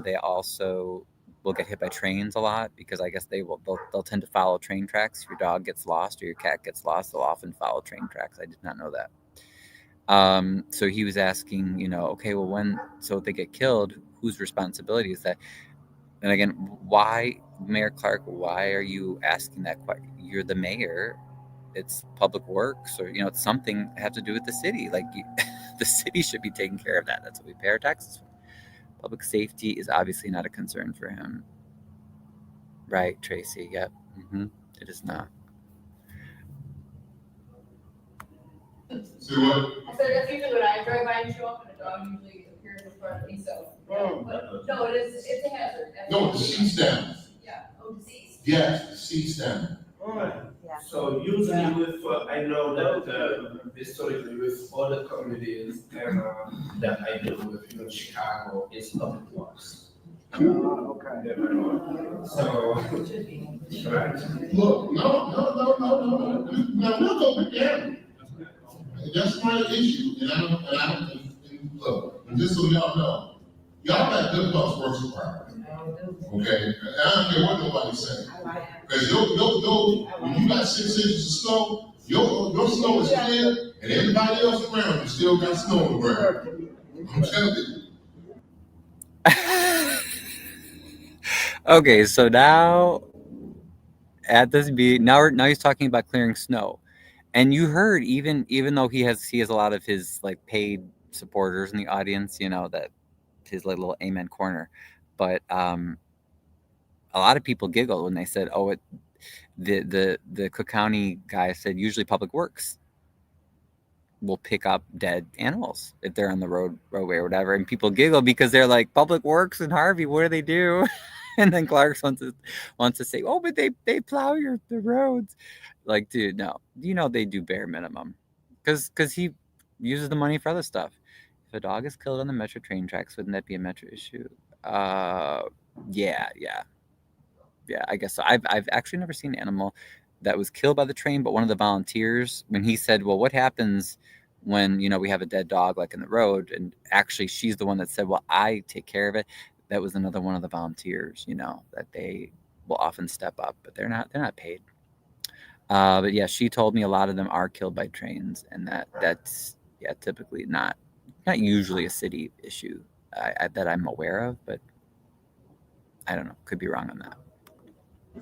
they also will get hit by trains a lot, because I guess they'll tend to follow train tracks. If your dog gets lost or your cat gets lost, they'll often follow train tracks. I did not know that. So he was asking, okay, well, so if they get killed, whose responsibility is that? And again, why, Mayor Clark, why are you asking that question? You're the mayor. It's public works, or, it's something have to do with the city. Like, the city should be taking care of that. That's what we pay our taxes for. Public safety is obviously not a concern for him. Right, Tracy? Yep. It is not. See what? I said that's usually when I drive by and show up, and a dog usually appears in front of me. So, but no, it's a hazard. No, deceased animals. Yeah. Oh, disease. Yes, deceased animals. So usually with, I know that historically with other communities and that I deal with, Chicago, is public works. Okay. So, right. Look, no. Now we'll go with them. That's my issue, and look, and just so y'all know, y'all got good public works department. Okay, and I don't care what nobody says. Because when you got 6 inches of snow, your snow is clear, and everybody else around you still got snow on the ground. I'm telling you. Okay, so now at this beat, now he's talking about clearing snow, and you heard even though he has a lot of his like paid supporters in the audience, you know, that his little amen corner, but a lot of people giggled when they said, "Oh, the Cook County guy said usually Public Works will pick up dead animals if they're on the roadway or whatever," and people giggle because they're like, Public Works and Harvey, what do they do? And then Clark wants to say, oh, but they plow the roads. Like, dude, no, you know they do bare minimum, because he uses the money for other stuff. If a dog is killed on the metro train tracks, wouldn't that be a metro issue? Yeah, I guess so. I've actually never seen an animal that was killed by the train, but one of the volunteers, when he said, well, what happens when, you know, we have a dead dog like in the road, and actually she's the one that said, well, I take care of it. That was another one of the volunteers, you know, that they will often step up, but they're not paid. But yeah, she told me a lot of them are killed by trains, and that's typically not usually a city issue that I'm aware of, but I don't know, could be wrong on that.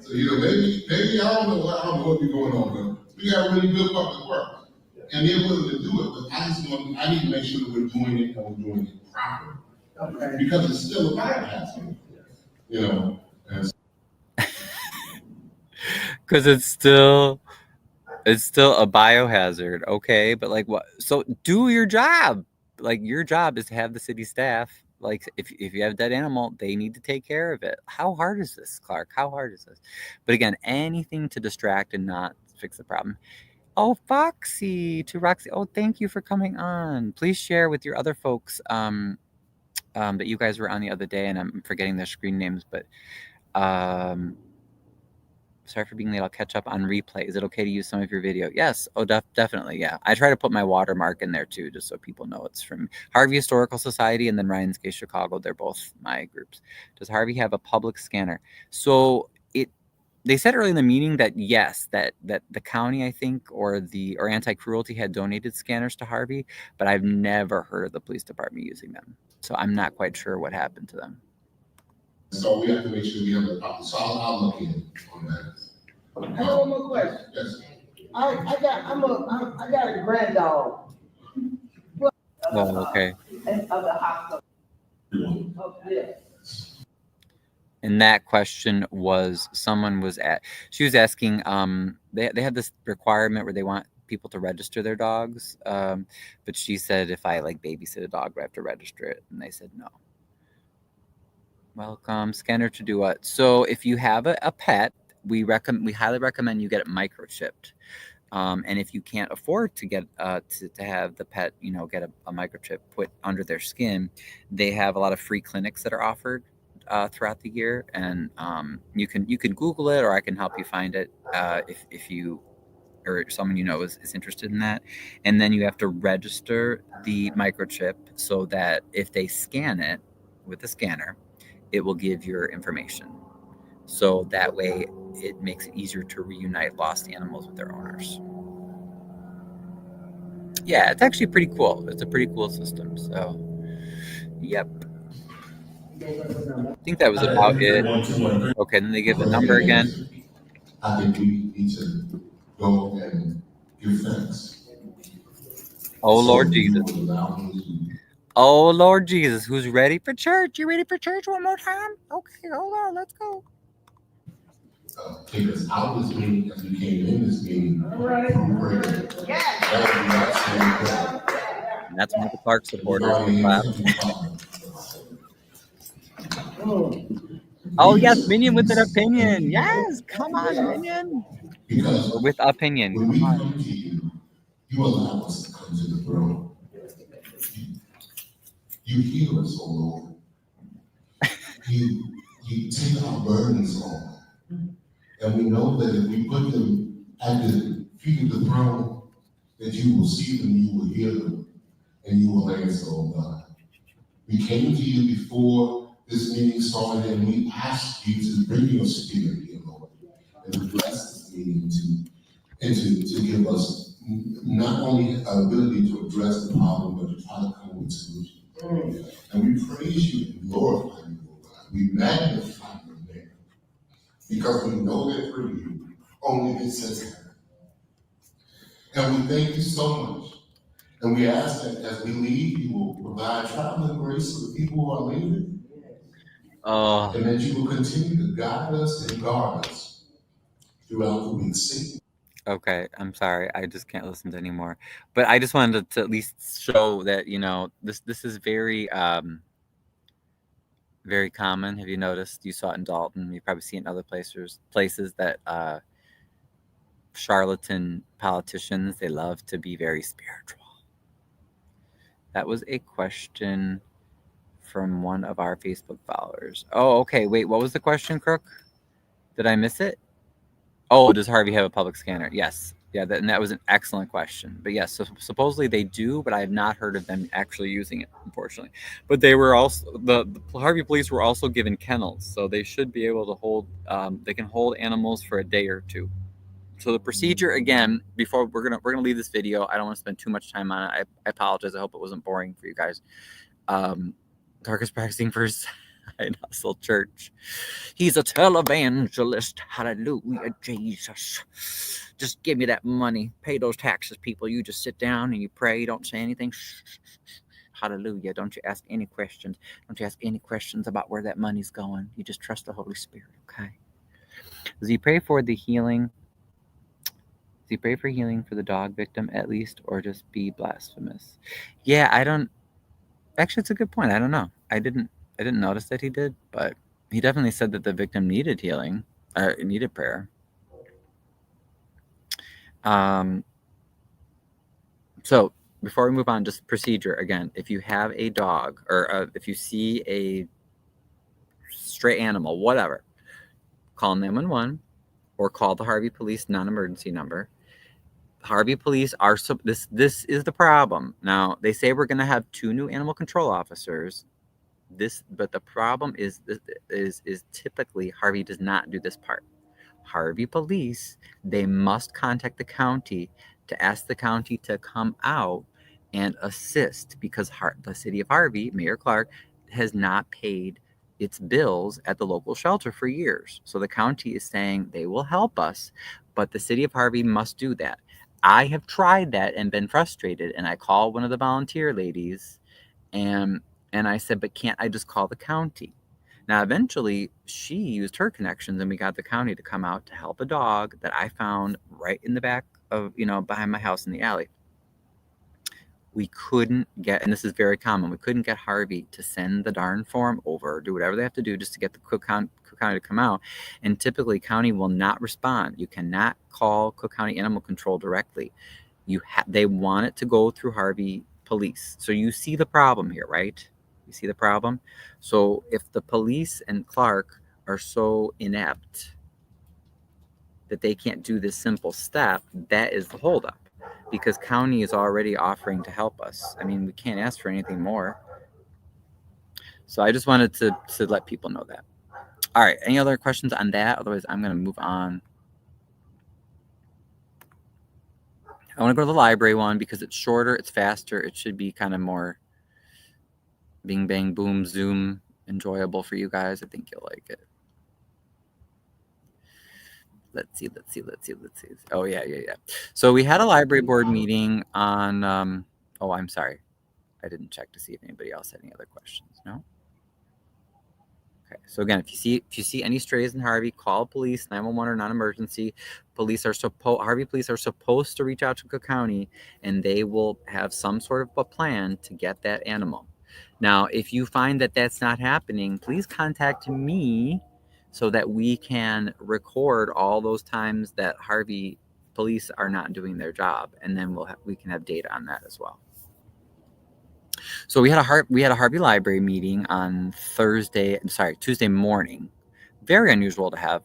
So, you know, maybe I don't know what be going on, but we got really good public work, and they're willing to do it. But I need to make sure that we're doing it and we're doing it properly, okay? Because it's still a biohazard, you know. Because it's still a biohazard, okay? But like, what? So do your job. Like, your job is to have the city staff. Like, if you have a dead animal, they need to take care of it. How hard is this, Clark? How hard is this? But again, anything to distract and not fix the problem. Oh, Foxy, to Roxy. Oh, thank you for coming on. Please share with your other folks that you guys were on the other day, and I'm forgetting their screen names, but sorry for being late. I'll catch up on replay. Is it okay to use some of your video? Yes. Oh, definitely. Yeah. I try to put my watermark in there too, just so people know it's from Harvey Historical Society and then Ryan's Case Chicago. They're both my groups. Does Harvey have a public scanner? So they said early in the meeting that yes, that the county, I think, or anti-cruelty had donated scanners to Harvey, but I've never heard of the police department using them. So I'm not quite sure what happened to them. So we have to make sure we have the proper. So I'll look in on that. I have one more question. Yes. I got a grand dog. Oh, okay. Of the hospital. Yeah. And that question was, she was asking, they have this requirement where they want people to register their dogs. But she said, if I like babysit a dog, do I have to register it? And they said no. Welcome. Scanner to do what? So if you have a pet, we highly recommend you get it microchipped. And if you can't afford to get to have the pet, you know, get a microchip put under their skin, they have a lot of free clinics that are offered throughout the year, and you can Google it, or I can help you find it if you or someone you know is interested in that. And then you have to register the microchip so that if they scan it with the scanner, it will give your information. So that way it makes it easier to reunite lost animals with their owners. Yeah, it's actually pretty cool. It's a pretty cool system. So, yep. I think that was about it. Okay, then they give the number again. I think we need to go and give thanks. Oh, Lord Jesus. Oh, Lord Jesus. Who's ready for church? You ready for church one more time? Okay, hold on. Let's go. Take us out this meeting as we came in this meeting. All right. And that's one of the Clark supporters. Oh, yes, Minion with an opinion. Yes, come on, Minion. Because with opinion. When we come to you, you allow us to come to the throne. You heal us, oh Lord. You take our burdens on. And we know that if we put them at the feet of the throne, that you will see them, you will hear them, and you will answer, oh God. We came to you before this meeting started, and we asked you to bring your spirit here, Lord. and to bless this meeting to give us not only an ability to address the problem, but to try to come with solutions. And we praise you and glorify you, Lord God. We magnify your name because we know that through you, only this has happened. And we thank you so much. And we ask that as we leave, you will provide traveling grace for the people who are leaving. And that you will continue to guide us and guard us throughout the week. Okay, I'm sorry. I just can't listen to anymore. But I just wanted to at least show that, you know, this is very very common. Have you noticed? You saw it in Dalton. You probably see it in other places that charlatan politicians, they love to be very spiritual. That was a question from one of our Facebook followers. Oh, okay. Wait, what was the question, Crook? Did I miss it? Oh, does Harvey have a public scanner? Yes. Yeah, that was an excellent question. But yes, so supposedly they do, but I have not heard of them actually using it, unfortunately. But they were also, the Harvey police were also given kennels, so they should be able to hold, they can hold animals for a day or two. So the procedure, again, before we're gonna leave this video, I don't want to spend too much time on it. I apologize. I hope it wasn't boring for you guys. Darkest practicing for Side Hustle Church. He's a televangelist. Hallelujah, Jesus. Just give me that money. Pay those taxes, people. You just sit down and you pray. Don't say anything. Hallelujah. Don't you ask any questions. Don't you ask any questions about where that money's going. You just trust the Holy Spirit, okay? Does he pray for the healing? Does he pray for healing for the dog victim at least, or just be blasphemous? Yeah, I don't. Actually, it's a good point. I don't know. I didn't notice that he did, but he definitely said that the victim needed healing, or needed prayer. So before we move on, just procedure again. If you have a dog, or if you see a stray animal, whatever, call 911 or call the Harvey Police non-emergency number. Harvey Police are this is the problem. Now they say we're going to have 2 new animal control officers. But the problem is typically Harvey does not do this part. Harvey Police, they must contact the county to ask the county to come out and assist, because the city of Harvey, Mayor Clark, has not paid its bills at the local shelter for years. So the county is saying they will help us, but the city of Harvey must do that. I have tried that and been frustrated, and I called one of the volunteer ladies, and I said, but can't I just call the county? Now, eventually, she used her connections, and we got the county to come out to help a dog that I found right in the back of, behind my house in the alley. We couldn't get, and this is very common, we couldn't get Harvey to send the darn form over, do whatever they have to do just to get the Cook County to come out. And typically, county will not respond. You cannot call Cook County Animal Control directly. They want it to go through Harvey Police. So you see the problem here, right? You see the problem? So if the police and Clark are so inept that they can't do this simple step, that is the holdup, because county is already offering to help us. I mean, we can't ask for anything more. So I just wanted to let people know that. All right, any other questions on that? Otherwise, I'm going to move on. I want to go to the library one because it's shorter, it's faster, it should be kind of more bing, bang, boom, zoom, enjoyable for you guys. I think you'll like it. Let's see. Oh, yeah. So we had a library board meeting on, oh, I'm sorry. I didn't check to see if anybody else had any other questions. No? Okay. So again, if you see any strays in Harvey, call police, 911 or non-emergency. Harvey police are supposed to reach out to Cook County, and they will have some sort of a plan to get that animal. Now, if you find that that's not happening, please contact me so that we can record all those times that Harvey police are not doing their job, and then we can have data on that as well. So we had a Harvey Library meeting on Tuesday morning. Very unusual to have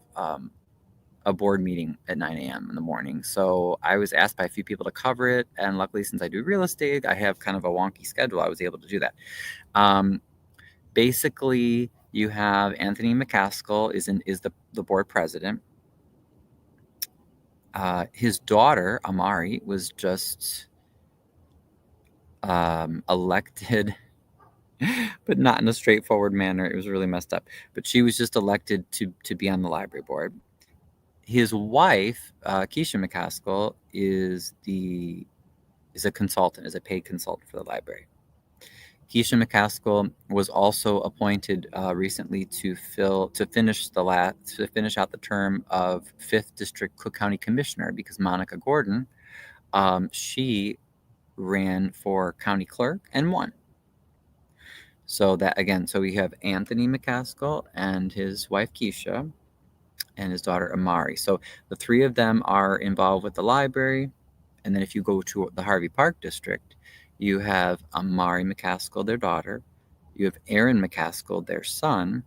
a board meeting at 9 a.m. in the morning. So I was asked by a few people to cover it, and luckily, since I do real estate, I have kind of a wonky schedule. I was able to do that. Basically, you have Anthony McCaskill is the board president. His daughter, Amari, was just elected, but not in a straightforward manner. It was really messed up. But she was just elected to be on the library board. His wife, Keisha McCaskill, is a consultant, is a paid consultant for the library. Keisha McCaskill was also appointed recently to finish out the term of 5th District Cook County Commissioner, because Monica Gordon, she ran for county clerk and won. So we have Anthony McCaskill and his wife Keisha and his daughter Amari. So the three of them are involved with the library. And then if you go to the Harvey Park District, you have Amari McCaskill, their daughter. You have Aaron McCaskill, their son.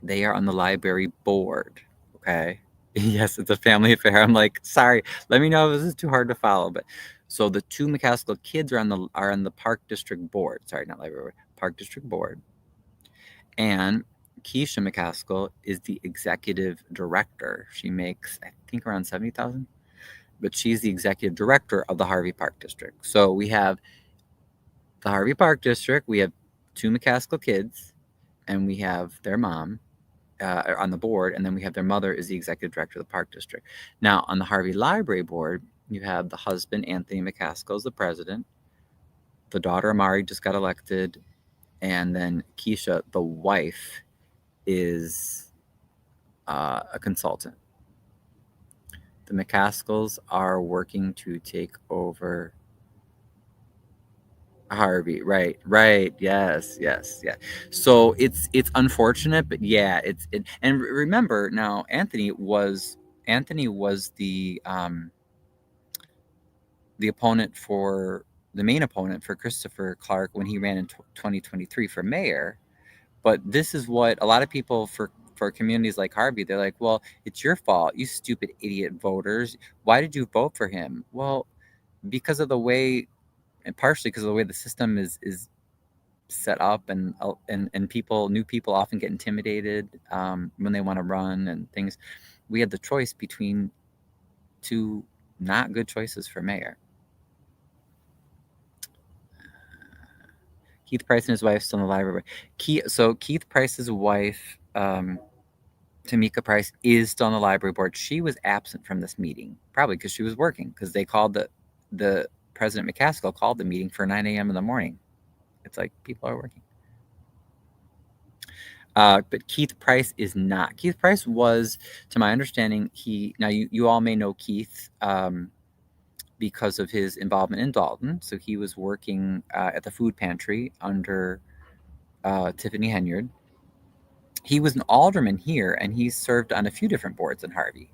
They are on the library board. Okay. Yes, it's a family affair. I'm like, sorry, let me know if this is too hard to follow. But so the two McCaskill kids are on the Park District board. Sorry, not library board, Park District board. And Keisha McCaskill is the executive director. She makes, I think, around $70,000, but she's the executive director of the Harvey Park District. So we have the Harvey Park District, we have two McCaskill kids, and we have their mom on the board, and then we have their mother is the executive director of the Park District. Now, on the Harvey Library Board, you have the husband, Anthony McCaskill, as the president. The daughter, Amari, just got elected. And then Keisha, the wife, is a consultant. The McCaskills are working to take over Harvey. Right. Yes. So it's unfortunate, but yeah, and remember now, Anthony was the main opponent for Christopher Clark when he ran in 2023 for mayor. But this is what a lot of people for communities like Harvey, they're like, well, it's your fault, you stupid idiot voters. Why did you vote for him? Well, because of the way, and partially because of the way the system is set up, and new people often get intimidated when they want to run and things. We had the choice between two not good choices for mayor. Keith Price and his wife still in the library. Keith Price's wife, Tamika Price, is still on the library board. She was absent from this meeting, probably because she was working, because they called the President McCaskill called the meeting for 9 a.m. in the morning. It's like people are working. But Keith Price is not. Keith Price was, to my understanding, you all may know Keith because of his involvement in Dalton. So he was working at the food pantry under Tiffany Henyard. He was an alderman here, and he served on a few different boards in Harvey.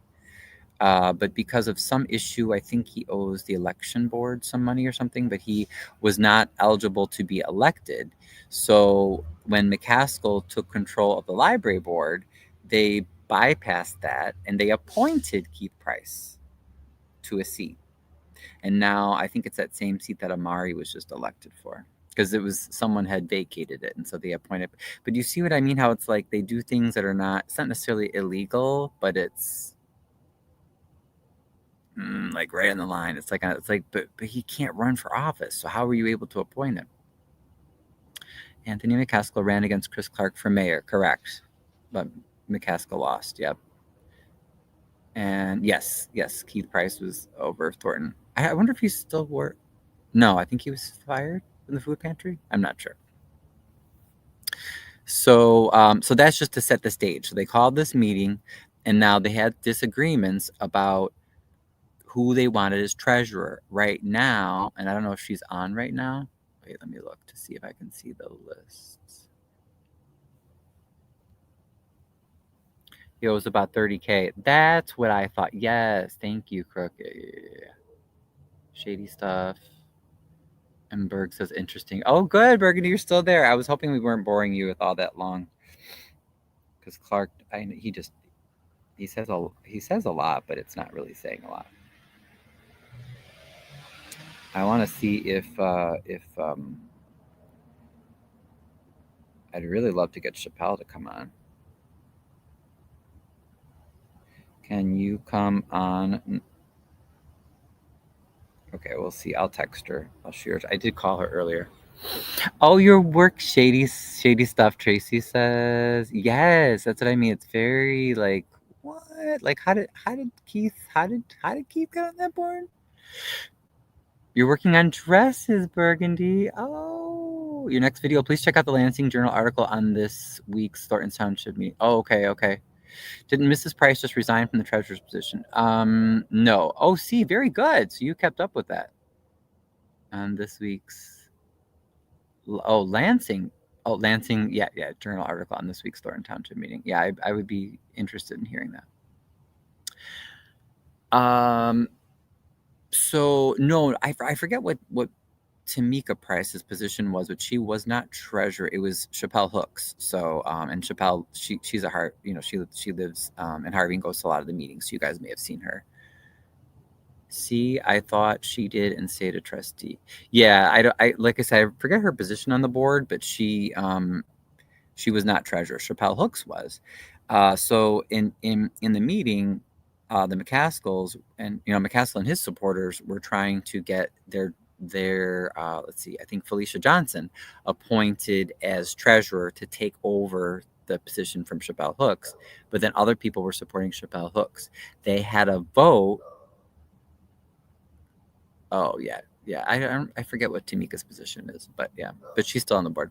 But because of some issue, I think he owes the election board some money or something, but he was not eligible to be elected. So when McCaskill took control of the library board, they bypassed that and they appointed Keith Price to a seat. And now I think it's that same seat that Amari was just elected for, because someone had vacated it, and so they appointed. But you see what I mean? How it's like they do things that it's not necessarily illegal, but it's like right on the line. It's like, but he can't run for office. So how were you able to appoint him? Anthony McCaskill ran against Chris Clark for mayor, correct? But McCaskill lost. Yep. And yes, Keith Price was over Thornton. I wonder if he's still work. No, I think he was fired from the food pantry. I'm not sure. So that's just to set the stage. So they called this meeting, and now they had disagreements about who they wanted as treasurer right now. And I don't know if she's on right now. Wait, let me look to see if I can see the lists. It was about 30K. That's what I thought. Yes, thank you, Crook. Yeah. Shady stuff. And Berg says interesting. Oh, good, Burgundy, you're still there. I was hoping we weren't boring you with all that long. Because Clark, he says a lot, but it's not really saying a lot. I want to see if I'd really love to get Chappelle to come on. Can you come on? Okay, we'll see. I'll text her. I'll shoot her. I did call her earlier. Oh, your work shady stuff, Tracy says. Yes, that's what I mean. It's very like what? Like how did Keith get on that board? You're working on dresses, Burgundy. Oh, your next video. Please check out the Lansing Journal article on this week's Thornton Township meeting. Oh, okay. Didn't Mrs. Price just resign from the treasurer's position? No. Oh, see, very good. So you kept up with that. On this week's Lansing. Oh, Lansing. Yeah. Journal article on this week's Thornton Township meeting. Yeah, I would be interested in hearing that. So no, I forget what Tamika Price's position was, but she was not treasurer. It was Chappelle Hooks. So, and Chappelle, she's a heart, she lives in Harvey and goes to a lot of the meetings. So you guys may have seen her. See, I thought she did and stayed a trustee. Yeah, I like I said, I forget her position on the board, but she was not treasurer. Chappelle Hooks was. So in the meeting, the McCaskells and McCaskill and his supporters were trying to get their let's see, I think Felicia Johnson appointed as treasurer to take over the position from Chappelle Hooks, but then other people were supporting Chappelle Hooks. They had a vote. Oh yeah. I forget what Tamika's position is, but she's still on the board.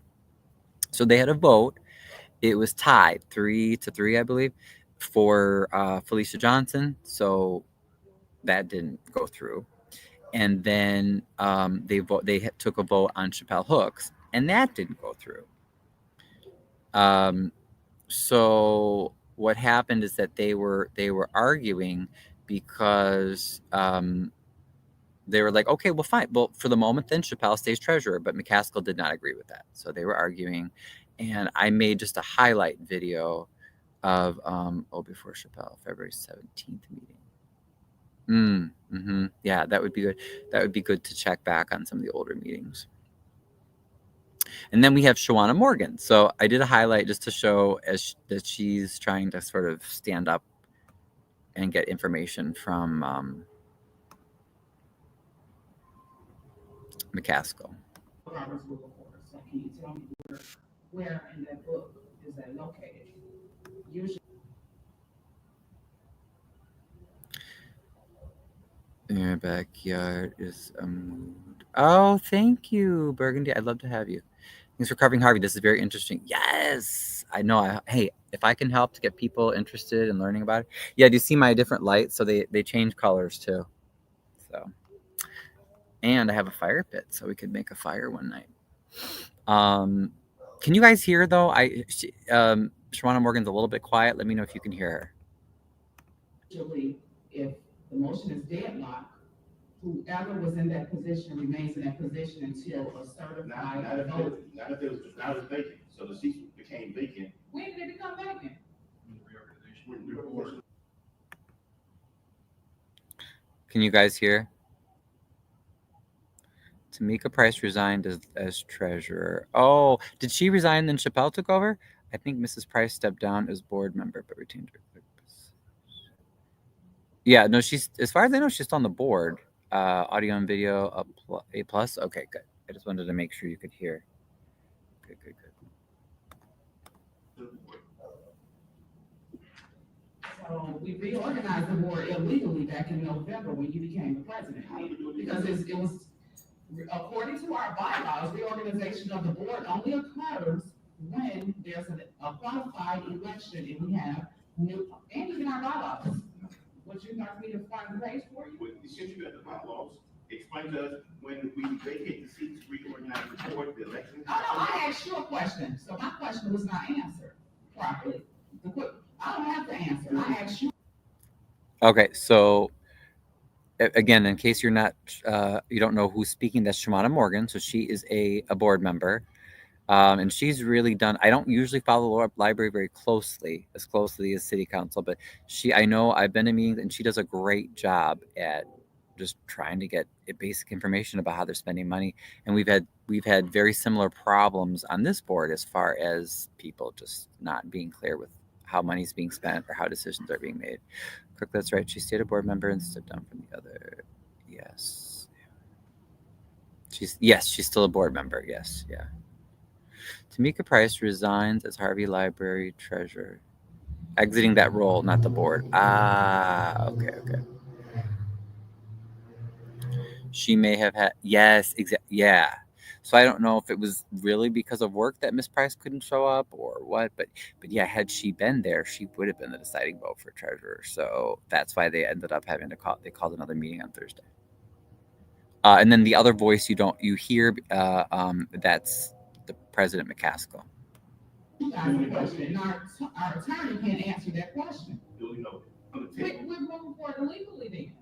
So they had a vote. It was tied 3-3, I believe, for Felicia Johnson. So that didn't go through. And then they took a vote on Chappelle Hooks, and that didn't go through. So what happened is that they were arguing because they were like, okay, well, fine. Well, for the moment, then Chappelle stays treasurer, but McCaskill did not agree with that. So they were arguing, and I made just a highlight video of before Chappelle, February 17th meeting. Yeah, that would be good. That would be good to check back on some of the older meetings. And then we have Shawana Morgan. So I did a highlight just to show that she's trying to sort of stand up and get information from McCaskill. Robert's Rule of Order. So can you tell me where in that book is that located? Usually. Your backyard is oh, thank you, Burgundy. I'd love to have you. Thanks for covering Harvey. This is very interesting. Yes, I know. Hey, if I can help to get people interested in learning about it. Yeah, do you see my different lights? So they change colors too. So, and I have a fire pit, so we could make a fire one night. Can you guys hear though? Shawana Morgan's a little bit quiet. Let me know if you can hear her. Usually, if the motion is deadlocked, whoever was in that position remains in that position until a certified vote. Not if it was vacant. So the seats became vacant. When did it become vacant? Can you guys hear? Tamika Price resigned as treasurer. Oh, did she resign then Chappelle took over? I think Mrs. Price stepped down as board member but retained her purpose. Yeah, no, she's, as far as I know, she's still on the board. Audio and video A+. Okay, good. I just wanted to make sure you could hear. Good. So we reorganized the board illegally back in November when you became the president. Because it was, according to our bylaws, reorganization of the board only occurs when there's a qualified election and we have new, and even our bylaws. Would you like me to find the page for you? Since you got the bylaws, explain to us when we vacate the seats, reorganize the board, the election. Oh, no, I asked you a question, so my question was not answered properly. I don't have to answer, I asked you. Okay, so again, in case you're not, you don't know who's speaking, that's Shawana Morgan. So she is a board member. And she's really done, I don't usually follow the library very closely, as closely as city council, but I know I've been to meetings and she does a great job at just trying to get basic information about how they're spending money. And we've had very similar problems on this board as far as people just not being clear with how money's being spent or how decisions are being made. Cook, that's right. She stayed a board member and stepped down from the other. Yes. She's still a board member. Yes, yeah. Tamika Price resigns as Harvey Library treasurer, exiting that role, not the board. Ah, okay. She may have had, yes, yeah. So I don't know if it was really because of work that Miss Price couldn't show up or what, but yeah, had she been there, she would have been the deciding vote for treasurer. So that's why they ended up having to they called another meeting on Thursday. And then the other voice you hear, that's the President McCaskill. Question. Our attorney can't answer that question. We're moving forward legally then.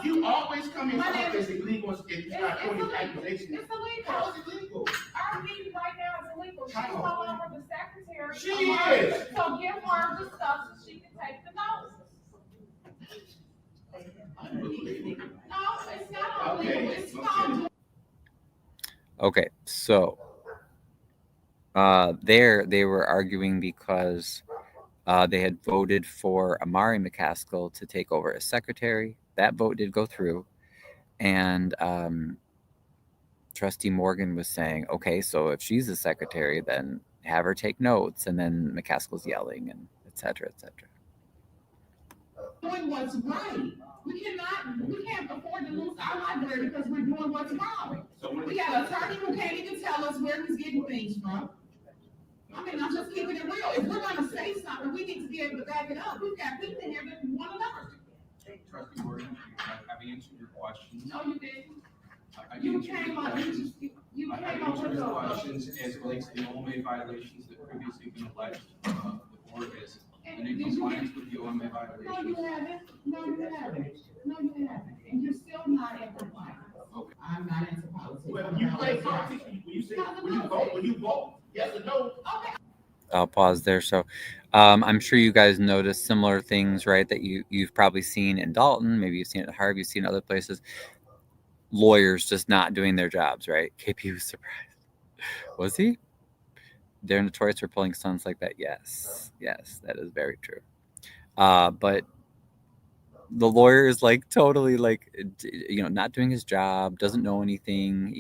You always come in with this illegal, if you start doing these accusations. It's illegal. How is it illegal? Our meeting right now is illegal. She's no longer the secretary. She is. So give her the stuff so she can take the notes. No, it's not illegal. It's called. Okay, so they were arguing because they had voted for Amari McCaskill to take over as secretary. That vote did go through, and Trustee Morgan was saying, okay, so if she's the secretary, then have her take notes, and then McCaskill's yelling, and et cetera, et cetera. Doing what's right. We can't afford to lose our library because we're doing what's wrong. So we got an attorney who can't even tell us where he's getting things from. I mean, I'm just keeping it real. If we're going to say something, we need to be able to back it up. We've got people here that want to know. Trustee Morgan, have answered your questions. No, you didn't. You came up with your questions as it relates to the OMA violations that previously been alleged. The board is in compliance with the OMA violations. No, you haven't. No, you haven't. And you're still not in compliance. Okay. I'm not into politics. Well, you play politics. When you vote, yes or no. Okay. I'll pause there. So I'm sure you guys noticed similar things, right, that you've probably seen in Dalton. Maybe you've seen it at Harvey, you've seen other places. Lawyers just not doing their jobs, right? KP was surprised. Was he? They're notorious for pulling stunts like that. Yes, that is very true. But the lawyer is like totally like, not doing his job, doesn't know anything.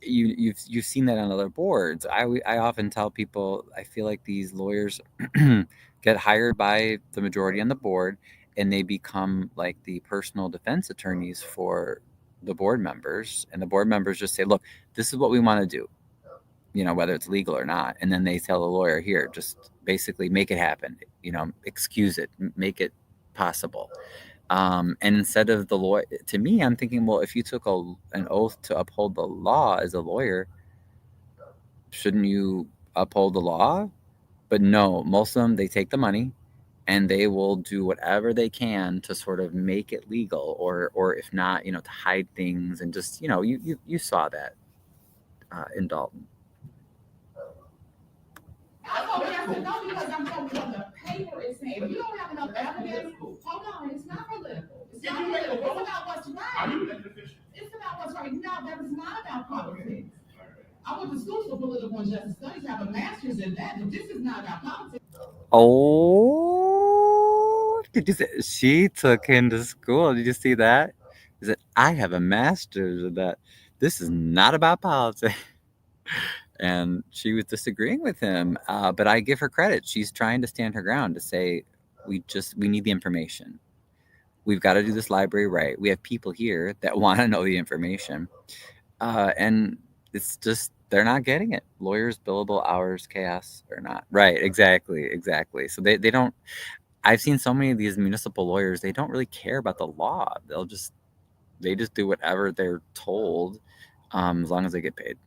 You've seen that on other boards. I often tell people, I feel like these lawyers get hired by the majority on the board, and they become like the personal defense attorneys for the board members, and the board members just say, look, this is what we want to do, whether it's legal or not. And then they tell the lawyer, here, just basically make it happen, excuse it, make it possible. And instead of the lawyer, to me, I'm thinking, well, if you took an oath to uphold the law as a lawyer, shouldn't you uphold the law? But no, most of them, they take the money and they will do whatever they can to sort of make it legal, or if not, to hide things, and just, you saw that in Dalton. I told you to know because I'm going what the paper is saying. If you don't have enough evidence, hold on, it's not political. It's not political. It's about what's right. Are you elected official? It's about what's right. No, that is not about politics. I went to school for political and justice studies, have a master's in that, but this is not about politics. Oh, did you see? She took him to school. Did you see that? He said, I have a master's in that. This is not about politics. And she was disagreeing with him. But I give her credit. She's trying to stand her ground to say, we need the information. We've got to do this library right. We have people here that want to know the information. And it's just, they're not getting it. Lawyers, billable hours, chaos, or not. Right, exactly. So they don't, I've seen so many of these municipal lawyers, they don't really care about the law. They just do whatever they're told, as long as they get paid.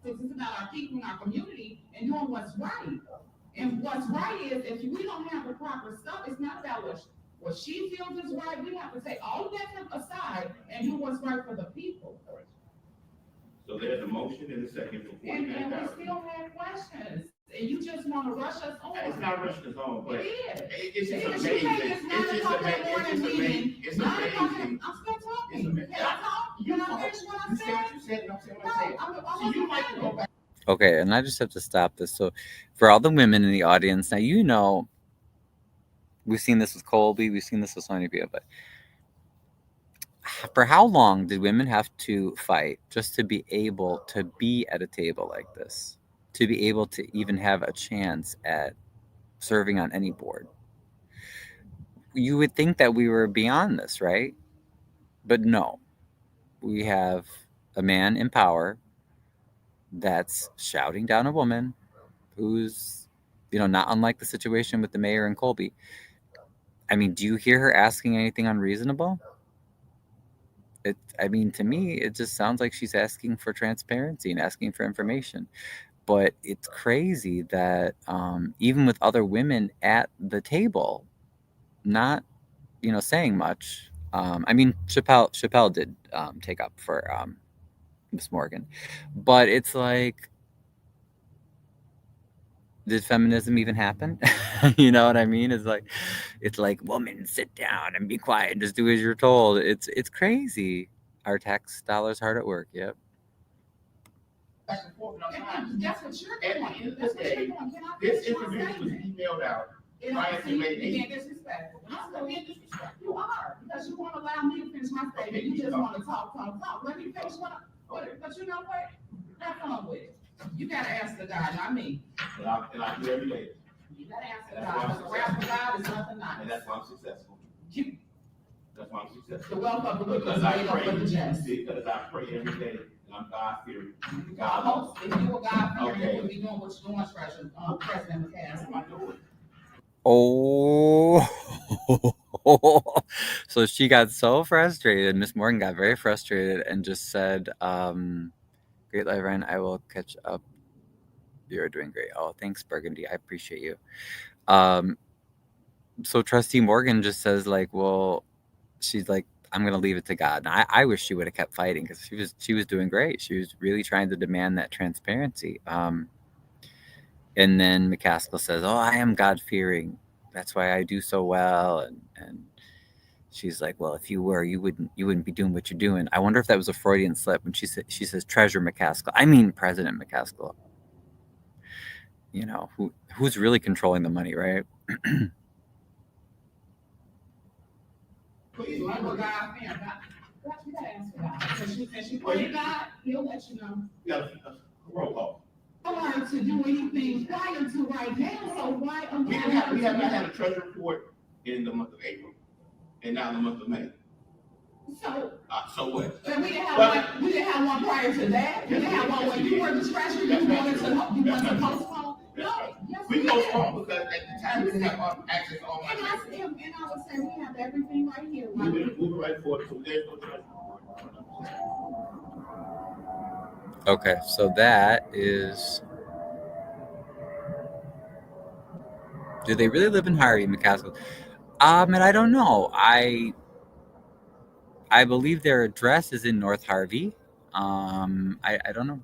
It's about our people in our community and doing what's right. And what's right is if we don't have the proper stuff, it's not about what she feels is right. We have to take all of that aside and do what's right for the people. So there's a motion and a second for and we still have questions. And you just want to rush us on. It's not rushing us on, but it is. It's just amazing. It's amazing. I'm still talking. Can I talk? Can I finish what I'm saying? You said what I'm saying. So you might go back. Okay, and I just have to stop this. So, for all the women in the audience, now we've seen this with Colby, we've seen this with so many people, but for how long did women have to fight just to be able to be at a table like this? To be able to even have a chance at serving on any board? You would think that we were beyond this, right? But no. We have a man in power that's shouting down a woman who's, not unlike the situation with the mayor and Colby. I mean, do you hear her asking anything unreasonable? To me, it just sounds like she's asking for transparency and asking for information. But it's crazy that even with other women at the table, not, saying much. Chappelle did take up for Miss Morgan, but it's like, did feminism even happen? You know what I mean? It's like, woman, sit down and be quiet and just do as you're told. It's crazy. Our tax dollars hard at work. Yep. That's what you're doing. This information was emailed out prior to May 8th. Being disrespectful. I'm being disrespectful. You are, because you won't allow me to finish my statement. You just want to talk. Let me finish but you know what? Have fun with it. You gotta ask the God, not me. And I do every day. You gotta ask the God, because the wrath of God is nothing nice. And that's why I'm successful. That's why I'm successful. The wealth of the wicked is made up for the just. Because I pray every day. I'm God-fearing. If you were God-fearing, you would be doing what you're doing, President McCaskey. Oh, so she got so frustrated. Miss Morgan got very frustrated and just said, "Great live, Ryan. I will catch up. You're doing great. Oh, thanks, Burgundy. I appreciate you." So Trustee Morgan just says, like, well, she's like, I'm gonna leave it to God. And I wish she would have kept fighting because she was doing great. She was really trying to demand that transparency. And then McCaskill says, "Oh, I am God fearing. That's why I do so well." And she's like, "Well, if you were, you wouldn't be doing what you're doing." I wonder if that was a Freudian slip when she says Treasurer McCaskill. I mean President McCaskill. Who's really controlling the money, right? Please let God fear. God, you gotta ask God. Can she pray God? He'll let you know. Yeah, roll call. To do anything prior to right now, so why? We have not had a treasury report in the month of April, and now in the month of May. So what? But we didn't have one prior to that. We didn't have one when you were the treasurer. You wanted to postpone. No, we postponed because at the time we didn't have access to all my. And I would say we have everything right here. Moving right forward. So there's no treasury. Okay, so that is. Do they really live in Harvey, McCaskill? And I don't know. I believe their address is in North Harvey. I don't know.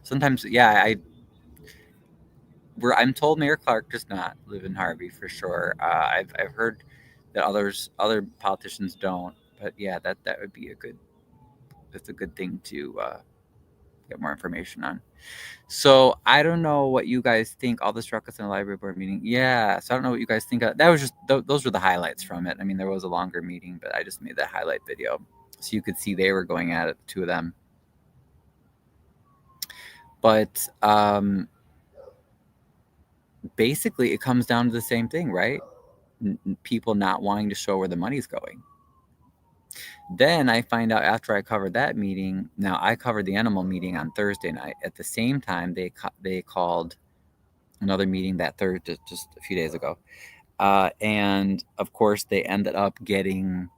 Sometimes, yeah, I'm told Mayor Clark does not live in Harvey for sure. I've heard that other politicians don't, but yeah, that would be that's a good thing to get more information on. So I don't know what you guys think. All this ruckus in the library board meeting. Yeah. So I don't know what you guys think. That was just, those were the highlights from it. I mean, there was a longer meeting, but I just made that highlight video so you could see they were going at it, the two of them. But basically it comes down to the same thing, right? People not wanting to show where the money's going. Then I find out after I covered that meeting. Now I covered the animal meeting on Thursday night. At the same time, they called another meeting that Thursday, just a few days ago, and of course they ended up getting.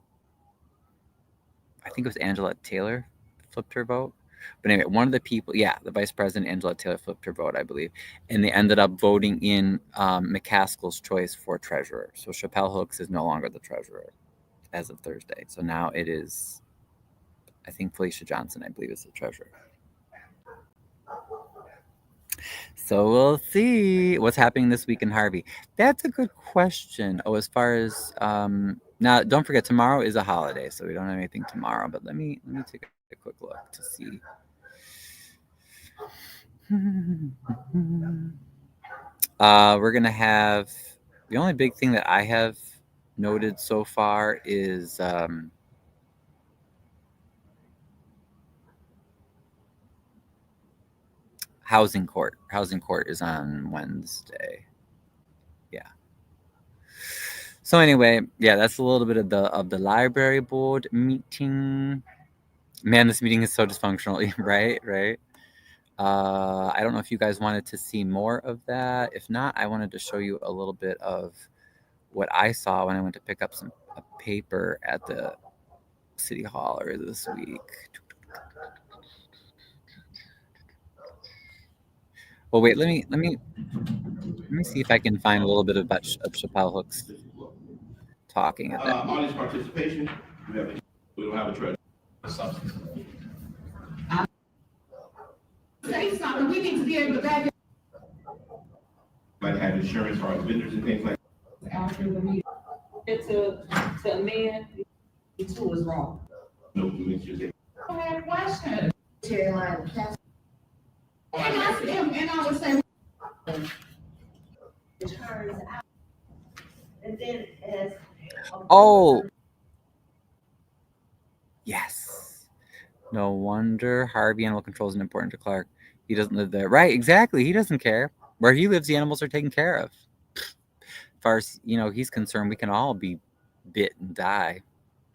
I think it was Angela Taylor flipped her vote, but anyway, one of the people, the vice president Angela Taylor flipped her vote, I believe, and they ended up voting in McCaskill's choice for treasurer. So Chappelle Hooks is no longer the treasurer as of Thursday. So now it is, I think Felicia Johnson, I believe, is the treasurer. So we'll see what's happening this week in Harvey. That's a good question. Oh, as far as now, don't forget tomorrow is a holiday, so we don't have anything tomorrow. But let me take a quick look to see. We're gonna have the only big thing that I have noted so far is housing court. Housing court is on Wednesday. Yeah. So anyway, yeah, that's a little bit of the library board meeting. Man, this meeting is so dysfunctional, right? Right. I don't know if you guys wanted to see more of that. If not, I wanted to show you a little bit of what I saw when I went to pick up a paper at the city hall earlier this week. Well, wait. Let me see if I can find a little bit of Chappelle Hooks talking at that. Audience participation. We don't have a treasure. Say something, we need to be able to back it. Like have insurance for our vendors and things like that. After the meeting, to amend, two is wrong. No, we make sure they. I have a question. Chair line. And I would say. Turns out. And then as. Oh. Yes. No wonder Harvey Animal Control is important to Clark. He doesn't live there. Right, exactly. He doesn't care. Where he lives, the animals are taken care of. As far as, he's concerned, we can all be bit and die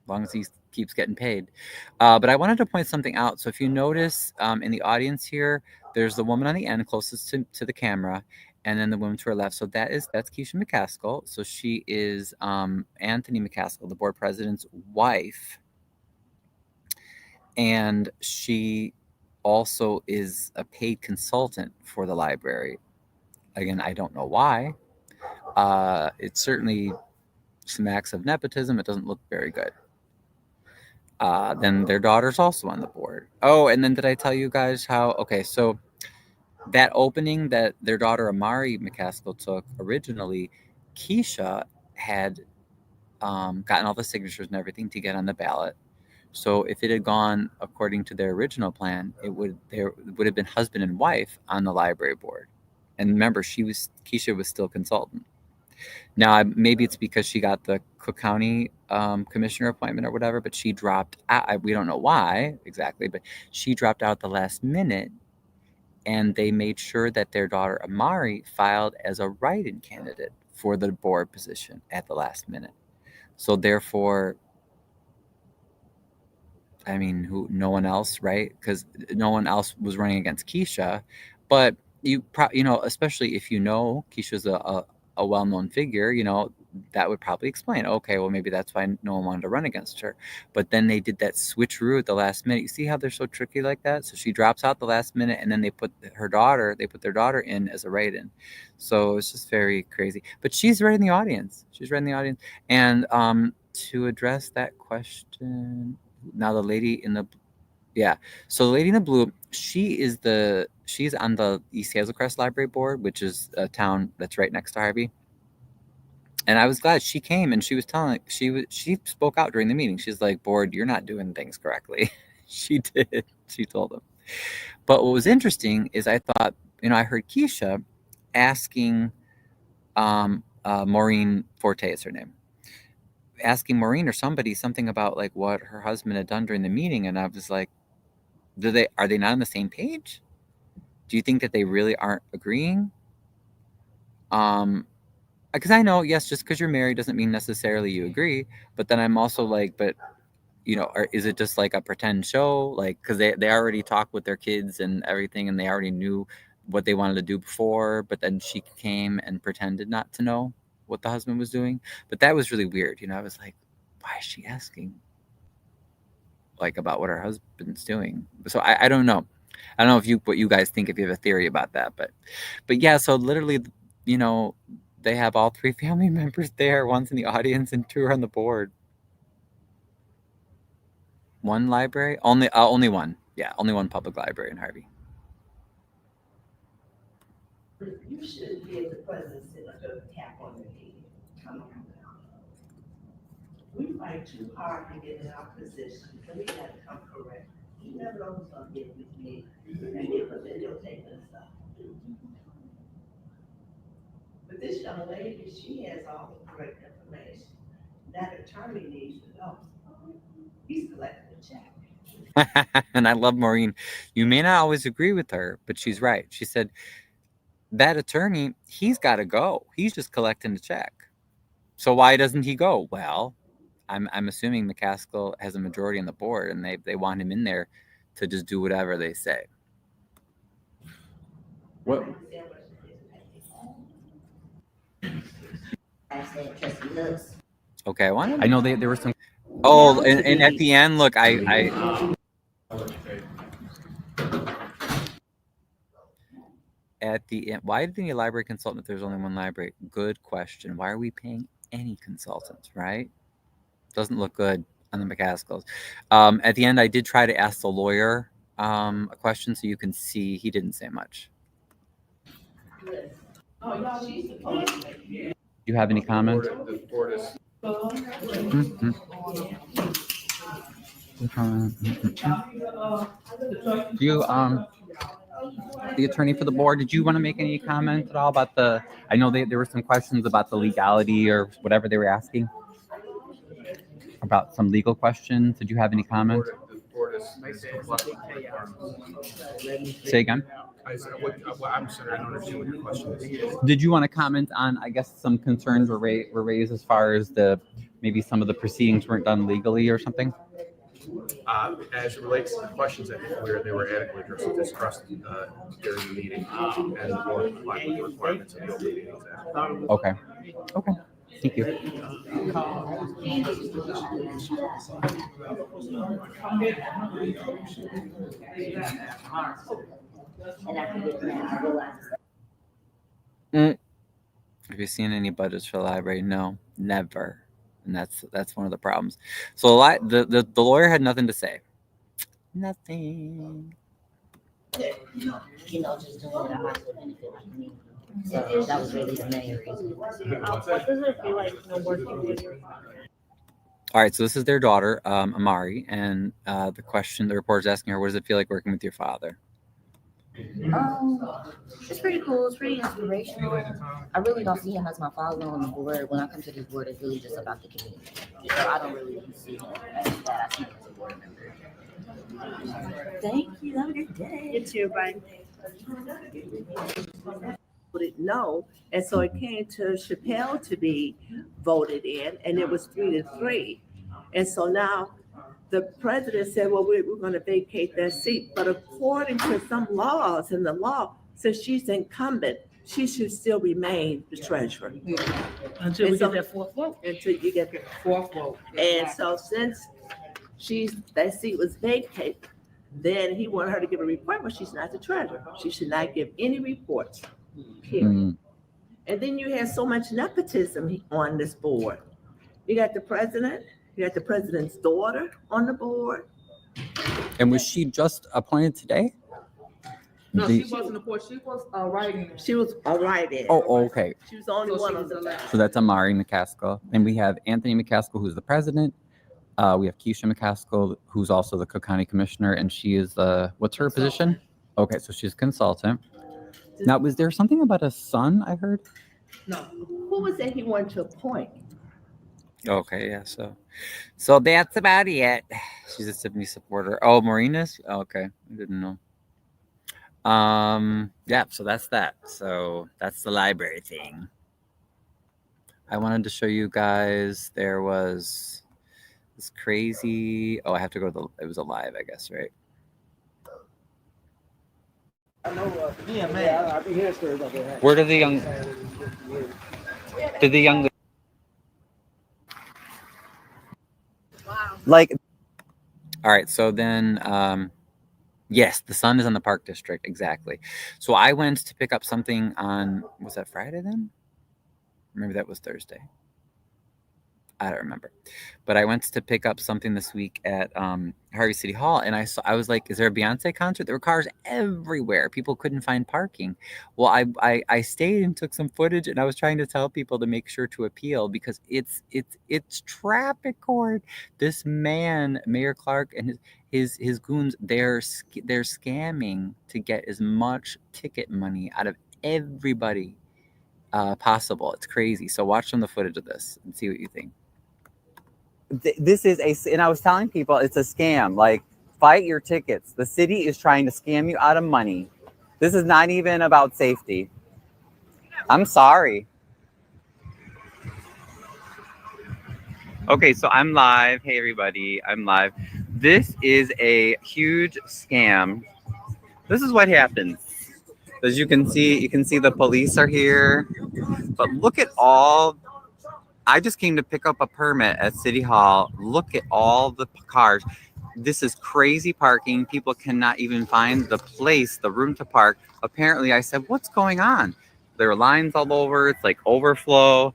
as long as he keeps getting paid. But I wanted to point something out. So if you notice in the audience here, there's the woman on the end closest to the camera, and then the woman to her left. So that's Keisha McCaskill. So she is Anthony McCaskill, the board president's wife. And she also is a paid consultant for the library. Again, I don't know why. It's certainly some acts of nepotism. It doesn't look very good. Then their daughter's also on the board. Oh, and then did I tell you guys how? Okay, so that opening that their daughter Amari McCaskill took originally, Keisha had gotten all the signatures and everything to get on the ballot. So if it had gone according to their original plan, there would have been husband and wife on the library board. And remember, Keisha was still consultant. Now, maybe it's because she got the Cook County commissioner appointment or whatever, but she dropped out. We don't know why exactly, but she dropped out at the last minute, and they made sure that their daughter Amari filed as a write-in candidate for the board position at the last minute. So therefore, I mean, no one else, right? Because no one else was running against Keisha, but especially if Keisha's a well-known figure, that would probably explain, okay, well, maybe that's why no one wanted to run against her. But then they did that switcheroo at the last minute. You see how they're so tricky like that? So she drops out the last minute, and then they put their daughter in as a write-in. So it's just very crazy. But she's right in the audience. And to address that question, now the lady in the so the lady in the blue, she's on the East Hazelcrest Library Board, which is a town that's right next to Harvey. And I was glad she came, and she was she spoke out during the meeting. She's like, board, you're not doing things correctly. She did. She told them. But what was interesting is I thought, I heard Keisha asking Maureen Forte is her name, asking Maureen or something about like what her husband had done during the meeting. And I was like, are they not on the same page? Do you think that they really aren't agreeing? Because I know, yes, just because you're married doesn't mean necessarily you agree. But then I'm also like, is it just like a pretend show? Like, because they already talked with their kids and everything, and they already knew what they wanted to do before. But then she came and pretended not to know what the husband was doing. But that was really weird. I was like, why is she asking? Like about what her husband's doing. So I don't know. I don't know what you guys think, if you have a theory about that, but yeah, so literally, they have all three family members there. One's in the audience and two are on the board. One library? Only one. Yeah, only one public library in Harvey. You shouldn't be at the president sitting up there tap on your head. Come on now. We fight too hard to get in our position, so we gotta come correct. You never know who's gonna get with me and give a videotape and stuff. But this young lady, she has all the correct information. That attorney needs to know. He's collecting the check. And I love Maureen. You may not always agree with her, but she's right. She said, that attorney, he's got to go. He's just collecting the check. So why doesn't he go? Well, I'm assuming McCaskill has a majority on the board, and they want him in there to just do whatever they say. What? Okay, I know there were some. Oh, and at the end, look, I at the end, why do they need a library consultant if there's only one library? Good question. Why are we paying any consultants, right? Doesn't look good on the McCaskills. At the end, I did try to ask the lawyer a question, so you can see he didn't say much. Do you have any comments? Do you the attorney for the board, did you want to make any comment at all about the? I know there were some questions about the legality or whatever they were asking about some legal questions. Did you have any comment? Say again. I'm sorry, I don't understand what your question is. Did you want to comment on, I guess, some concerns were raised as far as maybe some of the proceedings weren't done legally or something? As it relates to the questions, I think they were adequately discussed during the meeting, and the board complied with the requirements of the Open Meetings Act. Okay. Okay. Thank you. Have you seen any budgets for the library? No, never. And that's one of the problems. So the lawyer had nothing to say. Nothing. You know, just doing it out for benefit of the community. So that was really the main reason. What does it feel like working with your father? All right, so this is their daughter, Amari, and the reporter's asking her, what does it feel like working with your father? It's pretty cool. It's pretty inspirational. I really don't see him as my father on the board. When I come to this board, it's really just about the community. So I don't really see him as that. I see him as a board member. Thank you. Have a good day. It's your right. No, and so it came to Chappelle to be voted in, and it was 3-3. And so now the president said, well, we're going to vacate that seat. But according to some laws in the law, since she's incumbent, she should still remain the treasurer. Until we get that fourth vote. Until you get the fourth vote. And so since that seat was vacated, then he wanted her to give a report, but she's not the treasurer. She should not give any reports. Period. And then you have so much nepotism on this board. You got the president, you got the president's daughter on the board. And was she just appointed today? No, she wasn't appointed. She was a write-in. She was a write-in. Oh, okay. She was the only one on the list. So that's Amari McCaskill. And we have Anthony McCaskill, who's the president. We have Keisha McCaskill, who's also the Cook County Commissioner, and she is what's her position? Okay, so she's a consultant. Now, was there something about a son I heard? No. Who was it he wanted to appoint? Okay, yeah, so that's about it. She's a Sydney supporter. Oh, Marina's? Okay, I didn't know. Yeah, so that's that. So that's the library thing. I wanted to show you guys, there was this crazy, I have to go it was a live, I guess, right? Yeah, man. I've been hearing stories about that. Where did the young Wow. Like, all right, so then, yes, the sun is on the Park District, exactly. So I went to pick up something on, was that Friday then? Maybe that was Thursday. I don't remember. But I went to pick up something this week at Harvey City Hall, and I was like, is there a Beyonce concert? There were cars everywhere. People couldn't find parking. Well, I stayed and took some footage, and I was trying to tell people to make sure to appeal because it's traffic court. This man, Mayor Clark, and his goons, they're scamming to get as much ticket money out of everybody possible. It's crazy. So watch some of the footage of this and see what you think. This is and I was telling people it's a scam. Like, fight your tickets. The city is trying to scam you out of money. This is not even about safety. I'm sorry. Okay, so I'm live. Hey everybody, I'm live. This is a huge scam. This is what happens. As you can see the police are here. But look at all. I just came to pick up a permit at City Hall. Look at all the cars. This is crazy parking. People cannot even find the room to park. Apparently, I said, what's going on? There are lines all over. It's like overflow.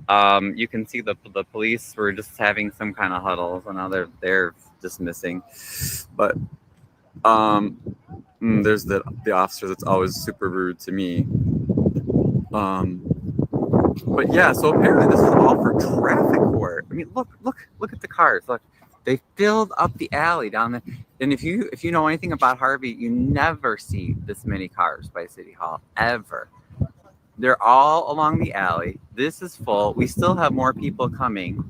You can see the police were just having some kind of huddle. So now they're dismissing. But there's the officer that's always super rude to me. But yeah, so apparently this is all for traffic court. I mean, look at the cars. Look, they filled up the alley down there. And if you know anything about Harvey, you never see this many cars by City Hall ever. They're all along the alley. This is full. We still have more people coming.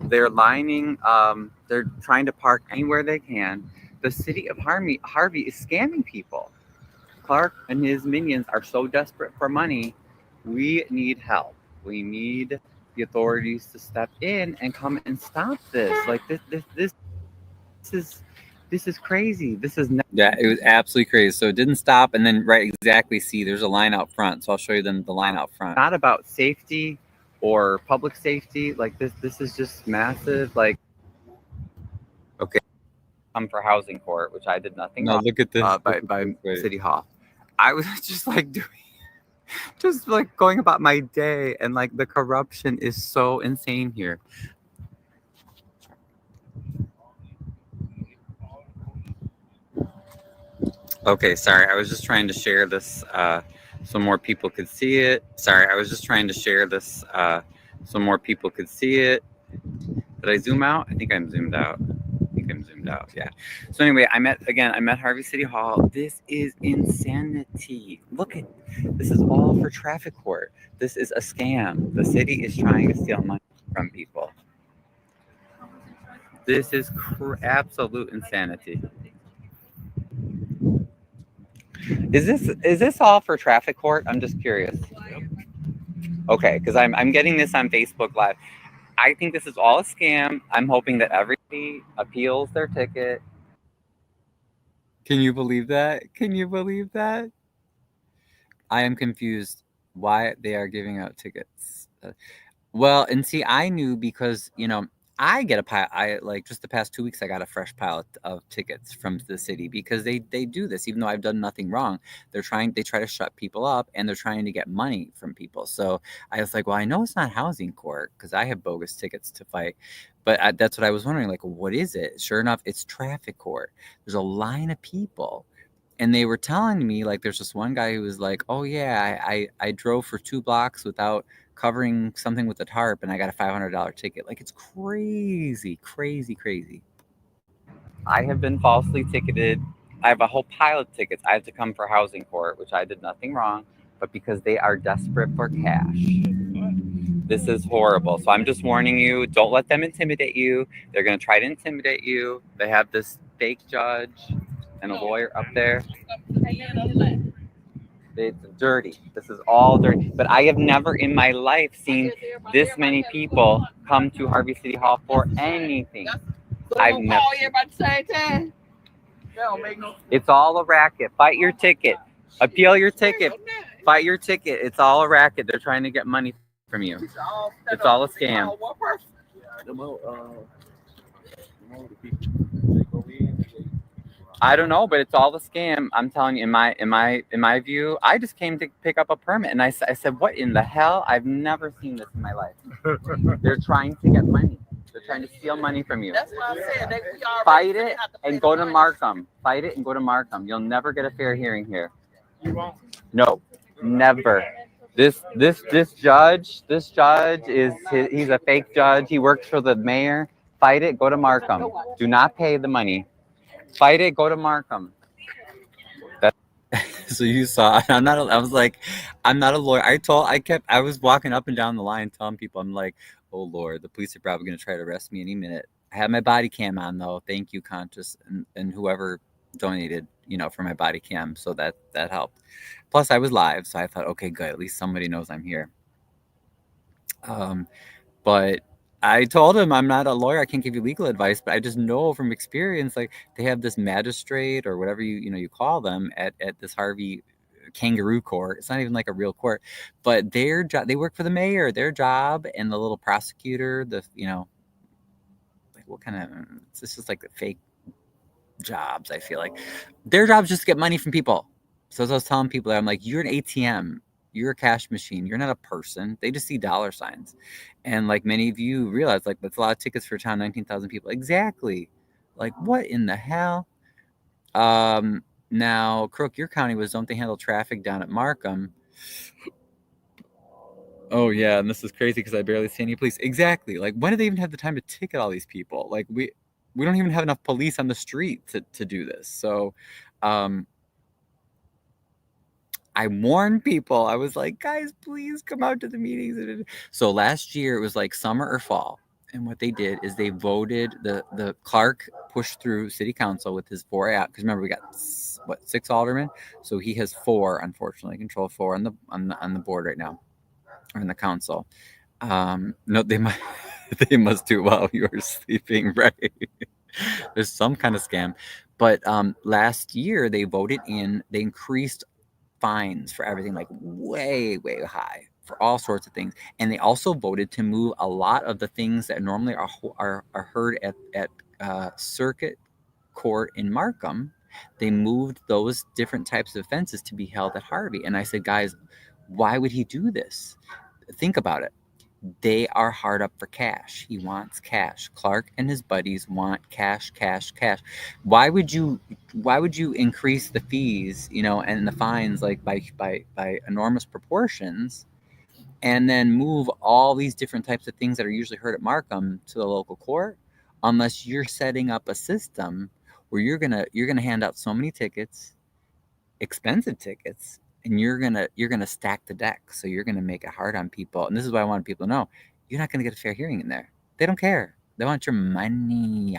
They're lining. They're trying to park anywhere they can. The city of Harvey is scamming people. Clark and his minions are so desperate for money. We need help. We need the authorities to step in and come and stop this. Like this is crazy. This is yeah, it was absolutely crazy. So it didn't stop, and then see, there's a line out front. So I'll show you the line out front. Not about safety or public safety. Like this is just massive. Like, okay, come for housing court, which I did nothing wrong. Look at this by City Hall. I was just like going about my day, and like the corruption is so insane here. Okay, sorry, I was just trying to share this so more people could see it. Sorry, I was just trying to share this so more people could see it. Did I zoom out? I think I'm zoomed out. Yeah. So anyway, I met Harvey City Hall. This is insanity. Look at this is all for traffic court. This is a scam. The city is trying to steal money from people. This is absolute insanity. Is this all for traffic court? I'm just curious. Okay, because I'm getting this on Facebook Live. I think this is all a scam. I'm hoping that everybody appeals their ticket. Can you believe that? I am confused why they are giving out tickets. Well, and see, I knew because, I get a pile. Just the past 2 weeks, I got a fresh pile of tickets from the city because they do this, even though I've done nothing wrong. They try to shut people up, and they're trying to get money from people. So I was like, well, I know it's not housing court because I have bogus tickets to fight. But that's what I was wondering, like, what is it? Sure enough, it's traffic court. There's a line of people. And they were telling me, like, there's this one guy who was like, oh, yeah, I drove for 2 blocks without covering something with a tarp, and I got a $500 ticket. Like, it's crazy. I have been falsely ticketed. I have a whole pile of tickets. I have to come for housing court, which I did nothing wrong, but because they are desperate for cash. This is horrible. So I'm just warning you, don't let them intimidate you. They're going to try to intimidate you. They have this fake judge and a lawyer up there. It's dirty. This is all dirty. But I have never in my life seen this many people come to Harvey City Hall for anything. I've never. It's all a racket. Fight your ticket. Appeal your ticket. Fight your ticket. It's all a racket. They're trying to get money from you. It's all a scam. I don't know, but it's all a scam. I'm telling you, in my view, I just came to pick up a permit, and I said, what in the hell? I've never seen this in my life. They're trying to get money. They're trying to steal money from you. That's what I said. Fight it and go to Markham. Fight it and go to Markham. You'll never get a fair hearing here. You won't? No, never. This judge is he's a fake judge. He works for the mayor. Fight it. Go to Markham. Do not pay the money. Fight it, go to Markham. So you saw, I was like, I'm not a lawyer. I was walking up and down the line telling people, I'm like, oh Lord, the police are probably going to try to arrest me any minute. I had my body cam on though. Thank you, Conscious, and whoever donated, for my body cam. So that helped. Plus I was live. So I thought, okay, good. At least somebody knows I'm here. But I told him I'm not a lawyer. I can't give you legal advice, but I just know from experience, like they have this magistrate or whatever you call them at this Harvey kangaroo court. It's not even like a real court, but their job, they work for the mayor. Their job and the little prosecutor, like what kind of? It's just like the fake jobs. I feel like their job is just to get money from people. So as I was telling people that, I'm like, you're an ATM. You're a cash machine. You're not a person. They just see dollar signs. And like many of you realize, like, that's a lot of tickets for a town, 19,000 people. Exactly. Like, what in the hell? Now, Crook, your county was, don't they handle traffic down at Markham? Oh, yeah. And this is crazy because I barely see any police. Exactly. Like, when do they even have the time to ticket all these people? Like, we don't even have enough police on the street to do this. So, I warned people. I was like, guys, please come out to the meetings. So last year it was like summer or fall. And what they did is they voted, the Clark pushed through city council with his 4 out. Because remember, we got 6 aldermen. So he has 4, unfortunately, control 4 on the board right now, or in the council. No, they must do while you are sleeping, right? There's some kind of scam. But last year they increased fines for everything, like way high for all sorts of things, and they also voted to move a lot of the things that normally are heard at circuit court in Markham. They moved those different types of offenses to be held at Harvey. And I said, guys, why would he do this? Think about it. They are hard up for cash. He wants cash. Clark and his buddies want cash. Why would you increase the fees, and the fines like by enormous proportions, and then move all these different types of things that are usually heard at Markham to the local court, unless you're setting up a system where you're gonna hand out so many tickets, expensive tickets, and you're gonna stack the deck. So you're gonna make it hard on people. And this is why I want people to know, you're not gonna get a fair hearing in there. They don't care. They want your money.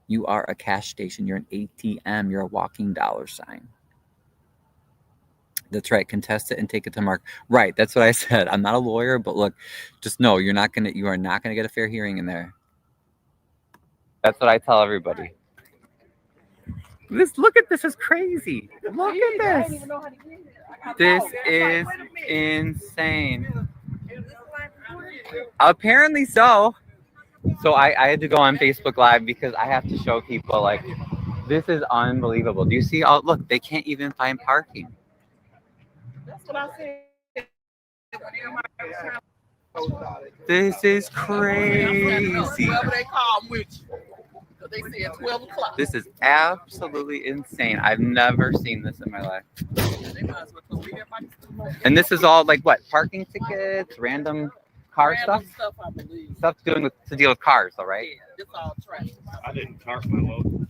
You are a cash station. You're an ATM. You're a walking dollar sign. That's right. Contest it and take it to Mark. Right. That's what I said. I'm not a lawyer, but look, just know you are not gonna get a fair hearing in there. That's what I tell everybody. Look at this is crazy. Look at this. This is insane. Apparently so. So I had to go on Facebook Live because I have to show people, like, this is unbelievable. Do you see? Oh, look, they can't even find parking. That's what I said. This is crazy. They say at 12 o'clock. This is absolutely insane. I've never seen this in my life. And this is all like what? Parking tickets, random car stuff? I believe. Stuff to deal with cars, though, right? Yeah, it's all trash. I didn't park my load.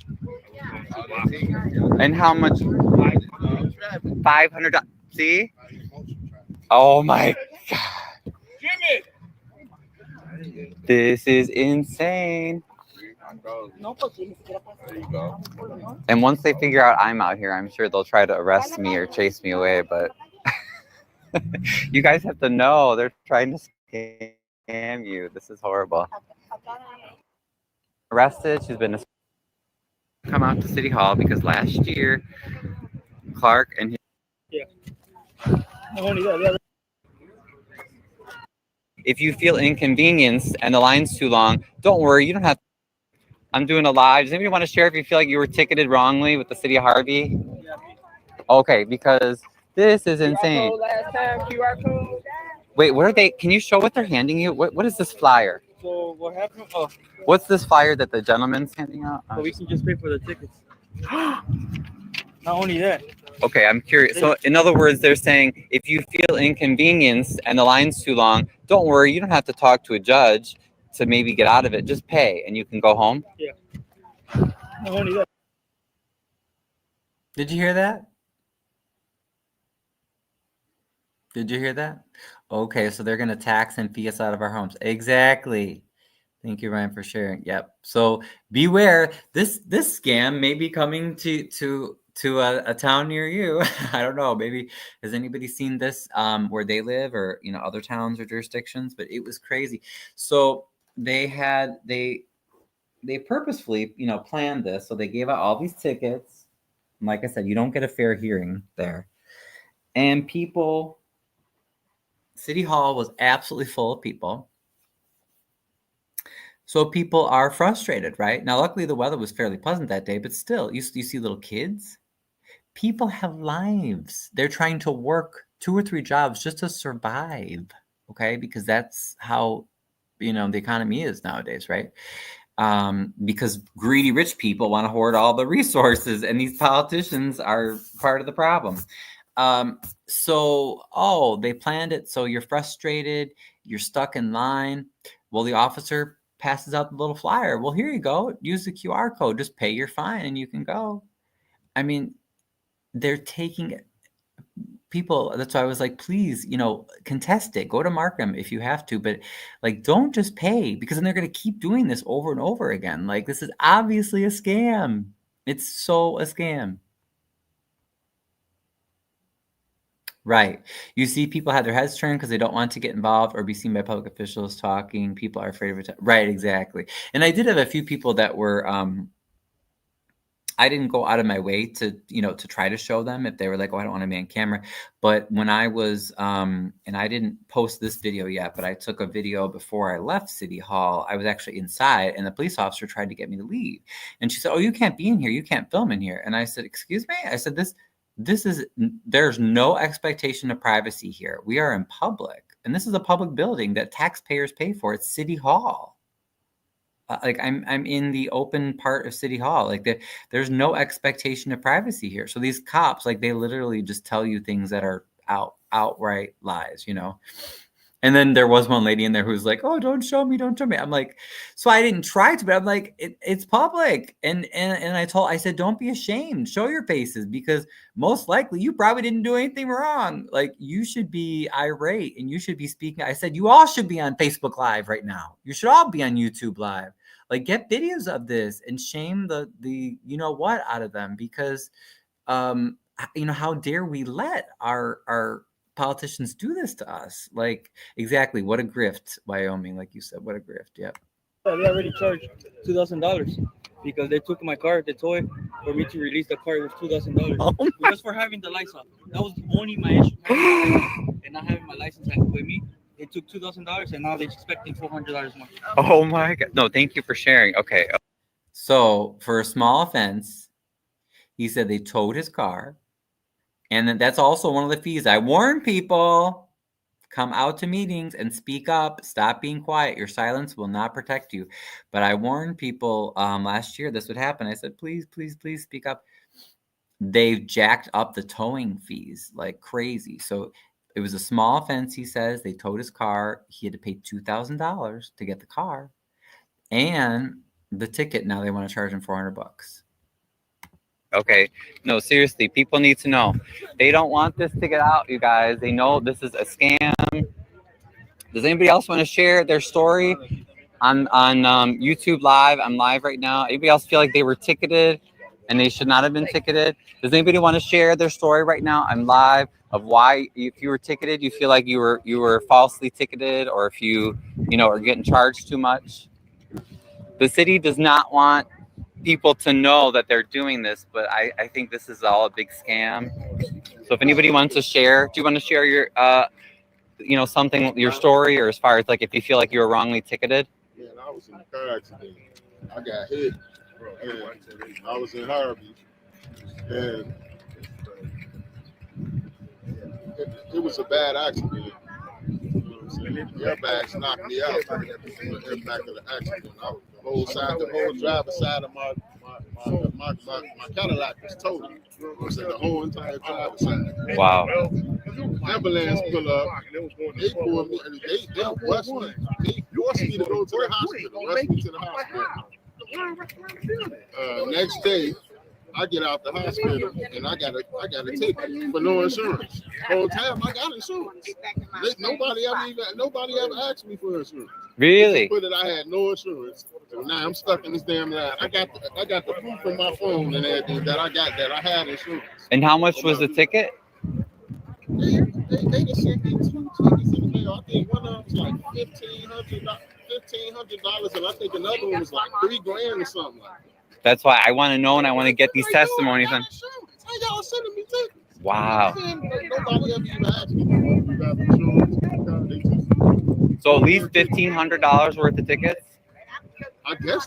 And how much? $500. See? Oh my God. Jimmy! This is insane. And once they figure out I'm out here, I'm sure they'll try to arrest me or chase me away. But you guys have to know they're trying to scam you. This is horrible. Arrested. She's been come out to City Hall because last year Clark and his if you feel inconvenienced and the line's too long, don't worry. You don't have I'm doing a live. Does anybody want to share if you feel like you were ticketed wrongly with the city of Harvey? Okay, because this is insane. QR code last time, QR code. Wait, what are they? Can you show what they're handing you? What is this flyer? So what happened? Oh, What's this flyer that the gentleman's handing out? so we can just pay for the tickets. Not only that. Okay, I'm curious. So, in other words, they're saying if you feel inconvenienced and the line's too long, don't worry. You don't have to talk to a judge to maybe get out of it. Just pay and you can go home. Yeah. Not only that. Did you hear that? Did you hear that? Okay, so they're going to tax and fee us out of our homes. Exactly. Thank you, Ryan, for sharing. Yep. So beware. This scam may be coming to a town near you. I don't know. Maybe has anybody seen this where they live, or other towns or jurisdictions? But it was crazy. So they purposefully planned this. So they gave out all these tickets. And like I said, you don't get a fair hearing there, and people. City Hall was absolutely full of people. So people are frustrated, right? Now, luckily, the weather was fairly pleasant that day, but still, you see little kids. People have lives. They're trying to work 2 or 3 jobs just to survive, okay? Because that's how, the economy is nowadays, right? Because greedy rich people want to hoard all the resources, and these politicians are part of the problem. So they planned it. So you're frustrated. You're stuck in line. Well, the officer passes out the little flyer. Well, here you go. Use the QR code. Just pay your fine and you can go. I mean, they're taking people. That's why I was like, please, contest it. Go to Markham if you have to, but don't just pay, because then they're going to keep doing this over and over again. This is obviously a scam. It's so a scam. Right. You see people have their heads turned because they don't want to get involved or be seen by public officials talking. People are afraid of it. Right, exactly. And I did have a few people that were, I didn't go out of my way to try to show them if they were like, oh, I don't want to be on camera. But when I was, and I didn't post this video yet, but I took a video before I left City Hall. I was actually inside and the police officer tried to get me to leave. And she said, oh, you can't be in here. You can't film in here. And I said, excuse me? I said, there's no expectation of privacy here. We are in public, and this is a public building that taxpayers pay for. It's City Hall. I'm in the open part of City Hall. There's no expectation of privacy here. So these cops, they literally just tell you things that are outright lies, And then there was one lady in there who's like, oh, don't show me. I'm like, so I didn't try to, but I'm like, it's public. And I said, don't be ashamed. Show your faces, because most likely you probably didn't do anything wrong. You should be irate and you should be speaking. I said, you all should be on Facebook Live right now. You should all be on YouTube Live. Get videos of this and shame the what out of them, because, how dare we let our politicians do this to us? Exactly. What a grift, Wyoming. Like you said, what a grift. Yep. They already charged $2,000 because they took my car, the toy, for me to release the car. It was $2,000 just for having the lights off. That was only my issue, and not having my license with me. They took $2,000 and now they're expecting $400 more. Oh my God. No, thank you for sharing. Okay. So for a small offense, he said they towed his car. And then that's also one of the fees. I warn people, come out to meetings and speak up. Stop being quiet. Your silence will not protect you. But I warned people last year this would happen. I said, please, please, please speak up. They've jacked up the towing fees like crazy. So it was a small offense, he says. They towed his car. He had to pay $2,000 to get the car. And the ticket, now they want to charge him $400. Okay. No, seriously, people need to know. They don't want this to get out, you guys. They know this is a scam. Does anybody else want to share their story on YouTube Live? I'm live right now. Anybody else feel like they were ticketed and they should not have been ticketed? Does anybody want to share their story right now? I'm live of why, if you were ticketed, you feel like you were falsely ticketed, or if you are getting charged too much. The city does not want people to know that they're doing this, but I think this is all a big scam. So if anybody wants to share, do you want to share your something, your story, or as far as if you feel like you were wrongly ticketed? Yeah, I was in a car accident. I got hit, and I was in Harvey, and it was a bad accident. You know what I'm saying? The airbags knocked me out from the impact of the accident. The whole driver's side of my Cadillac was totaled. You know what I'm saying? The whole entire driver's side. Wow. Ambulance pull up. They pulled me, and they rushed me. They forced me to go to the hospital. Rushed me to the hospital. Next day, I get out the hospital and I got a ticket for no insurance. The whole time I got insurance. Nobody ever asked me for insurance. Really? Put it, I had no insurance. So now I'm stuck in this damn line. I got the proof on my phone and everything that I had insurance. And how much was the ticket? They just sent me 2 tickets in the mail. I think one of them was like $1,500, and I think another one was like $3,000 or something like that. That's why I want to know, and I want to get these testimonies. How y'all sending me tickets? Wow. Nobody ever even asked me. You got insurance? So at least $1,500 worth of tickets. I guess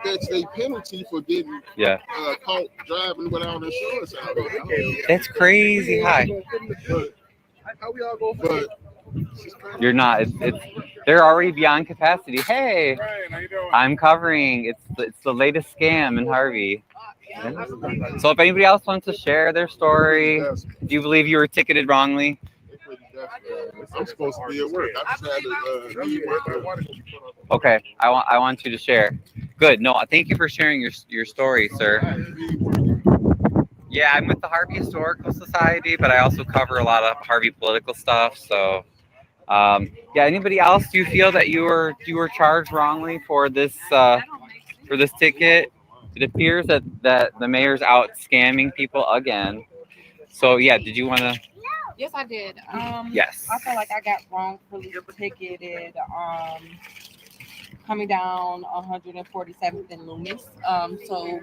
that's a penalty for getting caught driving without insurance. That's crazy high. But you're not. They're already beyond capacity. Hey, I'm covering. It's the latest scam in Harvey. So if anybody else wants to share their story, do you believe you were ticketed wrongly? I'm supposed to be at work. I just had to leave work. Okay, I want you to share. Good. No, thank you for sharing your story, sir. Yeah, I'm with the Harvey Historical Society, but I also cover a lot of Harvey political stuff. So, yeah. Anybody else? Do you feel that you were charged wrongly for this ticket? It appears that the mayor's out scamming people again. So yeah, did you want to? Yes, I did. Yes. I feel like I got wrongfully ticketed. Coming down 147th and Loomis. So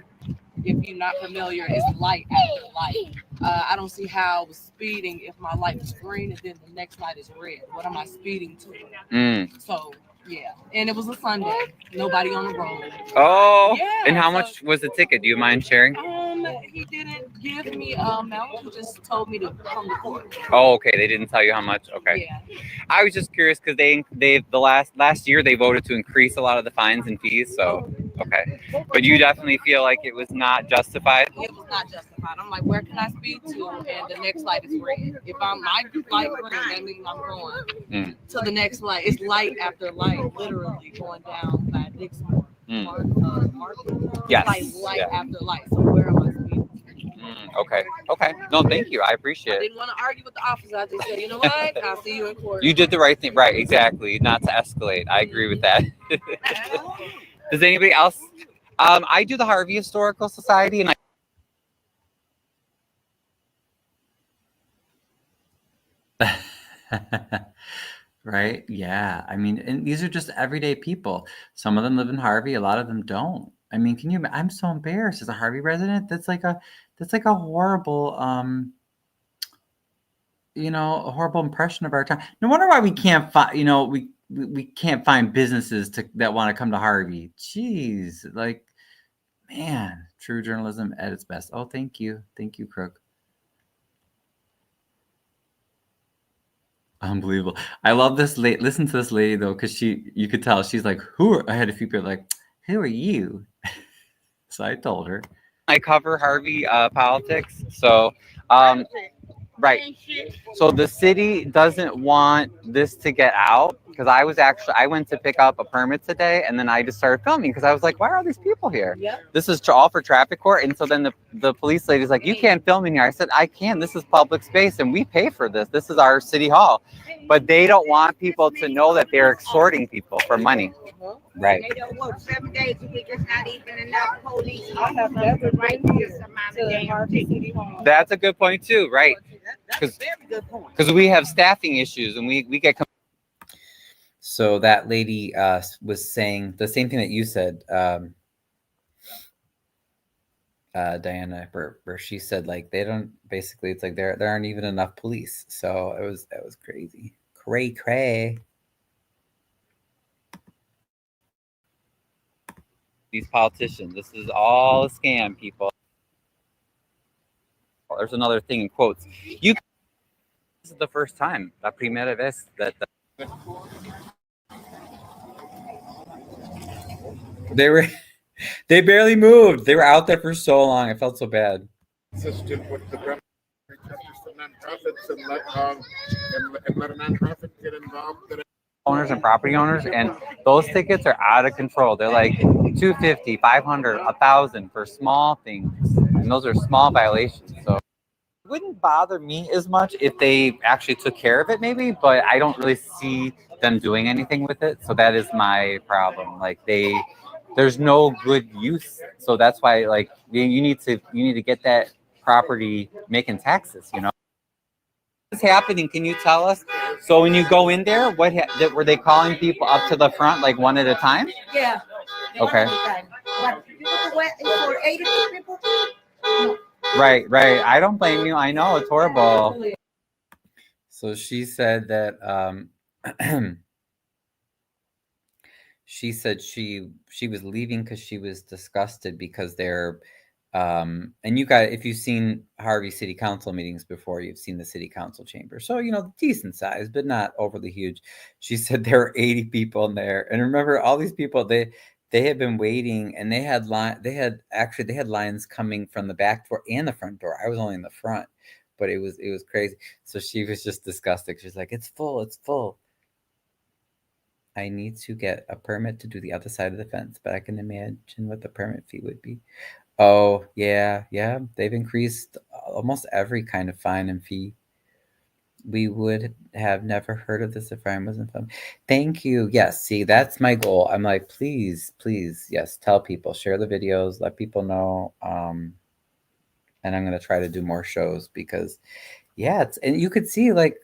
if you're not familiar, it's light after light. I don't see how I was speeding if my light was green and then the next light is red. What am I speeding to? So yeah, and it was a Sunday. Nobody on the road. Oh. Yeah, And how much was the ticket? Do you mind sharing? He didn't give me a amount. He just told me to come to court. Oh, okay. They didn't tell you how much. Okay. Yeah. I was just curious because the last year they voted to increase a lot of the fines and fees. So okay, but you definitely feel like it was not justified. It was not justified. I'm like, where can I speed to? And the next light is red. If I'm my light green, that means I'm going to the next light. It's light after light, literally going down by Dixmoor. Yes. Like light after light. So where am I speeding? Okay. No, thank you. I appreciate I it. didn't want to argue with the officer. I just said, you know what? I'll see you in court. You did the right thing. Right, exactly. Not to escalate. I agree with that. Does anybody else? I do the Harvey Historical Society, and right? Yeah. I mean, and these are just everyday people. Some of them live in Harvey. A lot of them don't. I mean, I'm so embarrassed as a Harvey resident. That's like a horrible, a horrible impression of our town. No wonder why we can't find, we can't find businesses that want to come to Harvey. Jeez, like, man, true journalism at its best. Oh, thank you, Crook. Unbelievable. I love this lady. Listen to this lady though, because you could tell she's like, I had a few people like, who are you? So I told her. I cover Harvey politics. So, right. So the city doesn't want this to get out because I went to pick up a permit today and then I just started filming because I was like, why are all these people here? Yep. This is all for traffic court. And so then the police lady's like, you can't film in here. I said, I can. This is public space and we pay for this. This is our city hall. But they don't want people to know that they're extorting people for money. Right. They don't work 7 days a week. It's not even enough police. I have never right here to Harvey City Hall. That's a good point too, right? That's a very good point. Because we have staffing issues and we get. So that lady was saying the same thing that you said, Diana, where she said like they don't basically. It's like there aren't even enough police. So that was crazy, cray. these politicians. This is all a scam, people. There's another thing in quotes. This is the first time, la primera vez that they barely moved. They were out there for so long. I felt so bad. System with the government for nonprofits and let a nonprofit get involved. Owners and property owners, and those tickets are out of control. They're like $250, $500, $1,000 for small things, and those are small violations. So it wouldn't bother me as much if they actually took care of it, maybe, but I don't really see them doing anything with it. So that is my problem. Like there's no good use. So that's why, like, you need to get that property making taxes. What's happening? Can you tell us? So when you go in there, were they calling people up to the front like one at a time? Yeah. Okay. But for 80 people? No. Right. I don't blame you. I know it's horrible. So she said that she said she was leaving because she was disgusted because they're and you guys, if you've seen Harvey city council meetings before, you've seen the city council chamber. So, decent size, but not overly huge. She said there were 80 people in there. And remember, all these people, they had been waiting, and they had lines coming from the back door and the front door. I was only in the front, but it was crazy. So she was just disgusted. She's like, it's full. I need to get a permit to do the other side of the fence, but I can imagine what the permit fee would be. Oh, yeah. They've increased almost every kind of fine and fee. We would have never heard of this if Ryan wasn't fun. Thank you. Yes, see, that's my goal. I'm like, please, yes, tell people, share the videos, let people know. And I'm going to try to do more shows because, yeah, and you could see like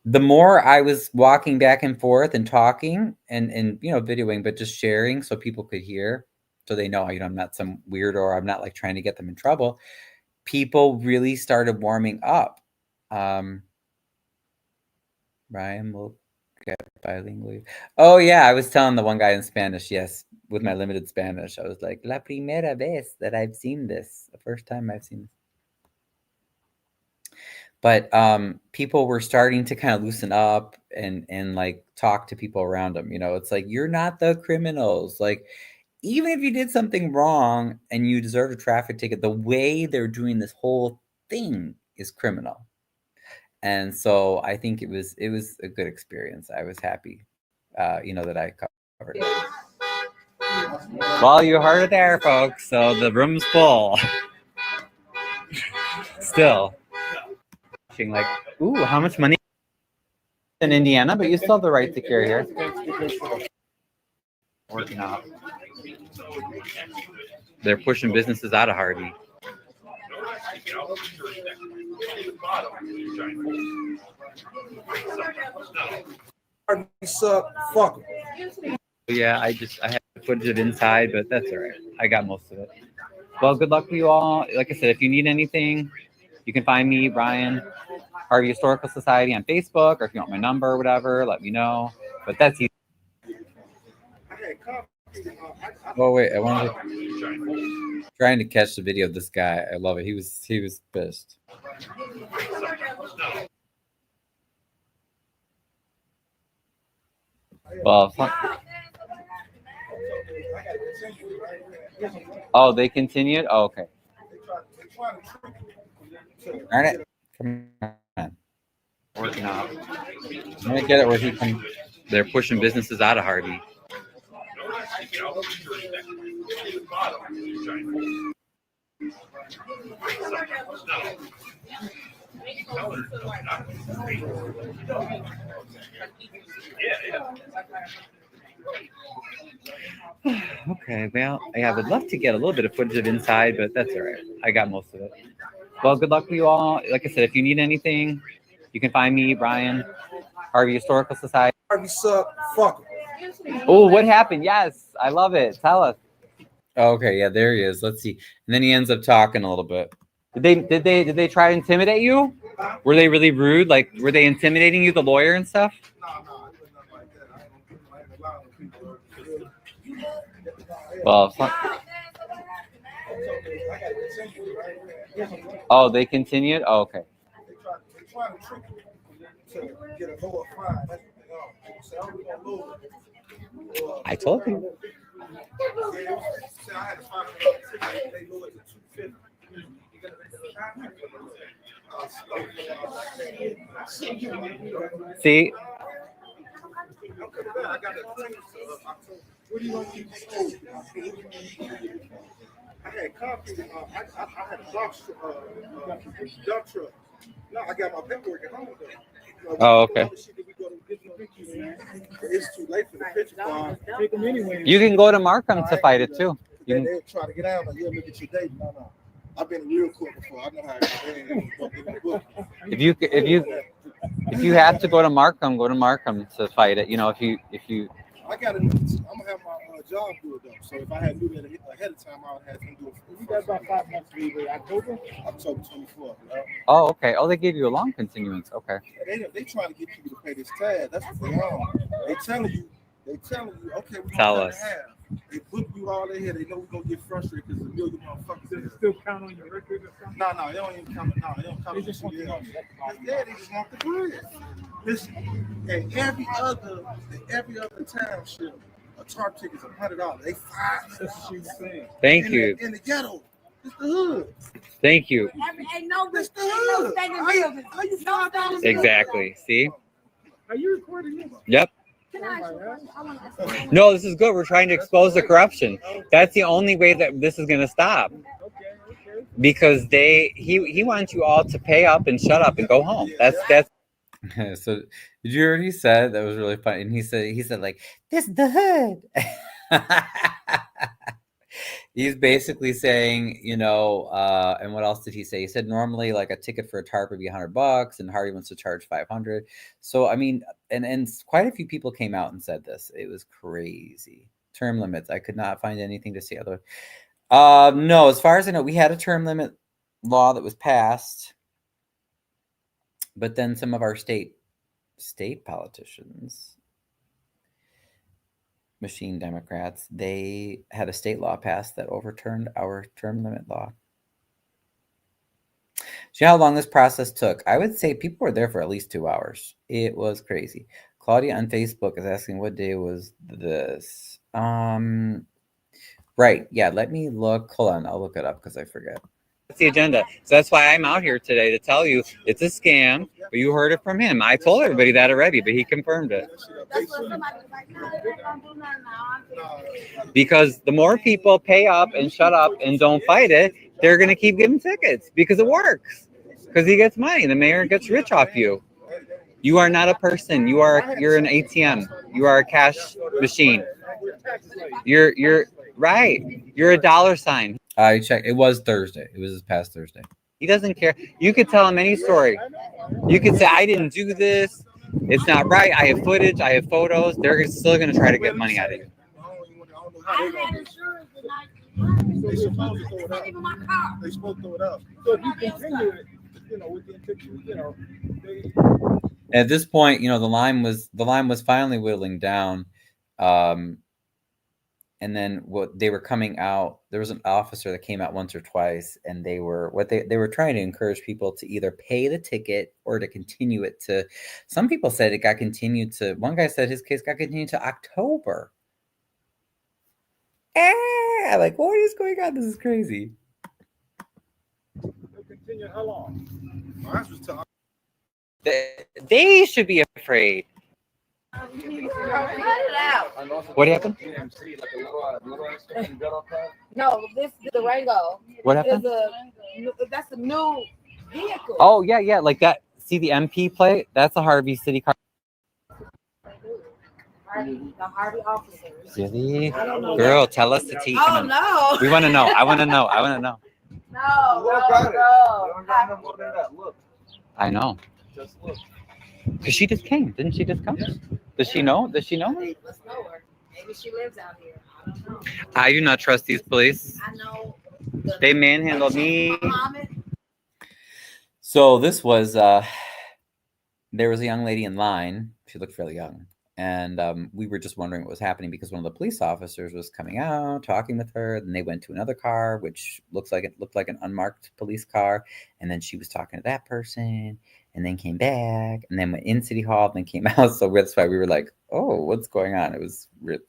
the more I was walking back and forth and talking and videoing, but just sharing so people could hear. So they know, I'm not some weirdo, or I'm not like trying to get them in trouble. People really started warming up. Ryan will get bilingual. Oh yeah, I was telling the one guy in Spanish, yes, with my limited Spanish. I was like, la primera vez that I've seen this. The first time I've seen this. But people were starting to kind of loosen up and like talk to people around them. It's like, you're not the criminals. Like, even if you did something wrong and you deserve a traffic ticket, the way they're doing this whole thing is criminal. And so I think it was a good experience. I was happy, that I covered it. Well, you heard it there, folks. So the room's full. Still. Like, ooh, how much money in Indiana? But you still have the right to carry here. Working out. They're pushing businesses out of Harvey. Harvey suck. Fuck. Yeah, I had footage of inside, but that's all right. I got most of it. Well, good luck to you all. Like I said, if you need anything, you can find me, Ryan, Harvey Historical Society on Facebook, or if you want my number or whatever, let me know. But that's easy. Oh wait, I wanted trying to catch the video of this guy. I love it. He was pissed. Well, oh, they continued? Oh, okay. Darn it. Come on. Working out. I'm going to get it where he can. They're pushing businesses out of Harvey. Okay, well, I would love to get a little bit of footage of inside, but that's all right. I got most of it. Well, good luck to you all. Like I said, if you need anything, you can find me, Ryan, Harvey Historical Society. Harvey suck. Fuck. Oh, what happened? Yes, I love it. Tell us. Okay, yeah, there he is. Let's see. And then he ends up talking a little bit. Did they try to intimidate you? Were they really rude? Like, were they intimidating you, the lawyer and stuff? Well, oh, they continued? Oh, okay. They trying to trick you to get a lower fine. That's what they are. So I told you. I had to find they lowered it to 250. See? I got a what do you want to use? I had coffee. I had a dump truck. No, I got my paperwork at home though. Oh, okay. It's too late for the picture bar. Take them anyway. You can go to Markham to fight it too. They'll try to get out. Like, yeah, look at your date. No. I've been real court before. I know how it If you have to go to Markham to fight it. You know, if you. I'm gonna have my job do it though. So if I had to do that ahead of time, I would have him do it. You got about 5 months to leave. October 24th. Right? Oh, okay. Oh, they gave you a long continuance. Okay. They trying to get people to pay this tag. That's what they on. They telling you. Okay, we tell us. They book you all in here. They know we're gonna get frustrated because a million motherfuckers. Does it still count on your record or something? No, they don't even count. No, they don't count. They just want the money. Yeah, they just want the bread. Listen, and every other township, a tarp ticket is $100. They $5. That's what she was saying. Thank you. In the ghetto, it's the hood. Thank you. Ain't no standing building. Exactly. See? Are you recording this? Yep. No, this is good. We're trying to expose the corruption. That's the only way that this is going to stop. Because he wants you all to pay up and shut up and go home. That's. So did you hear what he said? That was really funny. And he said like, this is the hood. He's basically saying, you know, and what else did he say? He said normally like a ticket for a tarp would be $100 and Harvey wants to charge $500. So I mean, and quite a few people came out and said this. It was crazy. Term limits. I could not find anything to say other. No, as far as I know, we had a term limit law that was passed, but then some of our state politicians, machine Democrats, they had a state law passed that overturned our term limit law. See how long this process took? I would say people were there for at least 2 hours. It was crazy. Claudia on Facebook is asking what day was this? Right. Yeah, let me look. Hold on. I'll look it up because I forget. That's the agenda. So that's why I'm out here today to tell you it's a scam, but you heard it from him. I told everybody that already, but he confirmed it. Because the more people pay up and shut up and don't fight it, they're going to keep giving tickets because it works. Because he gets money. The mayor gets rich off you. You are not a person. You're an ATM. You are a cash machine. You're right. You're a dollar sign. I checked. It was Thursday. It was this past Thursday. He doesn't care. You could tell him any story. You could say, I didn't do this. It's not right. I have footage. I have photos. They're still going to try to get money out of you. I had insurance and They supposed to throw it out. They supposed to throw it out. So if you continue it, you know, with the intention, you know, at this point, you know, the line was finally whittling down. And then what they were coming out, there was an officer that came out once or twice, and they were trying to encourage people to either pay the ticket or to continue it to. Some people said it got continued to. One guy said his case got continued to October. Like, what is going on? This is crazy. continue how long? They should be afraid. What happened? No, this is the Rango. What happened? That's a new vehicle. Oh, yeah, like that. See the MP plate? That's a Harvey city car. The Harvey officers. Really? Girl, tell us the tea. Oh, no. We want to know. I want to know. No, Look. I know. Just look. Because she just came. Didn't she just come? Does she know? Does she know? Let's know her. Maybe she lives out here. I don't know. I do not trust these police. I know. They manhandled me. So this was, there was a young lady in line. She looked fairly young. And we were just wondering what was happening because one of the police officers was coming out, talking with her. Then they went to another car, which looked like an unmarked police car. And then she was talking to that person, and then came back, and then went in City Hall, and then came out. So that's why we were like, "Oh, what's going on?" It was really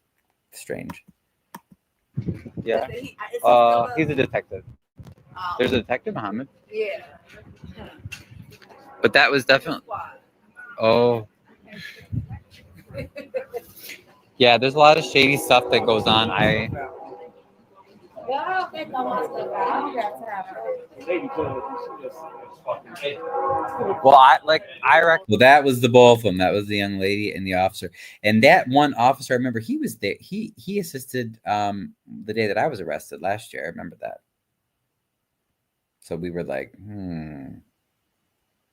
strange. Yeah, he's a detective. There's a detective, Muhammad. Yeah. But that was definitely. Oh. Yeah, there's a lot of shady stuff that goes on. Well, that was the both of them. That was the young lady and the officer. And that one officer, I remember he was there. He assisted the day that I was arrested last year. I remember that. So we were like,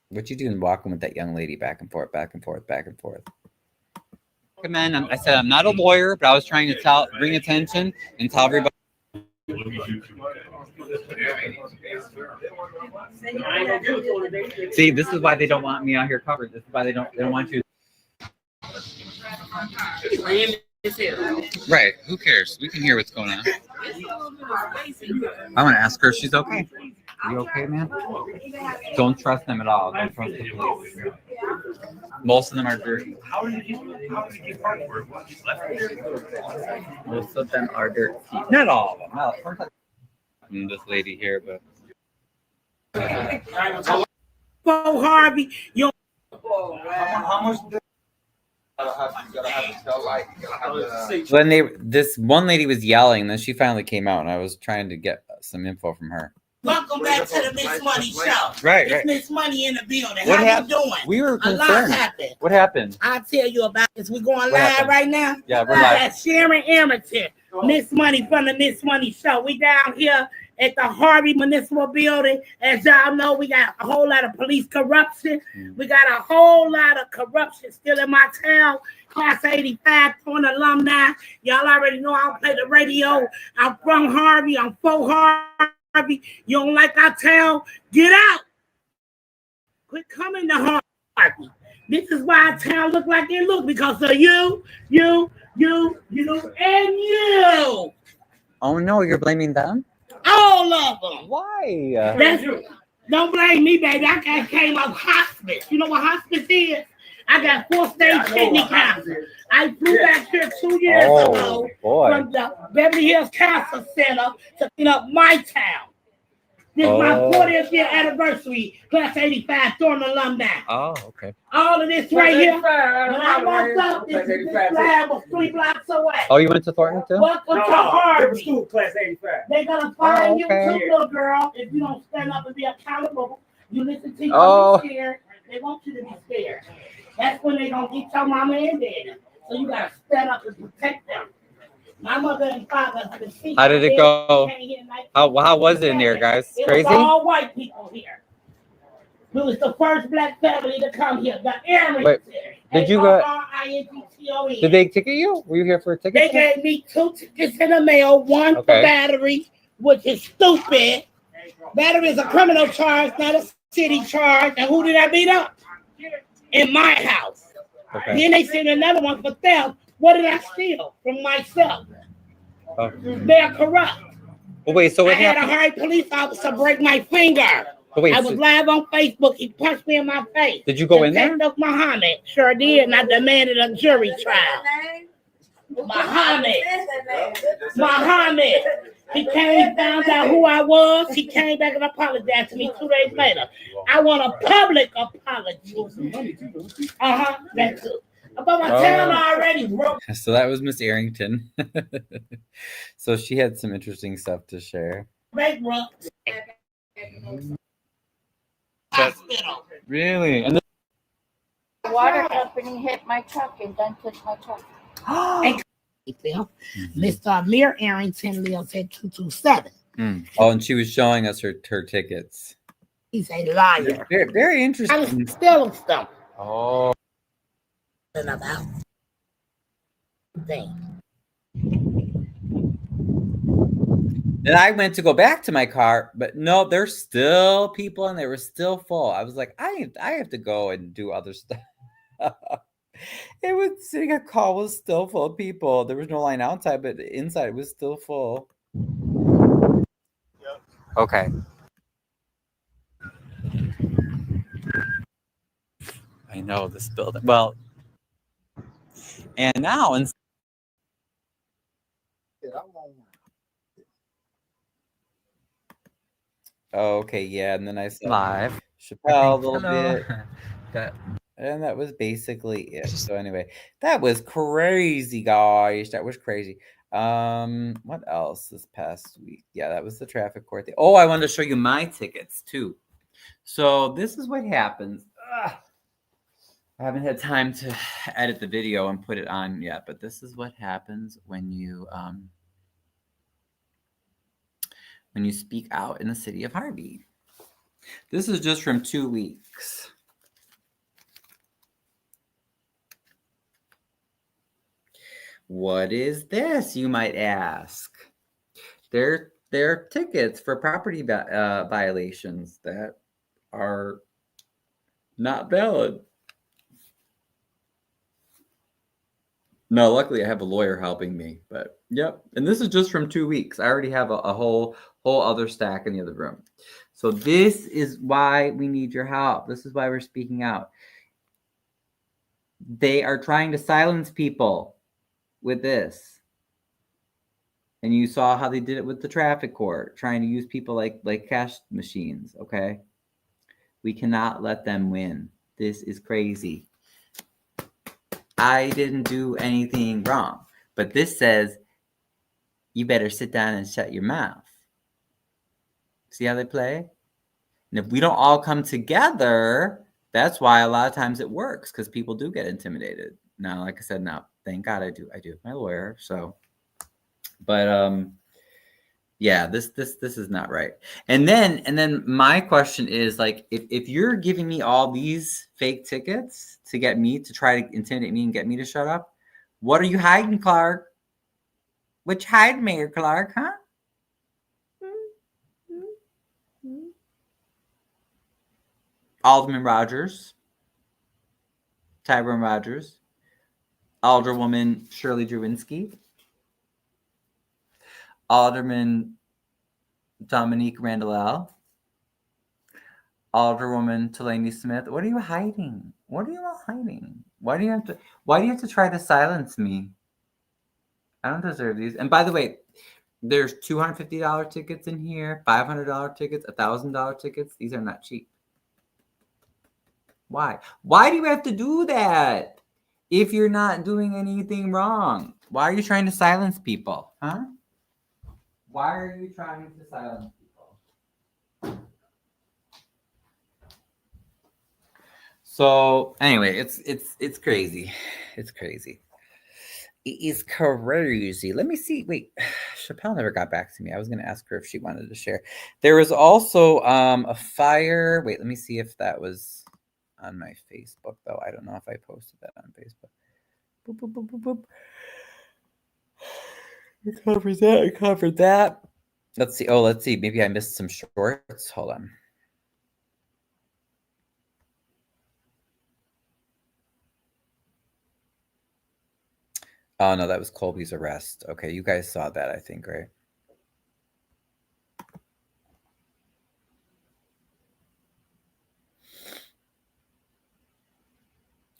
what you doing walking with that young lady back and forth, back and forth, back and forth? I said I'm not a lawyer, but I was trying to bring attention and tell everybody. See, this is why they don't want me out here covered. This is why they don't want you. Right? Who cares? We can hear what's going on. I'm gonna ask her if she's okay. Are you okay, man? Don't trust them at all. Don't trust the police. Most of them are dirty. Most of them are dirty. Not all of them. Not this lady here, but. Oh, Harvey, you. How much? When this one lady was yelling, and then she finally came out, and I was trying to get some info from her. Welcome back to the Miss Money Show. Right. It's Miss Money in the building. What How you doing? We were concerned. A lot happened. What happened? I'll tell you about this. We're going What live happened? right now. Yeah, we're live. That's Sharon Arrington, Miss Money from the Miss Money Show. We down here at the Harvey Municipal Building. As y'all know, we got a whole lot of police corruption. We got a whole lot of corruption still in my town. Class 85 Thorn alumni. Y'all already know I don't play the radio. I'm from Harvey. I'm for Harvey. You don't like our town? Get out. Quit coming to Harvey. This is why our town look like it look, because of you, and you. Oh no, you're blaming them? All of them. Why? Don't blame me, baby. I came off hospice. You know what hospice is? I got 4-stage kidney cancer. I flew back here 2 years ago from the Beverly Hills Cancer Center to clean up my town. This is my 40th year anniversary, Class 85 Thorn alumni. Oh, okay. All of this right here. When I walked up, this lab was 3 blocks away. Oh, you went to Thornton too? Welcome to Harvey. School, Class 85. They're going to fine you too, little girl, if you don't stand up and be accountable. You listen to you, be scared. They want you to be scared. That's when they're going to get your mama and daddy. So you got to stand up and protect them. My mother and father have been teaching. How did it go? How was it in there, guys? Crazy? It was all white people here. We was the first black family to come here. The Arrington. Did you go? Did they ticket you? Were you here for a ticket? They gave me 2 tickets in the mail. One for battery, which is stupid. Battery is a criminal charge, not a city charge. And who did I beat up? In my house. Okay. Then they sent another one for theft. What did I steal from myself? Oh. They're corrupt. Well, wait, so I what had a happened? Harvey police officer break my finger. Oh, wait, I was live on Facebook. He punched me in my face. Did you go in there? Detective Muhammad sure did, and I demanded a jury trial. Muhammad. He came, found out who I was. He came back and apologized to me 2 days later. I want a public apology. That's it. About my town already broke. So that was Miss Arrington. So she had some interesting stuff to share. Bankrupt. Really? And The water company hit my truck and done took my truck. Mr. Amir Arrington lives at 227. Oh, and she was showing us her tickets. He's a liar. Very, very interesting. I was stealing stuff. Oh. About thing. Then I went to go back to my car, but no, there's still people and they were still full. I was like, I have to go and do other stuff. It was sitting. A call was still full of people. There was no line outside, but inside it was still full. Okay. I know this building. Well, and now and okay, yeah, and then I saw Live. Chappelle a little Hello. bit. And that was basically it. So anyway, that was crazy, guys. That was crazy. What else this past week? Yeah, that was the traffic court thing. Oh, I wanted to show you my tickets too. So this is what happens. Ugh. I haven't had time to edit the video and put it on yet, but this is what happens when you speak out in the city of Harvey. This is just from 2 weeks. What is this, you might ask? They're tickets for property violations that are not valid. No, luckily I have a lawyer helping me, but yep. And this is just from 2 weeks. I already have a whole other stack in the other room. So this is why we need your help. This is why we're speaking out. They are trying to silence people with this. And you saw how they did it with the traffic court, trying to use people like cash machines, okay? We cannot let them win. This is crazy. I didn't do anything wrong, but this says you better sit down and shut your mouth. See how they play? And if we don't all come together, that's why a lot of times it works, because people do get intimidated. Now, like I said, now thank God I do have my lawyer. So, but yeah, this is not right. And then my question is, like, if you're giving me all these fake tickets to get me to try to intimidate me and get me to shut up, what are you hiding, Clark? What you hiding, Mayor Clark, huh? Alderman Rogers, Tyrone Rogers, Alderwoman Shirley Drewinski, Alderman Dominique Randall, Alderwoman Delaney Smith. What are you hiding? What are you all hiding? Why do you have to try to silence me? I don't deserve these. And by the way, there's $250 tickets in here, $500 tickets, $1,000 tickets. These are not cheap. Why? Why do you have to do that if you're not doing anything wrong? Why are you trying to silence people? Huh? Why are you trying to silence people? So anyway, it's crazy. It's crazy. It is crazy. Let me see. Wait, Chappelle never got back to me. I was going to ask her if she wanted to share. There was also a fire. Wait, let me see if that was on my Facebook, though. I don't know if I posted that on Facebook. Boop, boop, boop, boop, boop. It covers that. It covered that. Let's see. Oh, let's see. Maybe I missed some shorts. Hold on. Oh, no, that was Colby's arrest. Okay, you guys saw that, I think, right?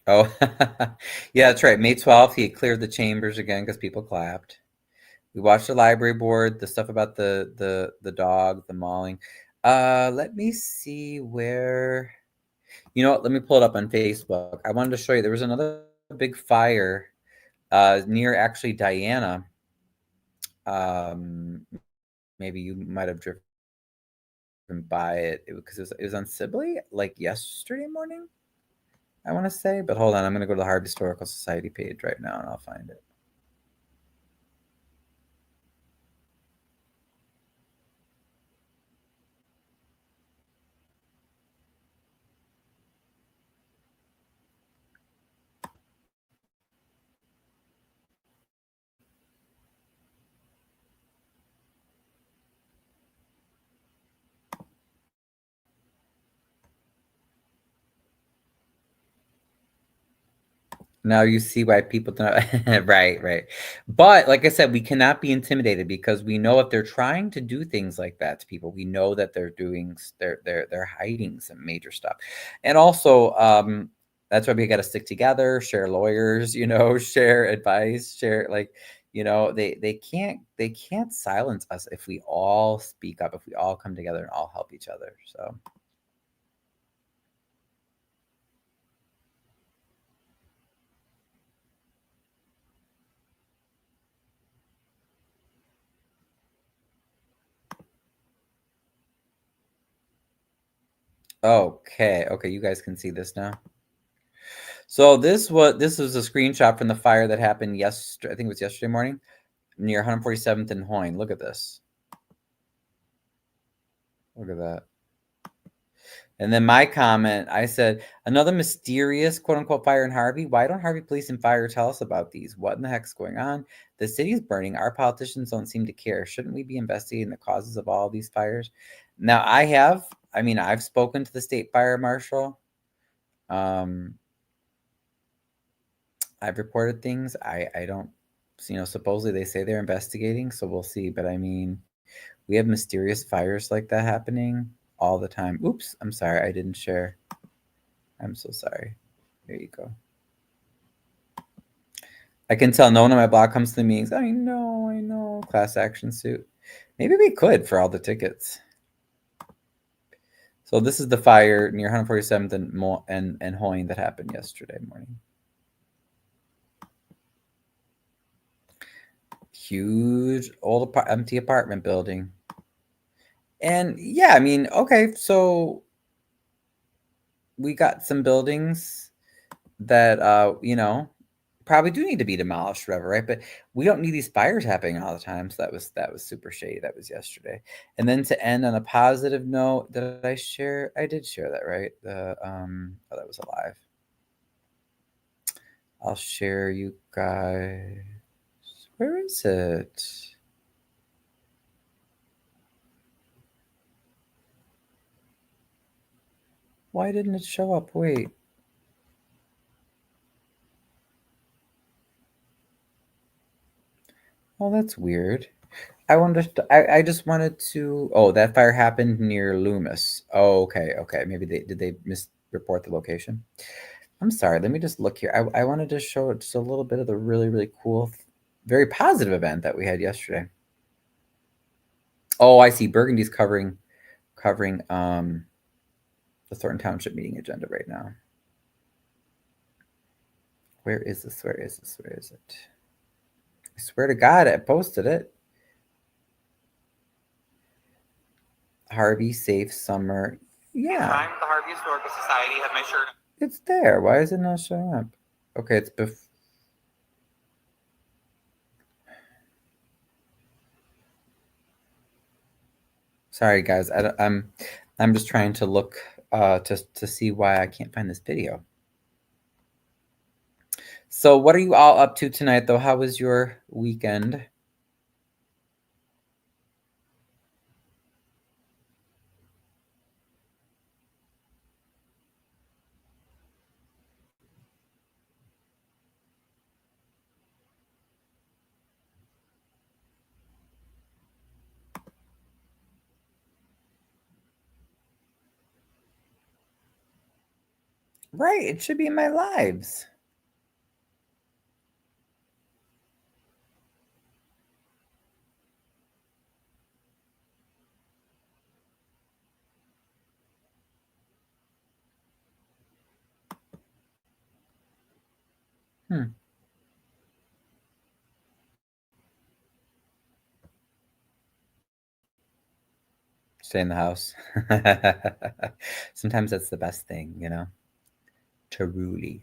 Oh, yeah, that's right. May 12th, he cleared the chambers again because people clapped. We watched the library board, the stuff about the dog, the mauling. Let me see where. You know what? Let me pull it up on Facebook. I wanted to show you. There was another big fire near actually Diana. Maybe you might have driven by it because it was on Sibley like yesterday morning, I want to say. But hold on, I'm going to go to the Harvey Historical Society page right now and I'll find it. Now you see why people don't. Right. But like I said, we cannot be intimidated because we know if they're trying to do things like that to people, we know that they're hiding some major stuff. And also, that's why we got to stick together, share lawyers, share advice, share they can't silence us if we all speak up, if we all come together and all help each other. So. Okay, you guys can see this now. So this was a screenshot from the fire that happened yesterday. I think it was yesterday morning near 147th and Hoyne. Look at this. Look at that. And then my comment, I said, another mysterious quote unquote fire in Harvey. Why don't Harvey police and fire tell us about these? What in the heck's going on? The city's burning. Our politicians don't seem to care. Shouldn't we be investigating the causes of all these fires? Now I've spoken to the state fire marshal. I've reported things. I don't, supposedly they say they're investigating, so we'll see. But we have mysterious fires like that happening all the time. Oops, I'm sorry, I didn't share. I'm so sorry. There you go. I can tell no one on my blog comes to the meetings. I know. Class action suit. Maybe we could for all the tickets. So this is the fire near 147th and Hoyne that happened yesterday morning. Huge old empty apartment building. And yeah, okay, so we got some buildings that probably do need to be demolished, whatever, right? But we don't need these fires happening all the time. So that was super shady. That was yesterday. And then to end on a positive note, did I share? I did share that, right? That was alive. I'll share you guys. Where is it? Why didn't it show up? Wait. Oh, that's weird. I just wanted to. Oh, that fire happened near Loomis. Oh, okay. Maybe did they misreport the location? I'm sorry. Let me just look here. I wanted to show just a little bit of the really, really cool, very positive event that we had yesterday. Oh, I see. Burgundy's covering the Thornton Township meeting agenda right now. Where is this? Where is it? I swear to God, I posted it. Harvey Safe Summer. Yeah. Time, the Harvey Historical Society had made sure. It's there. Why is it not showing up? Okay, it's Sorry, guys. I'm just trying to look to see why I can't find this video. So, what are you all up to tonight, though? How was your weekend? Right, it should be in my lives. Stay in the house. Sometimes that's the best thing, Truly.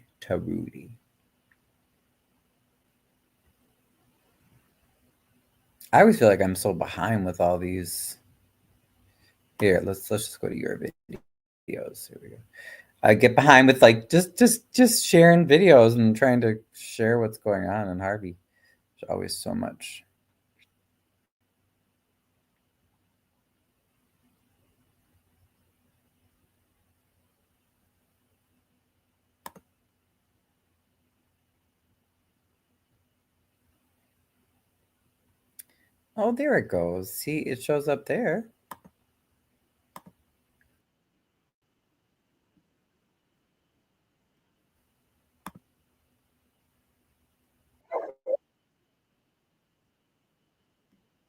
I always feel like I'm so behind with all these. Here, let's just go to your videos. Here we go. I get behind with just sharing videos and trying to share what's going on in Harvey. There's always so much. Oh, there it goes. See, it shows up there.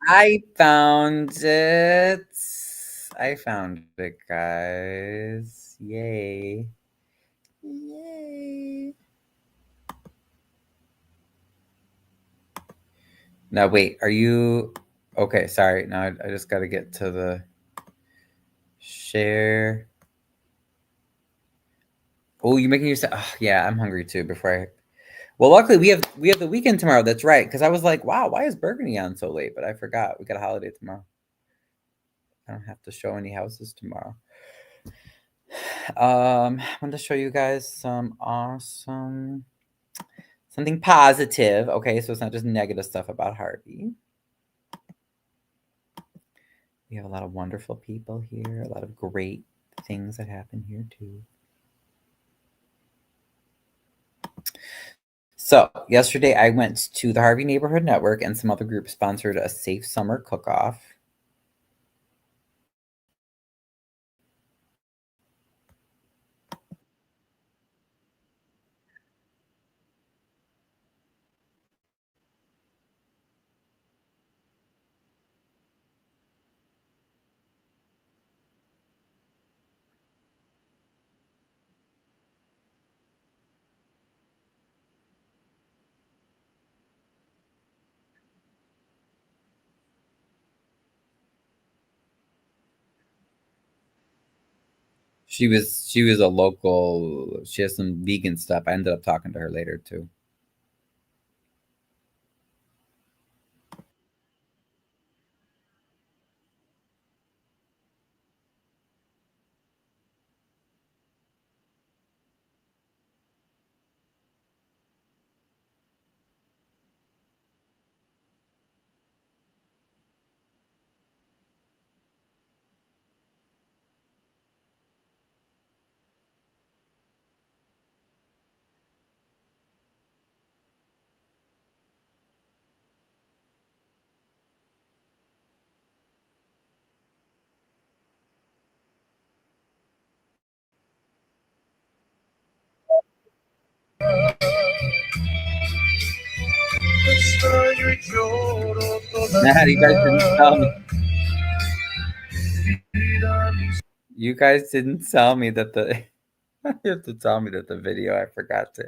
I found it. I found it, guys. Yay. Yay. Now, wait, are you... Okay, sorry. Now I just got to get to the share. Oh, you're making yourself... Oh, yeah, I'm hungry too before I... Well, luckily we have the weekend tomorrow. That's right. Because I was like, wow, why is Burgundy on so late? But I forgot. We got a holiday tomorrow. I don't have to show any houses tomorrow. I want to show you guys some awesome... Something positive. Okay, so it's not just negative stuff about Harvey. We have a lot of wonderful people here. A lot of great things that happen here too. So yesterday I went to the Harvey Neighborhood Network and some other groups sponsored a safe summer cook-off. She was a local. She has some vegan stuff. I ended up talking to her later too. You guys didn't tell me. You guys didn't tell me that the. You have to tell me that the video I forgot to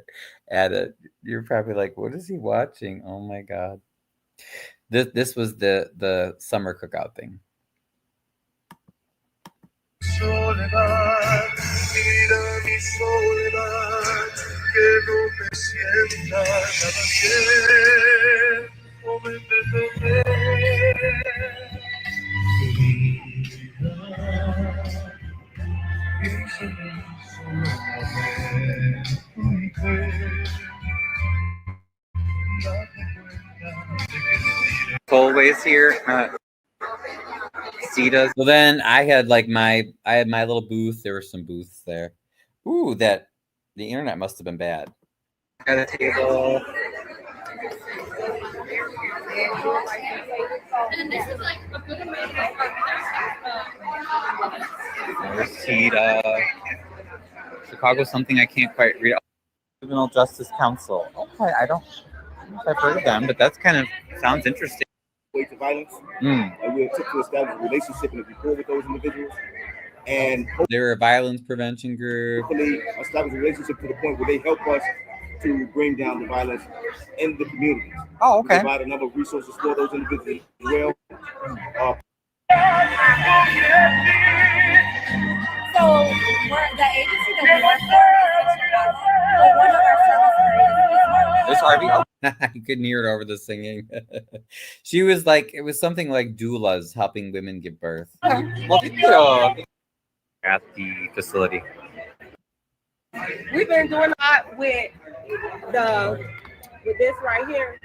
add it. You're probably like, "What is he watching?" Oh my god! This was the summer cookout thing. Soledad, mira mi soledad, que no me sienta nada bien, o me Always here. Sita's. Well, then I had like my little booth. There were some booths there. Ooh, that the internet must have been bad. Got a table. And this is like a good amount There's Sita. Chicago something I can't quite read. Juvenile Justice Council. Okay, I don't know if I've heard of them, but that's kind of sounds interesting. Way to violence, Mm. and we attempt to establish a relationship and a rapport with those individuals, and They're a violence prevention group. hopefully establish a relationship to the point where they help us to bring down the violence in the communities. Oh, okay. We provide a number of resources for those individuals as well. So the agency that we work for, one of our services. There's Harvey. Oh, I couldn't hear it over the singing. She was like, it was something like doulas helping women give birth. Well, at the facility. We've been doing a lot with this right here,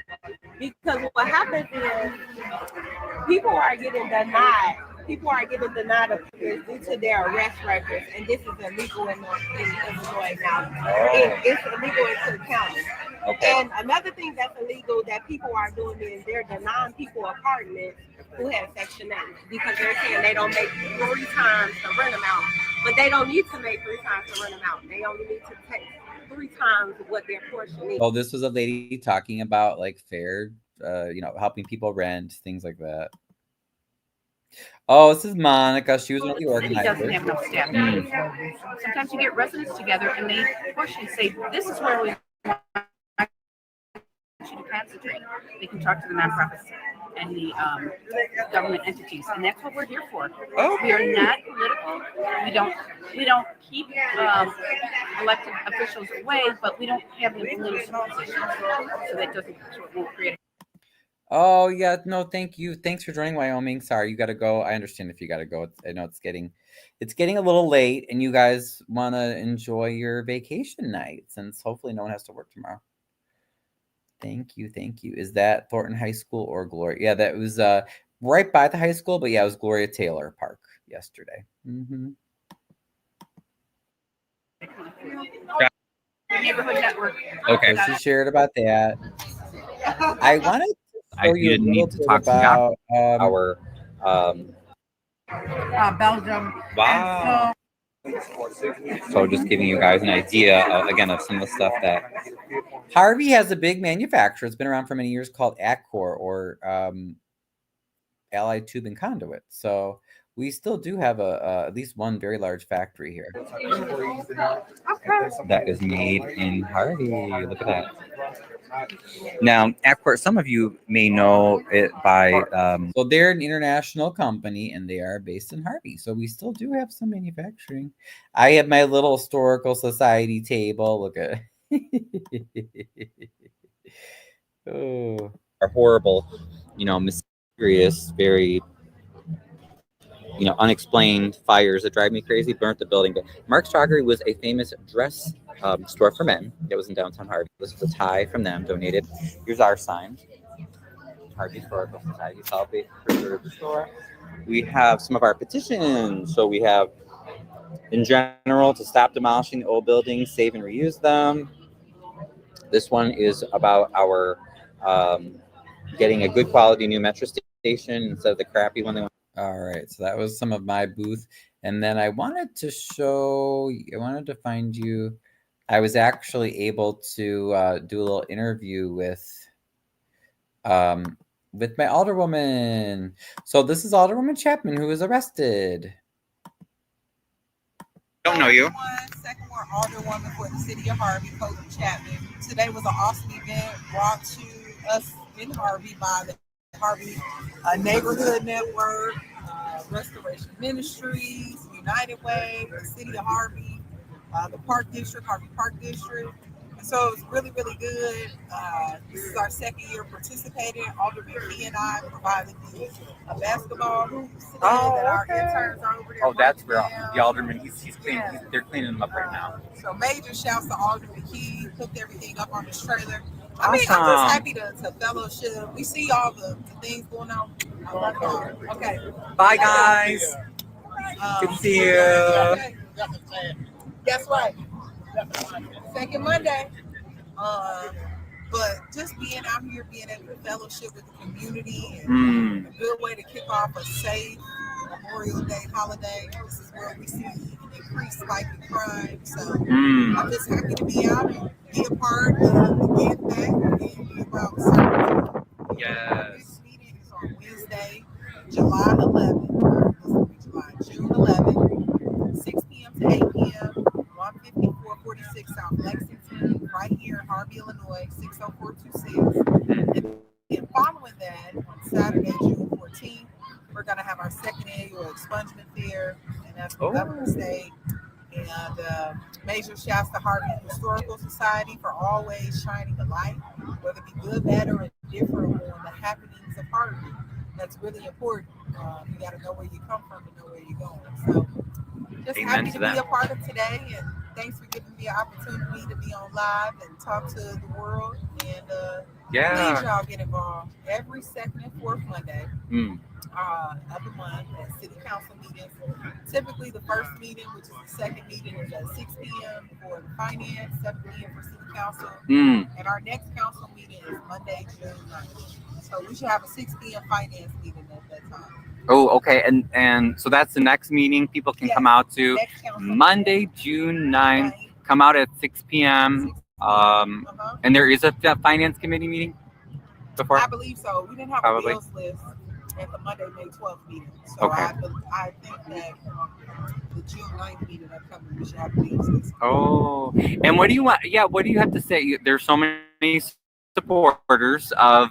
because what happens is people are getting denied people are getting denied appeals due to their arrest records, and this is illegal in Illinois now. It's illegal in Cook County. Okay. And another thing that's illegal that people are doing is they're denying people apartments who have Section 8 because they're saying they don't make 3 times to rent them out, but they don't need to make 3 times to rent them out. They only need to take 3 times what their portion is. Oh, this was a lady talking about like fair, helping people rent, things like that. Oh, this is Monica. She was one of the organizers. Doesn't have enough staff. Sometimes you get residents together and they push and say, "This is where we want you to concentrate." They can talk to the nonprofits and the government entities, and that's what we're here for. We are not political. We don't keep elected officials away, but we don't have them in political positions, so that won't create. Oh yeah, no, thank you. Thanks for joining, Wyoming. Sorry, you got to go. I understand if you got to go. I know it's getting a little late, and you guys want to enjoy your vacation night since hopefully no one has to work tomorrow. Thank you. Is that Thornton High School or Gloria? Yeah, that was right by the high school, but yeah, it was Gloria Taylor Park yesterday. Mm-hmm. Neighborhood network. Okay, she shared about that. I wanted to show you a didn't little need to bit talk to about our Belgium. wow. So just giving you guys an idea of some of the stuff that Harvey has a big manufacturer. It's been around for many years called Accor or Allied Tube and Conduit. So we still do have at least one very large factory here that is made in Harvey. Look at that. Now, Accor, some of you may know it by. So they're an international company and they are based in Harvey. So we still do have some manufacturing. I have my little historical society table. Look at oh, are horrible, mysterious, very, unexplained fires that drive me crazy, burnt the building. But Mark's Strawberry was a famous dress store for men that was in downtown Harvey. This was a tie from them, donated. Here's our sign. Harvey Historical Society, celebrate preserve the store. We have some of our petitions. So we have, in general, to stop demolishing the old buildings, save and reuse them. This one is about our getting a good quality new metro station instead of the crappy one they want. All right, so that was some of my booth. And then I wanted to find you. I was actually able to do a little interview with my alderwoman. So this is Alderwoman Chapman, who was arrested. Don't know you. Second ward alderwoman for the city of Harvey, Coach Chapman. Today was an awesome event brought to us in Harvey by the Harvey Neighborhood Network, Restoration Ministries, United Way, the city of Harvey, the Park District, Harvey Park District. And so it was really, really good. This is our second year participating. Alderman Key and I provided the basketball hoops today that our interns are over there. Oh, that's where the alderman, he's cleaning, they're cleaning them up right now. So major shouts to Alderman Key, hooked everything up on his trailer. I mean, I'm just happy to fellowship. We see all the things going on. I love it all. Okay. Bye, guys. Good to see you. Okay. Guess what? Second Monday. But just being out here, being able to fellowship with the community and a good way to kick off a safe Memorial Day holiday. This is where we see an increased spike in crime. So I'm just happy to be out and be a part of the Give Back and be about serving. Yes. This meeting is on Wednesday, July 11th, June 11th, 6 p.m. to 8 p.m., 15446 South Lexington, right here in Harvey, Illinois, 60426. And following that, on Saturday, June 14th, we're going to have our second annual expungement fair, and that's the Governor's Day. And major shouts to Harvey Historical Society for always shining a light, whether it be good, bad, or indifferent, on the happenings of Harvey. That's really important. You got to know where you come from and know where you're going. So just happy to be a part of today, and thanks for giving me an opportunity to be on live and talk to the world. And Yeah. please, y'all get involved every second and fourth Monday of the month at city council meetings. Typically, the first meeting, which is the second meeting, is at 6 p.m. for the finance, 7 p.m. for city council. And our next council meeting is Monday, June 9th. So we should have a 6 p.m. finance meeting at that time. Oh, okay. And so that's the next meeting people can come out to. Monday, June 9th. Come out at 6 p.m. And there is a finance committee meeting before? I believe so. We didn't have a bills list at the Monday, May 12th meeting. So I think that the June 9th meeting upcoming, we should have a bills list. Oh, and what do you want? Yeah, what do you have to say? There's so many supporters of,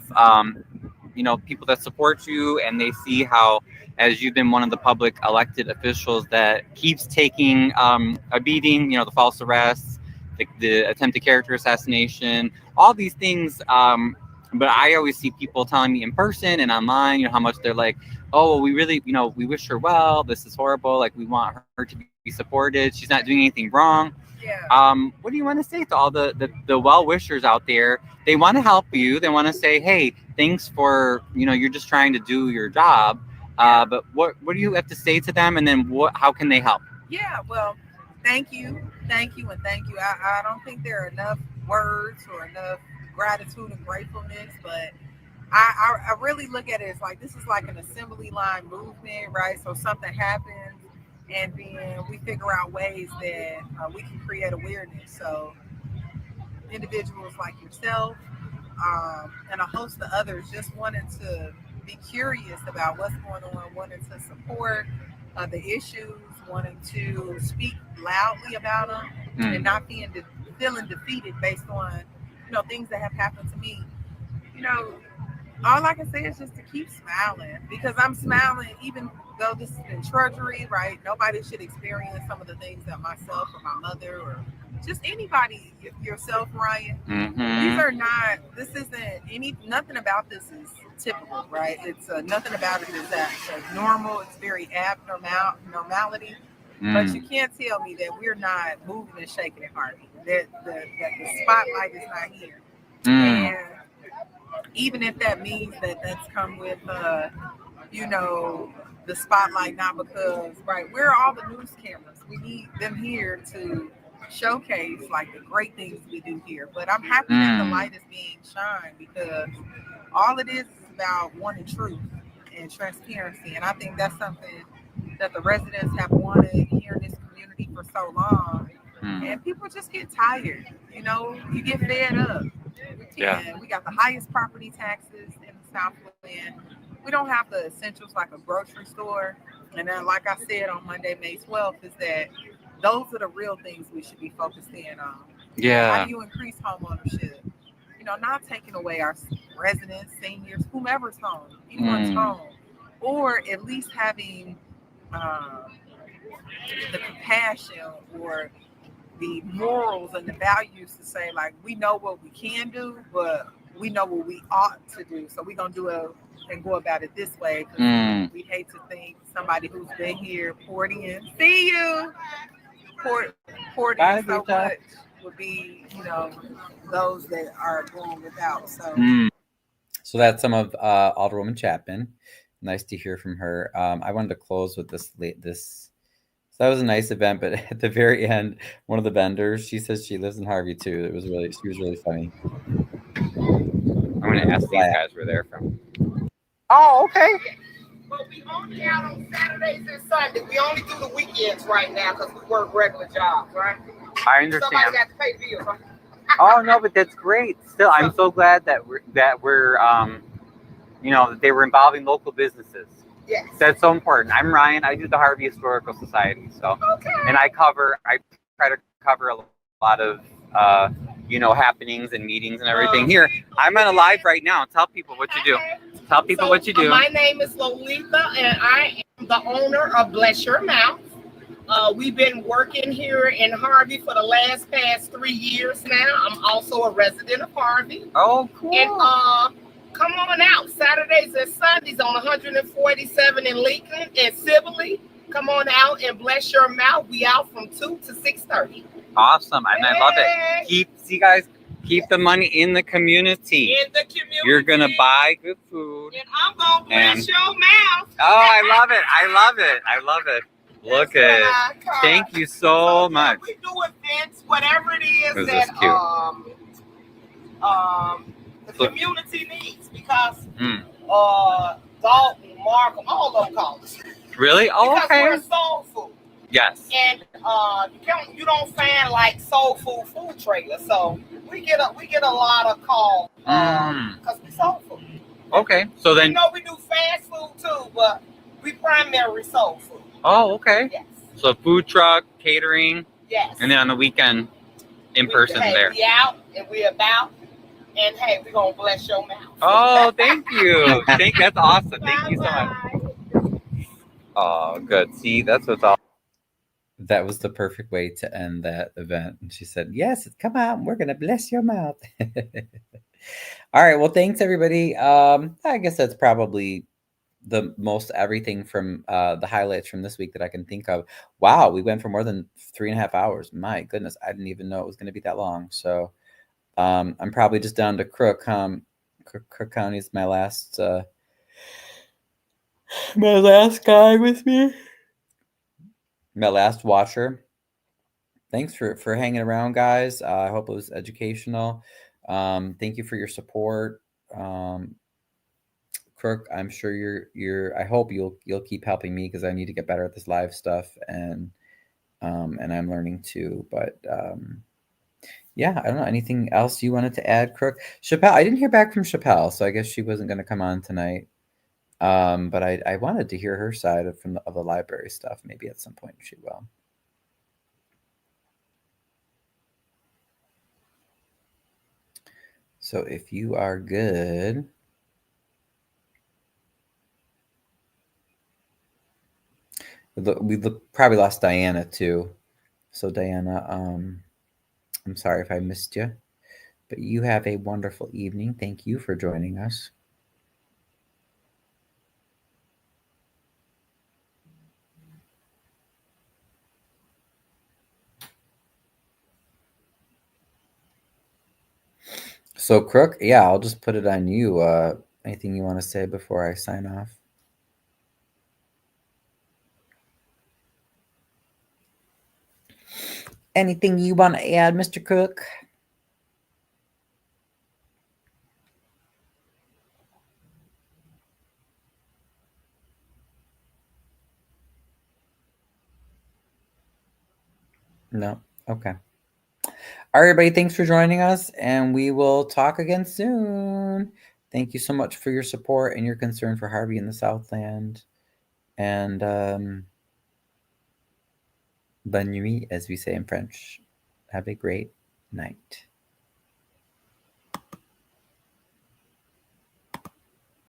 people that support you, and they see how, as you've been one of the public elected officials that keeps taking a beating, the false arrests, the attempted character assassination, all these things. But I always see people telling me in person and online, how much they're like, oh, well, we really, we wish her well. This is horrible. Like, we want her to be supported. She's not doing anything wrong. Yeah. What do you want to say to all the well-wishers out there? They want to help you. They want to say, hey, thanks for, you're just trying to do your job. But what do you have to say to them? And then how can they help? Yeah, well, thank you. Thank you. And thank you. I don't think there are enough words or enough gratitude and gratefulness, but I really look at it as like, this is like an assembly line movement, right? So something happens, and then we figure out ways that we can create awareness. So individuals like yourself and a host of others just wanted to be curious about what's going on, wanting to support the issues, wanting to speak loudly about them, and not feeling defeated based on things that have happened to me. All I can say is just to keep smiling, because I'm smiling even though this is in treasury, right? Nobody should experience some of the things that myself or my mother or just anybody, yourself, Ryan. This isn't nothing about this is typical, right? It's nothing about it is that normal. It's very normality. But you can't tell me that we're not moving and shaking at Harvey. That the spotlight is not here. And even if that means that that's come with, the spotlight, not because, right, where are all the news cameras? We need them here to showcase like the great things we do here. But I'm happy that the light is being shined, because all it is about wanting truth and transparency. And I think that's something that the residents have wanted here in this community for so long. And people just get tired. You get fed up. We got the highest property taxes in the Southland. We don't have the essentials like a grocery store. And then, like I said on Monday, May 12th, is that those are the real things we should be focused in on. Yeah. How do you increase home ownership? Not taking away our residents, seniors, whomever's home, anyone's home, or at least having the compassion or the morals and the values to say, like, we know what we can do, but we know what we ought to do. So we're going to do it and go about it this way. Because we hate to think somebody who's been here poured in. See you! Poured in so much would be, those that are going without. So that's some of Alderwoman Chapman. Nice to hear from her. I wanted to close with this. So that was a nice event, but at the very end, one of the vendors, she says she lives in Harvey too. She was really funny. I'm gonna ask these guys where they're from. Oh, okay. But we only out on Saturdays and Sundays. We only do the weekends right now because we work regular jobs, right? I understand. Somebody got to pay bills, right? Oh no, but that's great. Still, I'm so glad that we're that they were involving local businesses. Yes. That's so important. I'm Ryan. I do the Harvey Historical Society. So, and I try to cover a lot of, happenings and meetings and everything. Here, I'm on a live right now. Tell people what you do. Tell people what you do. My name is Lolita, and I am the owner of Bless Your Mouth. We've been working here in Harvey for the past 3 years now. I'm also a resident of Harvey. Oh, cool. And come on out Saturdays and Sundays on 147 in Lincoln and Sibley. Come on out and bless your mouth. We out from 2 to 6:30. Awesome, and I love it. Keep the money in the community. In the community. You're gonna buy good food. And I'm gonna bless your mouth. Oh, I love it. I love it. I love it. Look at it. Thank you so much. We do events, whatever it is This that is cute. the community needs, because Dalton, Markham, all those colleges. Really? Oh, because okay. we're soul food. Yes. And you don't find like soul food trailers, so we get a lot of calls because we soul food. Okay, so then. You know, we do fast food too, but we primarily soul food. Oh, okay. Yes. So food truck, catering. Yes. And then on the weekend, in person there. We out and we about, and hey, we're gonna bless your mouth. Oh, thank you. That's awesome. Thank you so much. Oh, good. See, that's what's all. That was the perfect way to end that event. And she said, yes, come on, we're going to bless your mouth. All right. Well, thanks, everybody. I guess that's probably the most everything from the highlights from this week that I can think of. Wow, we went for more than 3.5 hours. My goodness, I didn't even know it was going to be that long. So I'm probably just down to Crook. Crook County is my last guy with me. My last watcher. Thanks for hanging around, guys. I hope it was educational. Thank you for your support. Crook, I'm sure I hope you'll keep helping me, because I need to get better at this live stuff, and I'm learning too. But yeah, I don't know. Anything else you wanted to add, Crook? Chappelle, I didn't hear back from Chappelle, so I guess she wasn't going to come on tonight. But I wanted to hear her side of the library stuff. Maybe at some point she will. So if you are good, we probably lost Diana too. So Diana, I'm sorry if I missed you, but you have a wonderful evening. Thank you for joining us. So Crook, yeah, I'll just put it on you. Anything you want to say before I sign off? Anything you want to add, Mr. Crook? No? Okay. All right, everybody, thanks for joining us, and we will talk again soon. Thank you so much for your support and your concern for Harvey in the Southland. And bonne nuit, as we say in French. Have a great night.